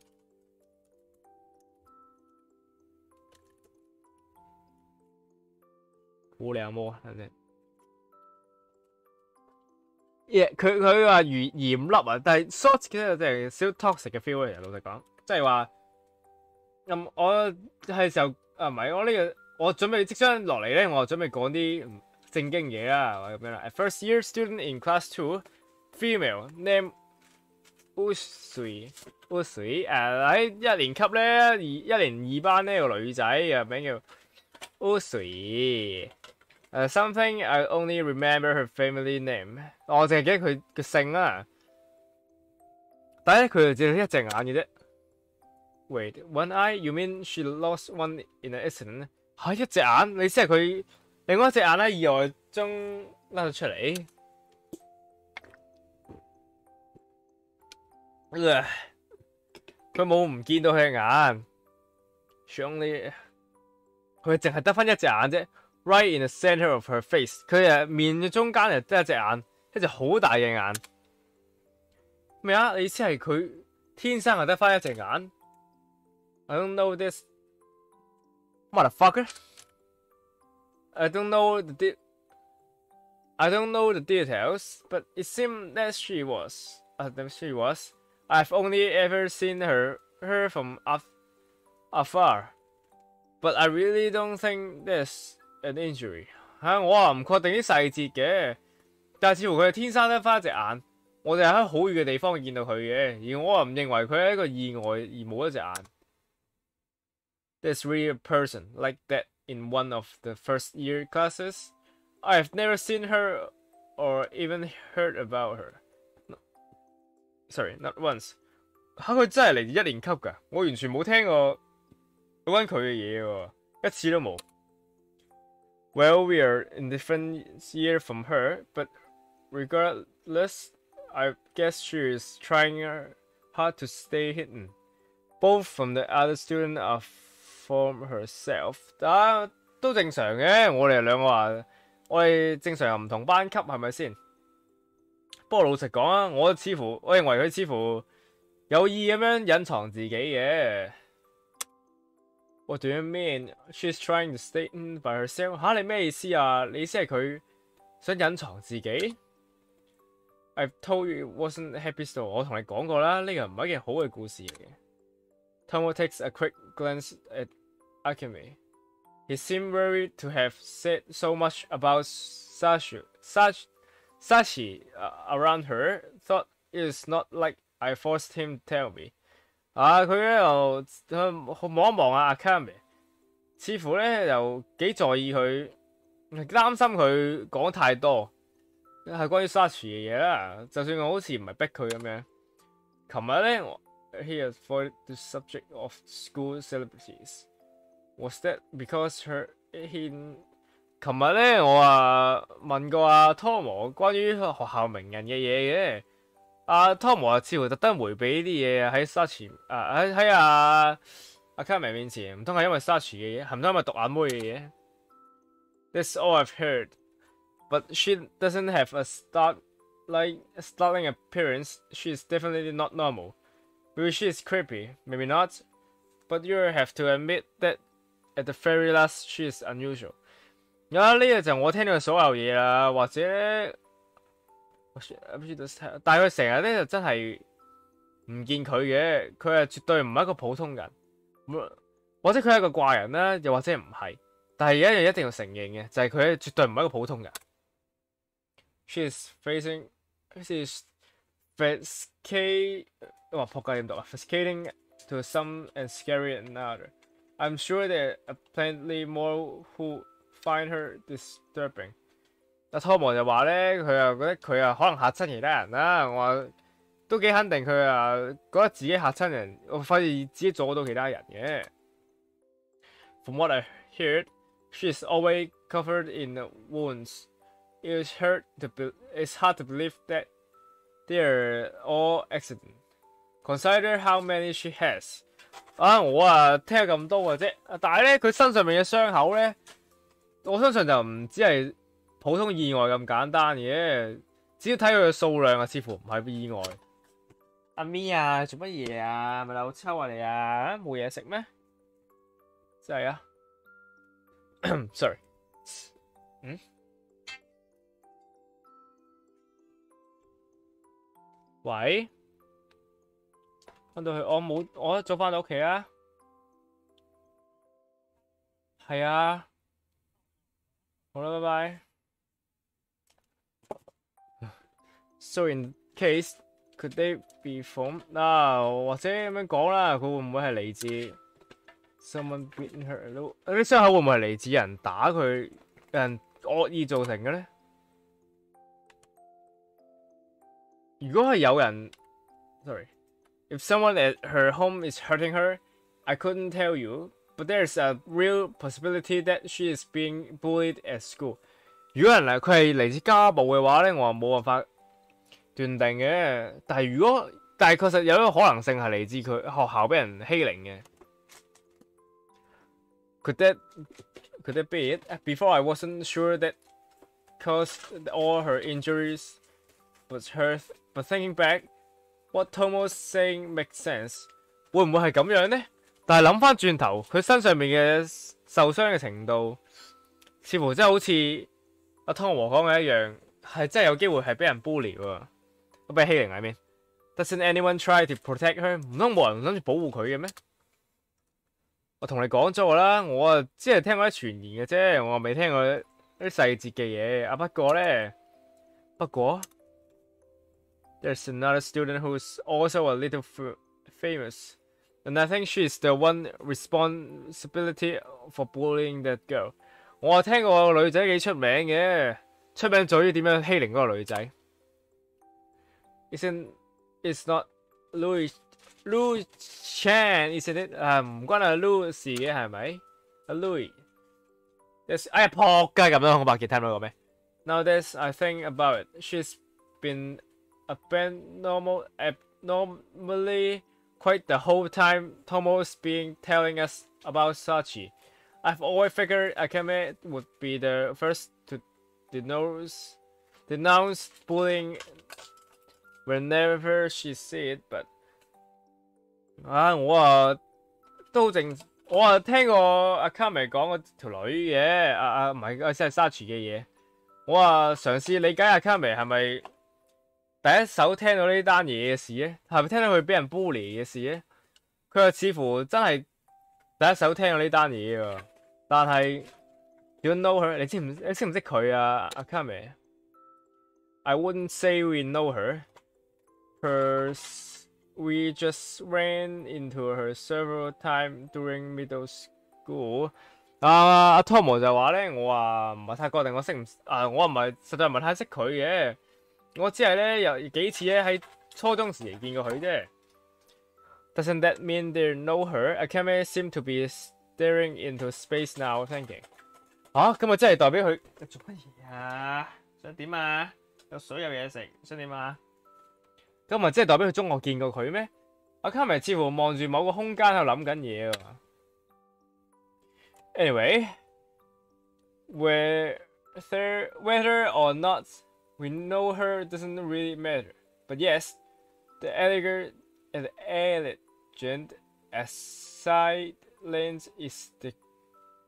無良魔，係咪？佢話鹽粒啊，但係 salt 其實真係少 toxic 嘅 feel 嚟，老實講，即係話我係時候唔係我呢個。我準備即將落嚟咧，我準備講啲正經嘢啦，咁樣啦。A first year student in class 2, female, named Usui。喺1年級咧，1年2班呢個女仔嘅名叫 Usui。Something I only remember her family name。我淨係記得佢嘅姓啦。但係咧，佢就只係一隻眼嘅啫。Wait, one eye? You mean she lost one in an accident? 嚇，一隻眼？你即係佢另外一隻眼喺意外中甩咗出嚟？佢冇唔見到佢嘅眼。Surely 佢淨係得翻一隻眼啫。Right in the center of her face， 佢誒面嘅中間就得一隻眼，一隻好大嘅眼。咩啊？你意思係佢天生係得翻一隻眼 ？I don't know this motherfucker. I don't know the details, but it seemed that she was. I've only ever seen her from afar, but I really don't think there's an injury. 我話唔確定啲細節嘅，但係似乎佢係天生得翻一隻眼，我哋喺好遠嘅地方見到佢嘅，而我又唔認為佢係一個意外而冇一隻眼。There's really a person like that in one of the first year classes. I've never seen her or even heard about her. Sorry, not once. 嚇，佢真係嚟自一年級㗎，我完全冇聽過有關佢嘅嘢喎，一次都冇。Well, we are in different year from her, but regardless, I guess she is trying hard to stay hidden, both from the other student or from herself. 都正常嘅，我哋兩個話，我哋正常又唔同班級，係咪先？不過老實講啊，我認為佢似乎有意咁樣隱藏自己嘅。What do you mean? She's trying to stay in by herself? 嚇，你咩意思啊？你意思係佢想隱藏自己 ？I've told you it wasn't a happy story. 我同你講過啦，呢個唔係一件好嘅故事嚟嘅。Tomo takes a quick glance at Akemi. He seemed worried to have said so much about Sashi around her. Thought it was not like I forced him to tell me. 佢咧又望一望阿 Akemi， 似乎咧又幾在意佢，擔心佢講太多係關於 Sashi 嘅嘢啦。就算我好似唔係逼佢咁樣。琴日咧，he avoided the subject of school celebrities. Was that because he？ 琴日咧，我問過阿 Tomo 關於學校名人嘅嘢嘅。阿 Tomo 似乎特登迴避呢啲嘢喺 Sachi 喺阿 Akemi 面前，唔通係因為 Sachi 嘅嘢，係唔通因為獨眼妹嘅嘢 ？That's all I've heard. But she doesn't have a startling appearance. She is definitely not normal. Maybe she is creepy, maybe not. But you have to admit that at the very least, she is unusual. 呢個就我聽到嘅所有嘢啦，或者。但係佢成日咧就真係唔見佢嘅，佢係絕對唔係一個普通人，或者佢係一個怪人啦，又或者唔係。但係有一樣一定要承認嘅，就係佢絕對唔係一個普通人。She is fascinating to some and scary another. I'm sure there are plenty more who find her disturbing. 阿 Tomo 就話咧，佢又覺得佢可能嚇親其他人啦。我話都幾肯定佢覺得自己嚇親人，我發現自己阻到其他人嘅。From what I heard, she is always covered in wounds. It's hard to believe that they are all accident. Consider how many she has. 我聽咗咁多嘅啫，但係咧佢身上面嘅傷口咧，我相信就唔止係普通意外咁簡單嘅，只要睇佢嘅數量似乎唔係意外。阿咪啊，做乜嘢啊？咪扭抽啊你啊？冇嘢食咩？真係啊！Sorry。喂？翻到去我一早翻到屋企啊。係啊。好啦，拜拜。So in case, could they be from 或者咁樣講啦，佢會唔會係嚟自 someone beating her？ 啲傷口會唔會係嚟自人打佢，人惡意造成嘅咧？如果係有人 ，sorry，if someone at her home is hurting her, I couldn't tell you, but there's a real possibility that she is being bullied at school. 如果人佢係嚟自家暴嘅話咧，我冇辦法斷定嘅。但係確實有一個可能性係嚟自佢學校俾人欺凌嘅。Could that be it? Before I wasn't sure that caused all her injuries, but thinking back, what Tomo's saying makes sense. 會唔會係咁樣呢？但係諗翻轉頭，佢身上面嘅受傷嘅程度，似乎真係好似阿湯和講嘅一樣，係真係有機會係俾人 bully 喎，俾欺凌喺面。Doesn't anyone try to protect her？ 唔通冇人諗住保護佢嘅咩？我同你講咗啦，我啊只係聽過啲傳言嘅啫，我未聽過啲細節嘅嘢。啊不過，there's another student who's also a little famous, and I think she's the one responsibility for bullying that girl。我聽過個女仔幾出名嘅，出名在於點樣欺凌嗰個女仔。It's not Louis Chan, isn't it？ 唔關阿 Louis 事嘅係咪？阿 Louis， 哎呀撲街咁樣，我白傑聽到個咩 ？Nowadays I think about it, she's been abnormally quiet the whole time Tomo's been telling us about Sachi. I've always figured Akame would be the first to denounce bullying whenever she see it, but 我聽過阿卡咪講嗰條女嘅，唔係即係沙廚嘅嘢。我嘗試理解阿卡咪係咪第一手聽到呢單嘢嘅事咧？係咪聽到佢俾人 bully 嘅事咧？佢又似乎真係第一手聽到呢單嘢喎。但係 you know her， 你識唔識佢啊？阿卡咪 I wouldn't say we know her. We just ran into her several times during middle school。阿湯姆就話咧，我話唔係太確定我識唔我唔係實在唔係太識佢嘅，我只係咧有幾次咧喺初中時期見過佢啫。Doesn't that mean they know her? Akame seem to be staring into space now, thinking。咁咪真係代表佢做乜嘢啊？想點啊？有水有嘢食，想點啊？咁咪即係代表佢中學見過佢咩？阿卡咪似乎望住某個空間喺度諗緊嘢喎。Anyway, whether or not we know her doesn't really matter. But yes, the elegant aside lens is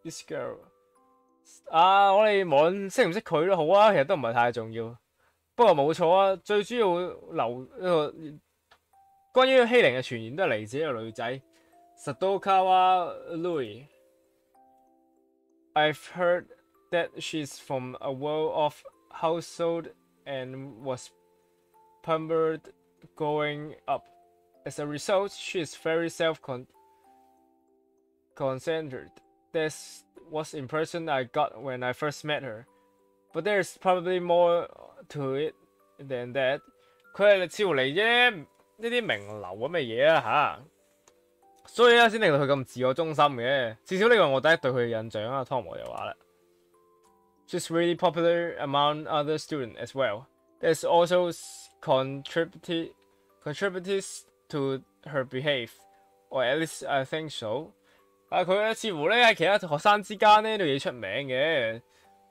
this girl。我哋無論識唔識佢都好啊，其實都唔係太重要。不過冇錯啊，最主要關於欺凌嘅傳言都係嚟自一個女仔 Sadokawa Louis。I've heard that she's from a well-off household and was pampered growing up. As a result, she is very self-centered. That was the impression I got when I first met her. But there's probably more to it than that。 佢係似乎嚟啫呢啲名流咁嘅嘢啊嚇，所以咧先令到佢咁自我中心嘅。至少呢個我第一對佢嘅印象啊。湯姆又話啦 ，She's really popular among other students as well. There's also contributes to her behave, or at least I think so。佢咧似乎咧喺其他學生之間咧都幾出名嘅，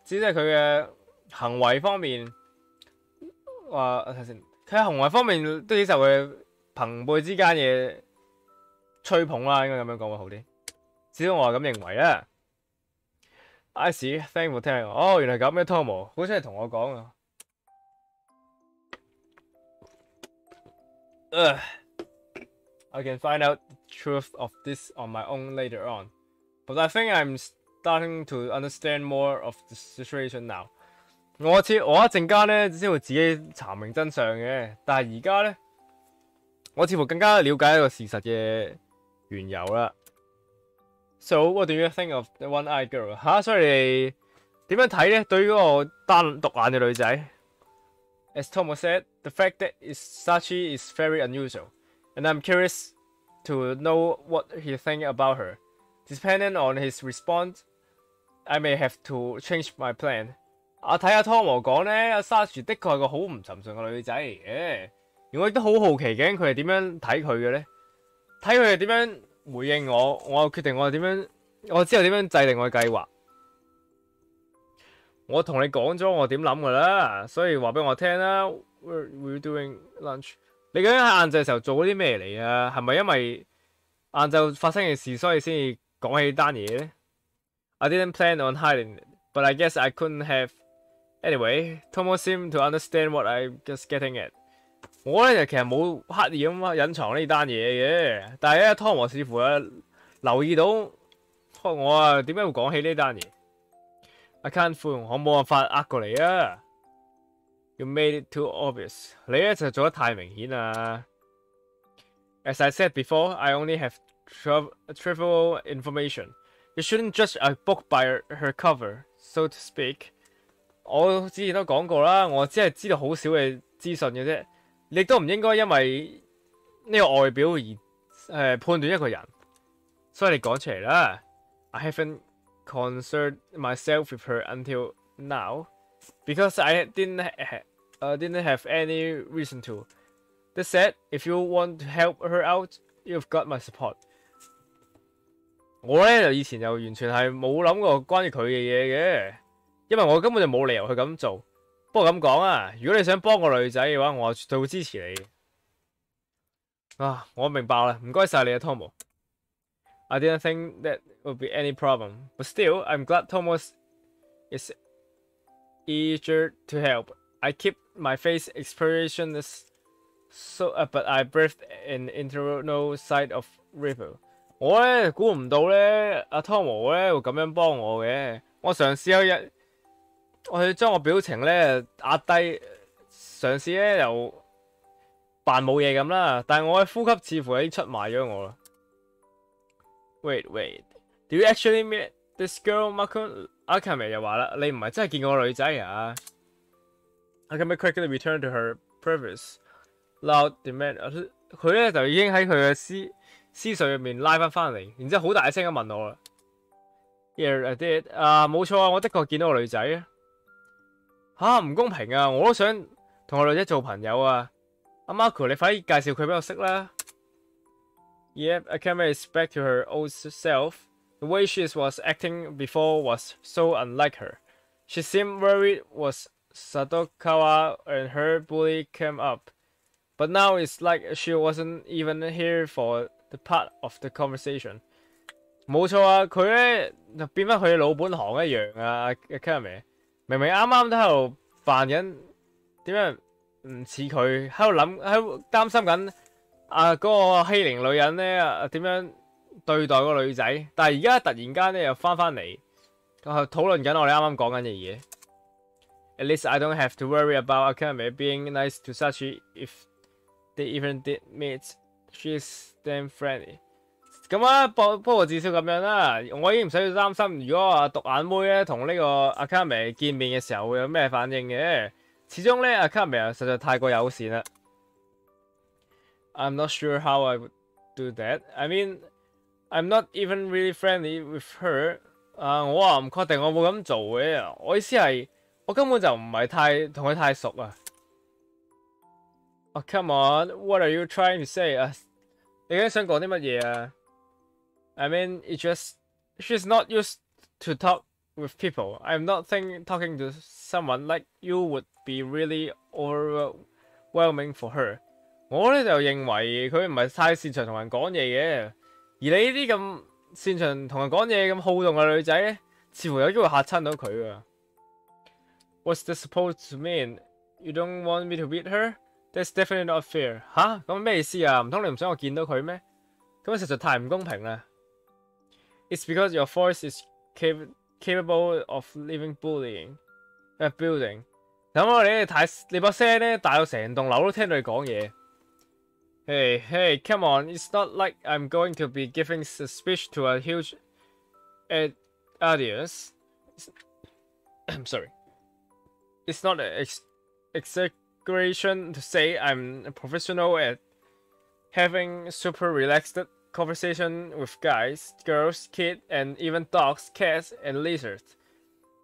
只係佢嘅行為方面。睇先，佢喺行為方面都幾受佢朋輩之間嘅吹捧啦，應該咁樣講會好啲。至少我係咁認為啦。I see, thank you for telling。原來咁嘅湯姆，好似係同我講啊。I can find out the truth of this on my own later on, but I think I'm starting to understand more of the situation now。我一陣間咧先會自己查明真相嘅，但係而家咧，我似乎更加了解一個事實嘅緣由啦。So what do you think of the one-eyed girl？ 所以你點樣睇咧？對於嗰個單獨眼嘅女仔 ，As Tomo said, the fact that Sachi is very unusual, and I'm curious to know what he think about her. Depending on his response, I may have to change my plan. 睇下湯和講咧，阿沙樹的確係個好唔尋常嘅女仔嚟嘅。而我亦都好好奇究竟佢係點樣睇佢嘅咧？睇佢係點樣回應我，我決定我係點樣，我之後點樣制定我嘅計劃。我同你講咗我點諗㗎啦，所以話俾我聽啦。Were you doing lunch？ 你究竟喺晏晝嘅時候做咗啲咩嚟啊？係咪因為晏晝發生嘅事，所以先至講起單嘢咧 ？I didn't plan on hiding it, but I guess I couldn't have. Anyway, Tomo seemed to understand what I'm just getting at. 我咧就其實冇刻意咁隱藏呢單嘢嘅，但係咧湯和似乎留意到我啊點解會講起呢單嘢。I can't fool， 我冇辦法呃過你啊。You made it too obvious， 你咧就做得太明顯啦。As I said before, I only have trivial information. You shouldn't judge a book by her cover, so to speak. 我之前都講過啦，我只係知道好少嘅資訊嘅啫，你亦都唔應該因為呢個外表而判斷一個人，所以你講出嚟啦。I haven't concerned myself with her until now because I didn't have any reason to. That said, if you want to help her out, you've got my support. 我咧就以前就完全係冇諗過關於佢嘅嘢嘅。因為我根本就冇理由去咁做。不過咁講啊，如果你想幫個女仔嘅話，我絕對會支持你。啊，我明白啦，唔該晒你啊 ，Tomo。I didn't think that would be any problem, but still, I'm glad Tomo is eager to help. I keep my face expressionless, but I breathed an internal sigh of relief. 我咧估唔到咧，阿 Tomo 咧會咁樣幫我嘅。我嘗試去將我表情咧壓低，嘗試咧又扮冇嘢咁啦。但係我嘅呼吸似乎已經出賣咗我啦。Wait, do you actually meet this girl, Marco？ 阿 Kami 又話啦，你唔係真係見過個女仔啊？阿 Kami quickly returned to her previous loud demand。佢咧就已經喺佢嘅思緒入面拉翻嚟，然之後好大聲咁問我啦。Yeah, I did。冇錯啊，我的確見到個女仔啊。吓，唔公平啊！我都想同個女仔做朋友啊。阿 Marco， 你快啲介紹佢俾我識啦。Yep, I can't really back to her old self. The way she was acting before was so unlike her. She seemed worried was Sadokawa and her bully came up. But now it's like she wasn't even here for the part of the conversation. 冇錯啊，佢咧就變翻佢老本行一樣啊，阿 Kami。明明啱啱都喺度扮緊點樣唔似佢，喺度擔心緊嗰個欺凌女人咧點樣對待個女仔，但係而家突然間咧又翻嚟討論緊我哋啱啱講緊嘅嘢。At least I don't have to worry about Akame being nice to Sachi if they even did meet. She's damn friendly. 咁啊，不過至少咁樣啦，我已經唔使擔心，如果獨眼妹咧同呢個阿卡美見面嘅時候會有咩反應嘅。始終咧阿卡美實在太過友善啦。I'm not sure how I would do that. I mean, I'm not even really friendly with her. 我話唔確定我會咁做嘅。我意思係我根本就唔係同佢太熟啊。Oh, come on, what are you trying to say? 你究竟想講啲乜嘢啊？I mean, she's not used to talk with people. I'm not talking to someone like you would be really overwhelming for her. 我咧就認為佢唔係太擅長同人講嘢嘅，而你呢啲咁擅長同人講嘢咁好動嘅女仔咧，似乎有機會嚇親到佢啊。What's this supposed to mean? You don't want me to meet her? That's definitely not fair. 吓，咁咩意思啊？唔通你唔想我見到佢咩？咁實在太唔公平啦。It's because your voice is capable of leaving building. 咁你把聲咧大到成棟樓都聽到你講嘢。Hey, come on! It's not like I'm going to be giving a speech to a huge audience. I'm sorry. It's not an exaggeration to say I'm a professional at having super relaxed conversation with guys, girls, kids, and even dogs, cats, and lizards。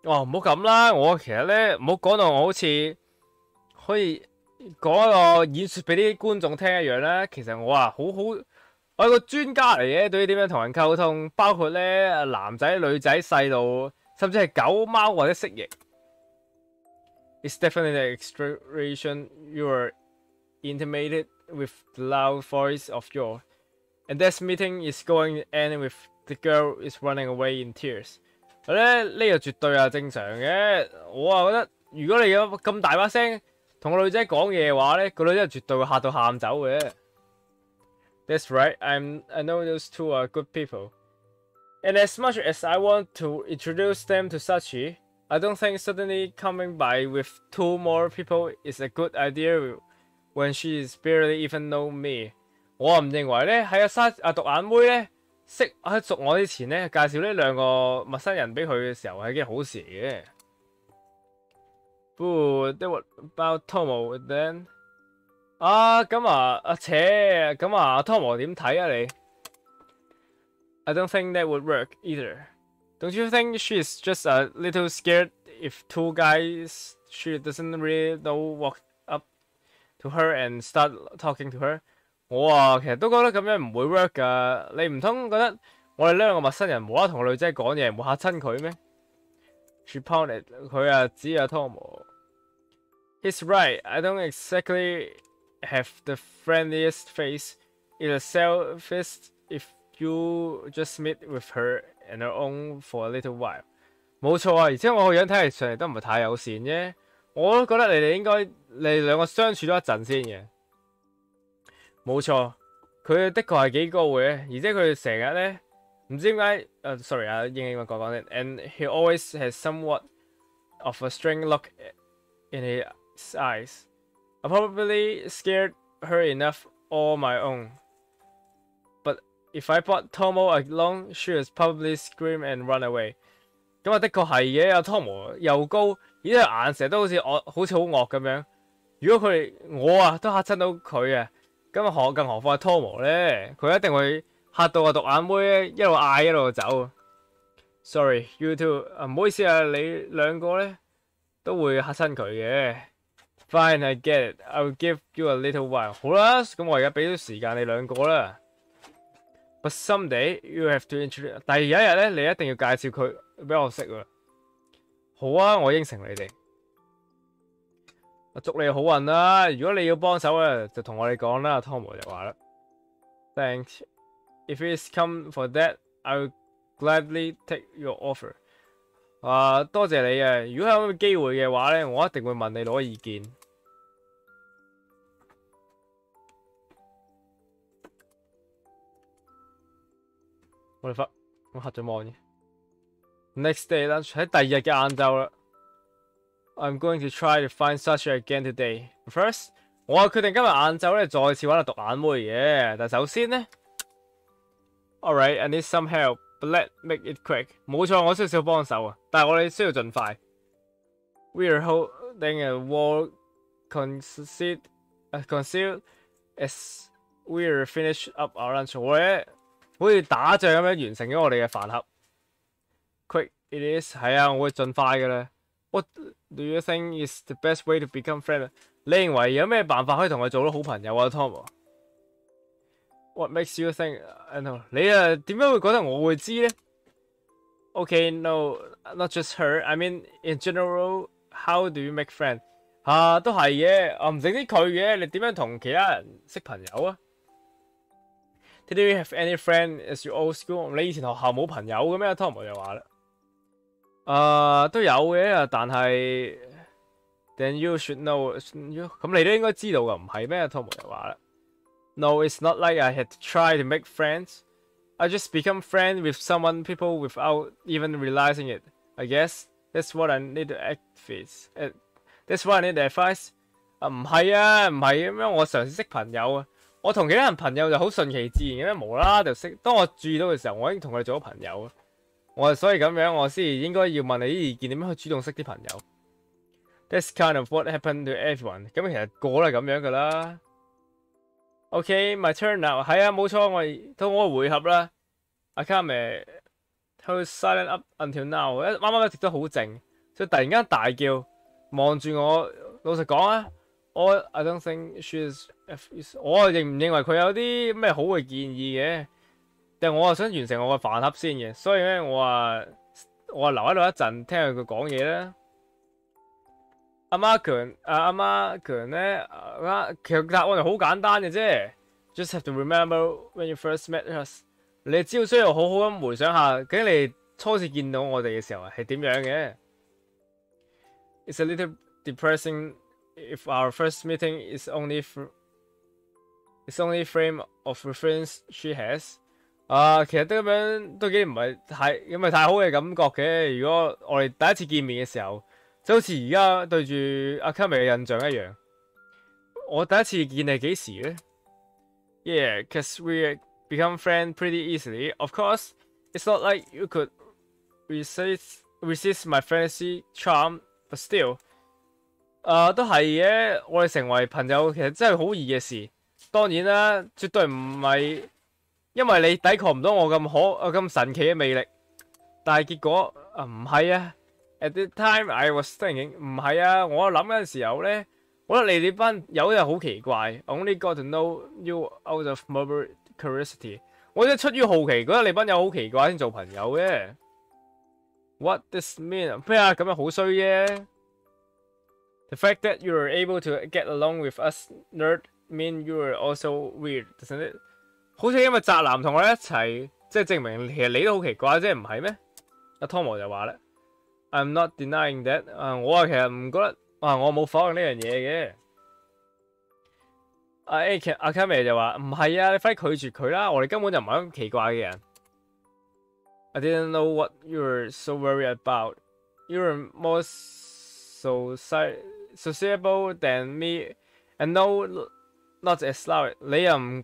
哦，唔好咁啦，我其實咧唔好講到我好似可以講一個演説俾啲觀眾聽一樣啦。其實我啊我係個專家嚟嘅，對於點樣同人溝通，包括咧男仔、女仔、細路，甚至係狗、貓或者蜥蜴。It's definitely an exaggeration. You are intimidated with the loud voice of yours, and this meeting is going to end with the girl is running away in tears。呢個絕對係正常嘅。我啊覺得，如果你有咁大把聲同個女仔講嘢嘅話咧，個女仔絕對會嚇到喊走嘅。That's right. I know those two are good people, and as much as I want to introduce them to Sachi, I don't think suddenly coming by with 2 more people is a good idea when she is barely even know me。我唔認為咧喺獨眼妹咧喺熟我之前咧介紹呢2個陌生人俾佢嘅時候係件好事嘅。Boo, what about Tomo then？ 咁Tomo 點睇啊你 ？I don't think that would work either. Don't you think she is just a little scared if 2 guys she doesn't really know walk up to her and start talking to her？ 我其實都覺得咁樣唔會 work 㗎。你唔通覺得我哋2個陌生人無啦啦同個女仔講嘢，唔會嚇親佢咩 ？She pounded 佢指Tomo。He's right. I don't exactly have the friendliest face. It's selfish if you just meet with her and her own for a little while。冇錯啊，而且我個樣睇嚟上嚟都唔係太友善啫。我都覺得你哋應該你哋2個相處咗一陣先嘅。冇錯，佢的確係幾高嘅，而且佢成日咧唔知點解sorry 啊，英文講先。And he always has somewhat of a strange look in his eyes. I probably scared her enough on my own. But if I brought Tomo along, she would probably scream and run away。咁啊，的確係嘅。Tomo 又高，而且眼成日都好似好惡咁樣。如果我都嚇親到佢啊！咁更何況係 Tomo 咧，佢一定會嚇到獨眼妹一路嗌一路走。Sorry, you two， 唔好意思啊，你2個咧都會嚇親佢嘅。Fine, I get it. I'll give you a little while。好啦，咁我而家俾啲時間你2個啦。But someday you have to introduce。第一日咧，你一定要介紹佢俾我識喎。好啊，我應承你哋。祝你好運啦！如果你要幫手咧，就同我哋講啦。Tomo 就話啦 ，Thanks. If it's come for that, I'll gladly take your offer。多謝你啊！如果有咁嘅機會嘅話咧，我一定會問你攞意見。我黑咗網嘅。Next day lunch 喺第2日嘅晏晝啦。I'm going to try to find Sasha again today. First， 我決定今日晏晝咧再次揾獨眼妹嘅。但首先咧 ，Alright, I need some help, but let's make it quick。冇錯，我需要少幫手啊，但係我哋需要盡快。We are holding a war concealed as we are finish up our lunch。我咧好似打仗咁樣完成咗我哋嘅飯盒。Quick it is， 係啊，我會盡快嘅啦。What do you think is the best way to become friends？ 你認為有咩辦法可以同佢做到好朋友啊 ，Tomo？What makes you think？ 你點解會覺得我會知呢 ？Okay, no, not just her. I mean, in general, how do you make friends？ 都係嘅，唔淨止佢嘅，你點樣同其他人識朋友啊 ？Did you have any friend at your old school？ 你以前學校冇朋友嘅咩 ？Tomo 就話啦。都有嘅，但係 then you should know， 咁你都應該知道㗎，唔係咩 ？Tomo 就話啦 ，No, it's not like I had to try to make friends. I just become friends with someone people without even realizing it. I guess that's what I need to advise. That's what I need to advise。唔係啊，唔係咁樣，我嘗試識朋友啊，我同其他人朋友就好順其自然嘅，無啦啦就識。當我注意到嘅時候，我已經同佢哋做咗朋友啊。所以咁樣，我先應該要問你啲意見，點樣去主動識啲朋友 ？That's kind of what happened to everyone。咁其實個個都係咁樣噶啦。OK，my turn now。係啊，冇錯，到我回合啦。Akame held silent up until now。啱啱一直都好靜，所以突然間大叫，望住我。老實講啊，I don't think she's。我認唔認為佢有啲咩好嘅建議嘅？但係我想完成我嘅飯盒先嘅，所以咧我話留喺度一陣，聽下佢講嘢啦。阿媽強咧，其實答案係好簡單嘅啫 ，just have to remember when you first met us。你只要需要好好咁回想下，究竟你初次見到我哋嘅時候係點樣嘅。It's a little depressing if our first meeting is only frame of reference she has。其實都咁樣都幾唔係太好嘅感覺嘅。如果我哋第一次見面嘅時候，就好似而家對住阿卡美嘅印象一樣。我第一次見你幾時咧 ？Yeah, cause we become friends pretty easily. Of course, it's not like you could resist my fantasy charm, but still，都係嘅。我哋成為朋友其實真係好易嘅事。當然啦，絕對唔係因為你抵抗唔到我咁神奇嘅魅力。但係結果唔係啊。At the time, I was thinking 唔係啊。我諗嗰陣時候咧，我覺得你哋班友真係好奇怪。Only got to know you out of more curiosity。我真係出於好奇，覺得你班友好奇怪先做朋友嘅。What this mean？ 咩啊？咁樣好衰啫。The fact that you are able to get along with us nerd mean you are also weird, doesn't it？ 好似因為宅男同我哋一齊，即係證明其實你都好奇怪啫，唔係咩？阿 Tom 就話咧 ，I'm not denying that。我其實唔覺得，我冇否認呢樣嘢嘅。阿 Kami 就話唔係啊，你快啲拒絕佢啦，我哋根本就唔係咁奇怪嘅人。I didn't know what you were so worried about. You were more sociable than me, and no.Not as loud， 你又唔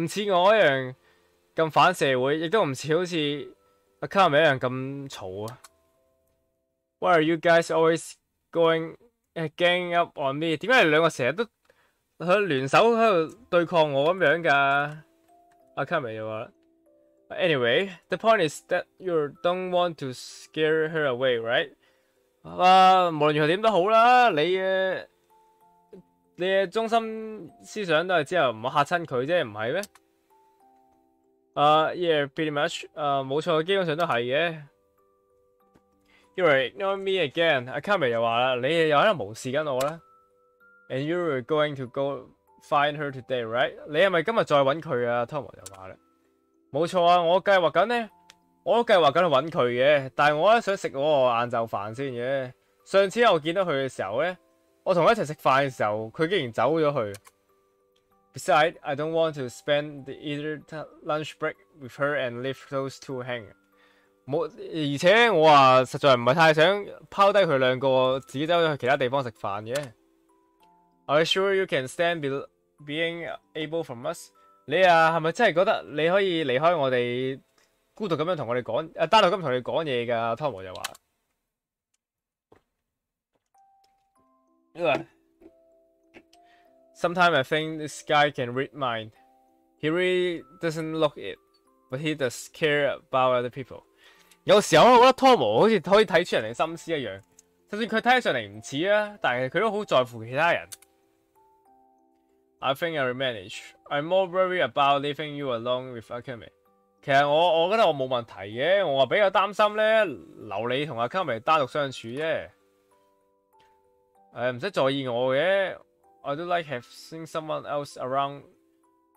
似我一樣咁反社會，亦都唔似好似阿卡米一樣咁嘈啊。Why are you guys always gang up on me？ 點解你兩個成日都聯手喺度對抗我咁樣㗎？阿卡米就話 ：Anyway，the point is that you don't want to scare her away, right？ 無論如何點都好啦，你嘅中心思想都係之後唔好嚇親佢啫，唔係咩？Yeah, pretty much。冇錯，基本上都係嘅。You are ignoring me again。阿卡米又話啦，你又喺度無視緊我啦。And you were going to go find her today, right？ 你係咪今日再揾佢啊 ？Tom 就話啦，冇錯啊，我都計劃緊去揾佢嘅，但係我咧想食我個晏晝飯先嘅。上次我見到佢嘅時候咧。我同佢一齊食飯嘅時候，佢竟然走咗去。Besides, I don't want to spend the either lunch break with her and leave those two hang。而且我話實在唔係太想拋低佢兩個，自己走咗去其他地方食飯嘅。Are you sure you can stand being able from us？ 你係咪真係覺得你可以離開我哋，孤獨咁樣同我哋講，單獨咁同你講嘢㗎 ？Tom 就話。Sometimes I think this guy can read mind. He really doesn't look it, but he does care about other people. 有時候我覺得 Tom 好似可以睇出人哋心思一樣，就算佢睇起上嚟唔似啊，但係佢都好在乎其他人。I think I will manage. I'm more worried about leaving you alone with Akame. 其實我覺得我冇問題嘅，我話比較擔心咧留你同阿 Akame 單獨相處啫。唔使在意我嘅 I do like having someone else around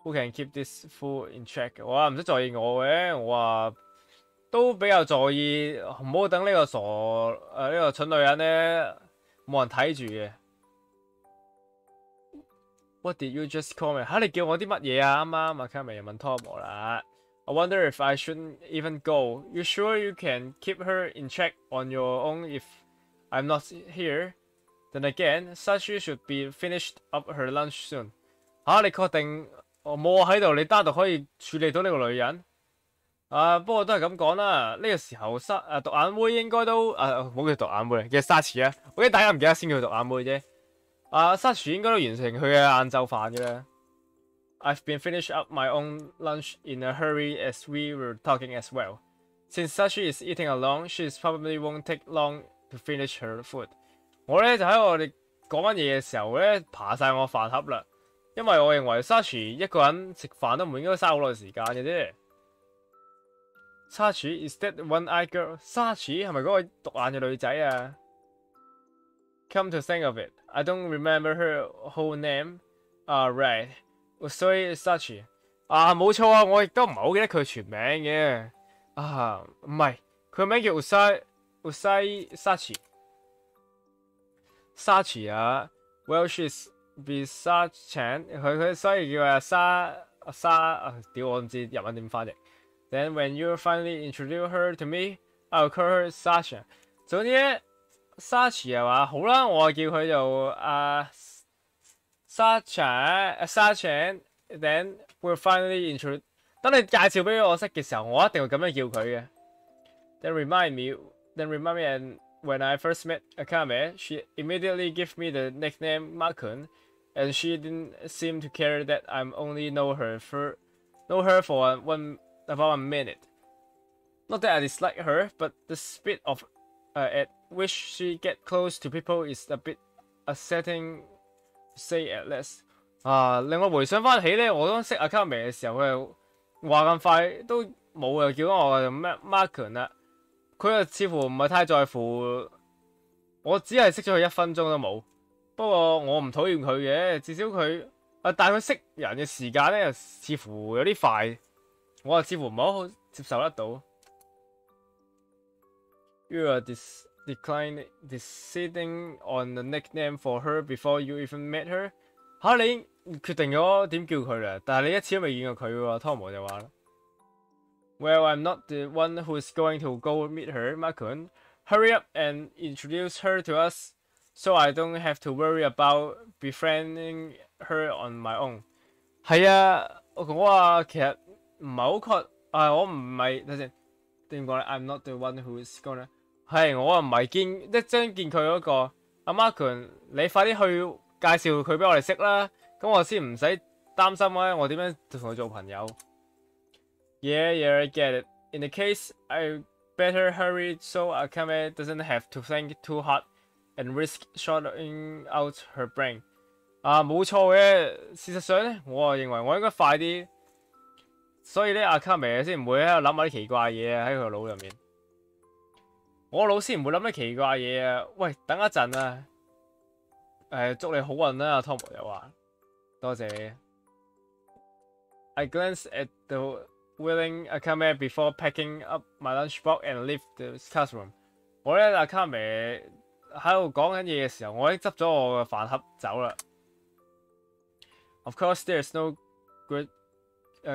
who can keep this fool in check。 我話唔使在意我嘅，我話都比較在意，唔好等呢個傻呢個蠢女人咧冇人睇住嘅。What did you just call me？ 你叫我啲乜嘢啊？啱啱阿卡米又問 Tom 啦。I wonder if I shouldn't even go. You sure you can keep her in check on your own if I'm not here？Then again, Sashi should be finished up her lunch soon。 你確定冇我喺度，你單獨可以處理到呢個女人？不過都係咁講啦。呢個時候獨眼妹應該都唔好叫獨眼妹，叫沙池啊。我記得大家唔記得先叫獨眼妹啫。沙池應該都完成佢嘅晏晝飯嘅啦。I've been finished up my own lunch in a hurry as we were talking as well. Since Sachi is eating alone, she probably won't take long to finish her food. 我咧就喺我哋講緊嘢嘅時候咧，爬晒我飯盒啦，因為我認為 Sachi 一個人食飯都唔應該嘥好耐時間嘅啫。Sachi is that one-eyed girl? Sachi 係咪嗰個獨眼嘅女仔啊 ？Come to think of it, I don't remember her whole name. Right, Usui Sachi. 冇錯啊，我亦都唔係好記得佢全名嘅。唔係，佢名叫 Usui Sachi。Sachi 啊 ，Well she's beside Chan， 佢所以叫屌我唔知日文點翻譯。Then when you finally introduce her to me, I'll call her Sasha。總之咧 ，Sachi 係嘛？好啦，我叫佢做Sasha。Then we'll finally introduce。當你介紹俾我識嘅時候，我一定會咁樣叫佢嘅。Then remind me and when I first met Akame, she immediately gave me the nickname Makun, and she didn't seem to care that I only know her for about a minute. Not that I dislike her, but the speed of at which she get close to people is a bit upsetting, to say at least. 令我回想翻起咧，我當識 Akame 嘅時候，佢又話咁快都冇又叫我咩 Makun 啦。佢又似乎唔係太在乎，我只係識咗佢1分鐘都冇。不過我唔討厭佢嘅，至少佢但係佢識人嘅時間咧，又似乎有啲快，我又似乎唔係好接受得到。You are declined deciding on the nickname for her before you even met her。你決定咗點叫佢啦，但係你一次都未見過佢喎。湯姆就話啦。Well, I'm not the one who's going to go meet her, Makun. Hurry up and introduce her to us, so I don't have to worry about befriending her on my own. 係啊，我話其實唔係好確，我唔係睇先點講咧 ？I'm not the one who's gonna 係我唔係一將見佢嗰個阿 Makun， 你快啲去介紹佢俾我哋識啦，咁我先唔使擔心咧，我點樣同佢做朋友。Yeah, I get it. In the case, I better hurry so Akame doesn't have to think too hard and risk shorting out her brain. 冇錯嘅。事實上咧，我認為我應該快啲，所以咧Akame先唔會喺度諗下啲奇怪嘢喺佢腦入面。我腦先唔會諗啲奇怪嘢啊！喂，等一陣啊！祝你好運啦，湯姆又話。多謝。I glanced at the willing Akame before packing up my lunchbox and leave the classroom。我咧Akame喺度講緊嘢嘅時候，我已經執咗我嘅飯盒走啦。Of course, there's no good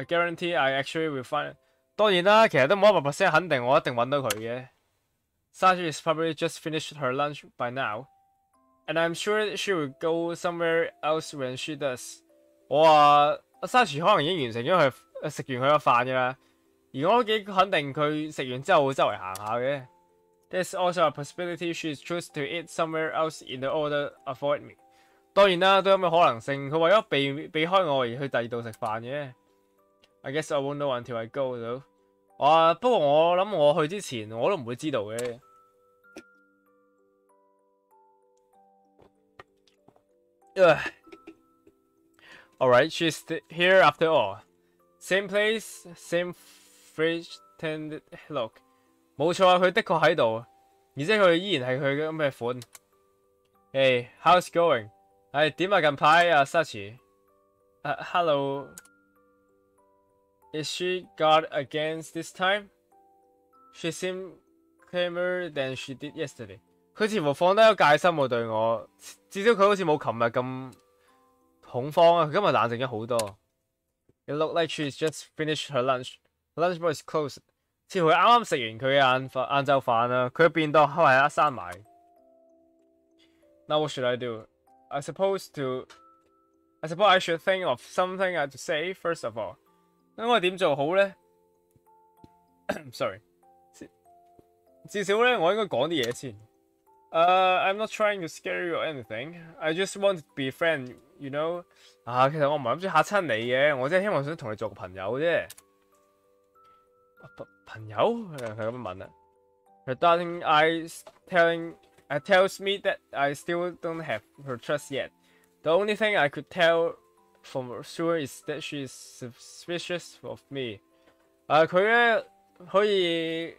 guarantee I actually will find。當然啦，其實都冇100% 肯定我一定揾到佢嘅。Sachi is probably just finished her lunch by now, and I'm sure she will go somewhere else when she does。我話Sachi可能已經完成咗佢。食完佢個飯㗎啦，而我都幾肯定佢食完之後會周圍行下嘅。There's also a possibility she choose to eat somewhere else in the order avoid me。當然啦，都有咁嘅可能性，佢為咗避開我而去第二度食飯嘅。I guess I won't know until I go though。不過我諗我去之前我都唔會知道嘅。Alright, she's here after all。Same place, same fridge-tended look。冇錯啊，佢的確喺度，而且佢依然係佢嘅咁嘅款。Hey, how's going？ 點啊近排啊 Sachi？Hello。Is she guard against this time? She seemed calmer than she did yesterday。佢似乎放低咗戒心喎對我，至少佢好似冇琴日咁恐慌啊，佢今日冷靜咗好多。It looked like she's just finished her lunch. Her lunch box is closed。似乎佢啱啱食完佢嘅晏晝飯啦，佢嘅便當係閂埋。Now what should I do? I suppose I should think of something to say first of all。咁我點做好咧？Sorry。至少咧，我應該講啲嘢先。I'm not trying to scare you or anything. I just want to be a friend, you know. 啊，其實我唔係諗住嚇親你嘅，我真係希望想同你做個朋友啫。朋友？佢咁問啦。Her darling eyes tells me that I still don't have her trust yet. The only thing I could tell for sure is that she is suspicious of me. 佢咧可以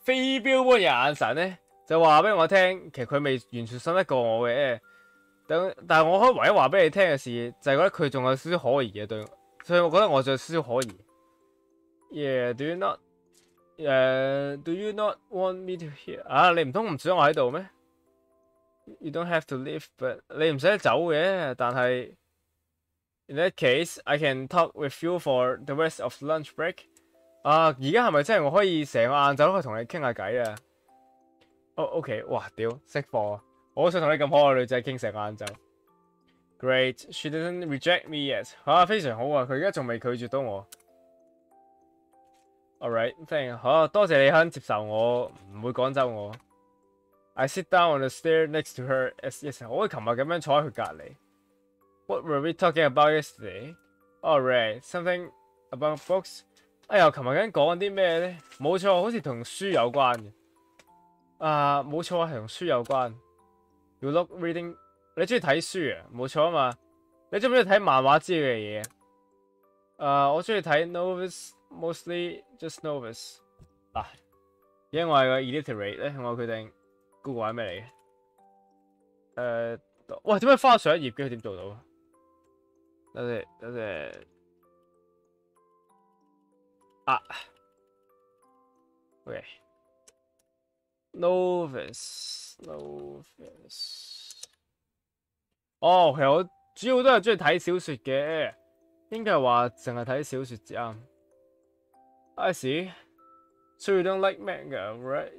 飛鏢般嘅眼神咧，就話俾我聽，其實佢未完全信得過我嘅。但係我可以唯一話俾你聽嘅事，就係覺得佢仲有少少可疑嘅對，所以我覺得我仲有少少可疑。Yeah, do you not want me to hear？ 啊，你唔通唔想我喺度咩 ？You don't have to leave, but 你唔使走嘅，但係 in that case, I can talk with you for the rest of lunch break。啊，而家係咪真係我可以成個晏晝都可以同你傾下偈啊？哦 ，OK， 哇，屌，識貨啊！我好想同你咁可愛嘅女仔傾成個晏晝。Great, she doesn't reject me yet。啊，非常好啊，佢而家仲未拒絕到我。Alright, thank you。好，多謝你肯接受我，唔會趕走我。I sit down on the stair next to her as yes， 我好似琴日咁樣坐喺佢隔離。What were we talking about yesterday? Alright, something about books。哎呀，琴日緊講啲咩咧？冇錯，好似同書有關嘅。啊，冇錯，係同書有關。You look reading， 你中意睇書啊？冇錯啊嘛。你中唔中意睇漫畫之類嘅嘢？我中意睇 novels。Mostly just novels。嗱，因為個 illiterate 咧，我決定 Google 係咩嚟嘅？喂，點解翻上一頁嘅？佢點做到？等陣啊 ，OK，novels。哦，其實我主要都係中意睇小説嘅，應該係話淨係睇小説至啱。I see. So you don't like manga, right?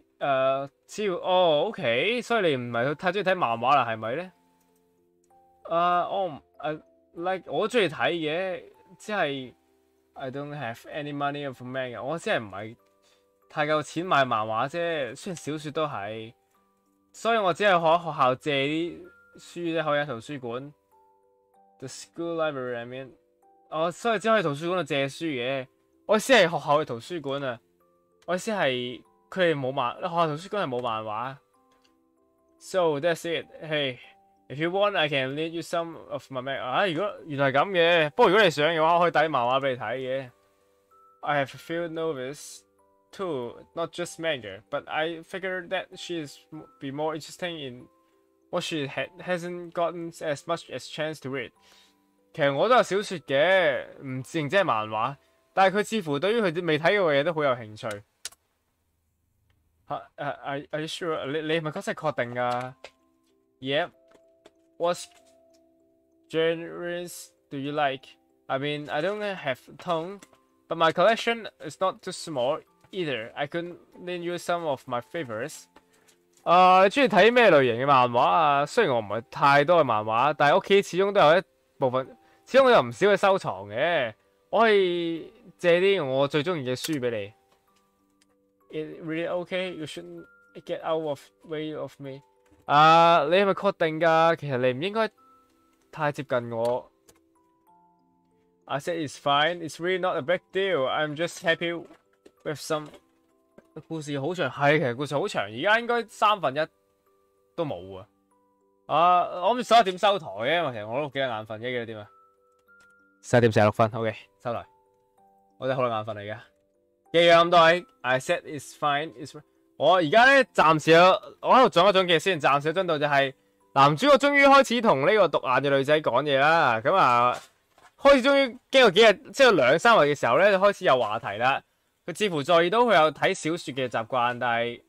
只要OK， 所以你唔係太中意睇漫畫啦，係咪咧？我都中意睇嘅，只係 I don't have any money for manga。我只係唔係太夠錢買漫畫啫，雖然小説都係，所以我只係可喺學校借啲書啫，可以喺圖書館。The school library, I mean。所以只可以圖書館度借書嘅。我意思係學校嘅圖書館啊，我意思係佢哋冇學校圖書館係冇漫畫。So that's it. Hey, if you want, I can lend you some of my manga。如果原來係咁嘅，不過如果你想嘅話，我可以帶啲漫畫俾你睇嘅。I have a few novels too, not just manga, but I figured that she's be more interesting in what she hasn't gotten as much as chance to read。其實我都有小説嘅，唔淨止係漫畫。但係佢似乎對於佢未睇過嘅嘢都好有興趣。Are you sure？ 你係咪真係確定㗎 ？Yep. What genres do you like? I mean, I don't have a ton, but my collection is not too small either. I could lend you some of my favorites. 你中意睇咩類型嘅漫畫啊？雖然我唔係太多嘅漫畫，但係屋企始終都有一部分，始終都有唔少嘅收藏嘅。我可以借啲我最中意嘅書俾你。It really okay? You shouldn't get out of way of me。你係咪確定㗎？其實你唔應該太接近我。I said it's fine. It's really not a big deal. I'm just happy with some。故事好長，係其實故事好長，而家應該1/3都冇啊。我諗住11點收台嘅，因為其實我都幾眼瞓嘅，幾多點啊？11點46分 ，OK， 收台。我真係好眼瞓嚟㗎。記咗咁多位 ，I said it's fine。我而家咧暫時我喺度總一總結先，暫時嘅進度就係男主角終於開始同呢個獨眼嘅女仔講嘢啦。咁開始終於經過幾日，即係2-3日嘅時候咧，就開始有話題啦。佢似乎在意到佢有睇小説嘅習慣，但係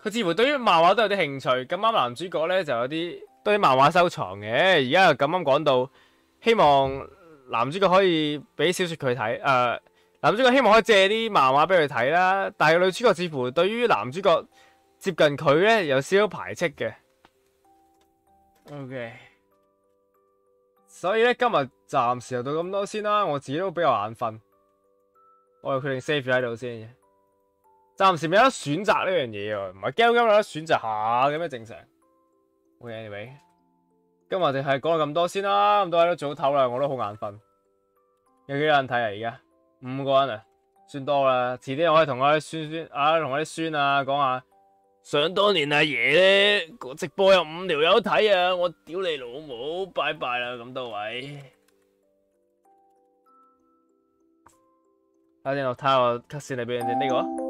佢似乎對於漫畫都有啲興趣。咁啱男主角咧就有啲對漫畫收藏嘅。而家又咁啱講到，希望男主角可以俾小説佢睇。男主角希望可以借啲漫畫俾佢睇啦，但係女主角似乎對於男主角接近佢咧有少少排斥嘅。OK， 所以咧今日暫時就到咁多先啦。我自己都比較眼瞓，我又決定 save 咗喺度先。暫時未有得選擇呢樣嘢喎，唔係 game 有得選擇下嘅咩正常？OK，anyway，今日我哋係講咗咁多先啦，咁多位都早唞啦，我都好眼瞓。有幾個人睇啊？而家5個人啊，算多啦。遲啲我可以同我啲孫啊，同我啲孫啊講下，想當年阿爺咧個直播有5條友睇啊，我屌你老母，拜拜啦咁多位。睇下先，我睇下我 cut 線嚟俾人哋呢個。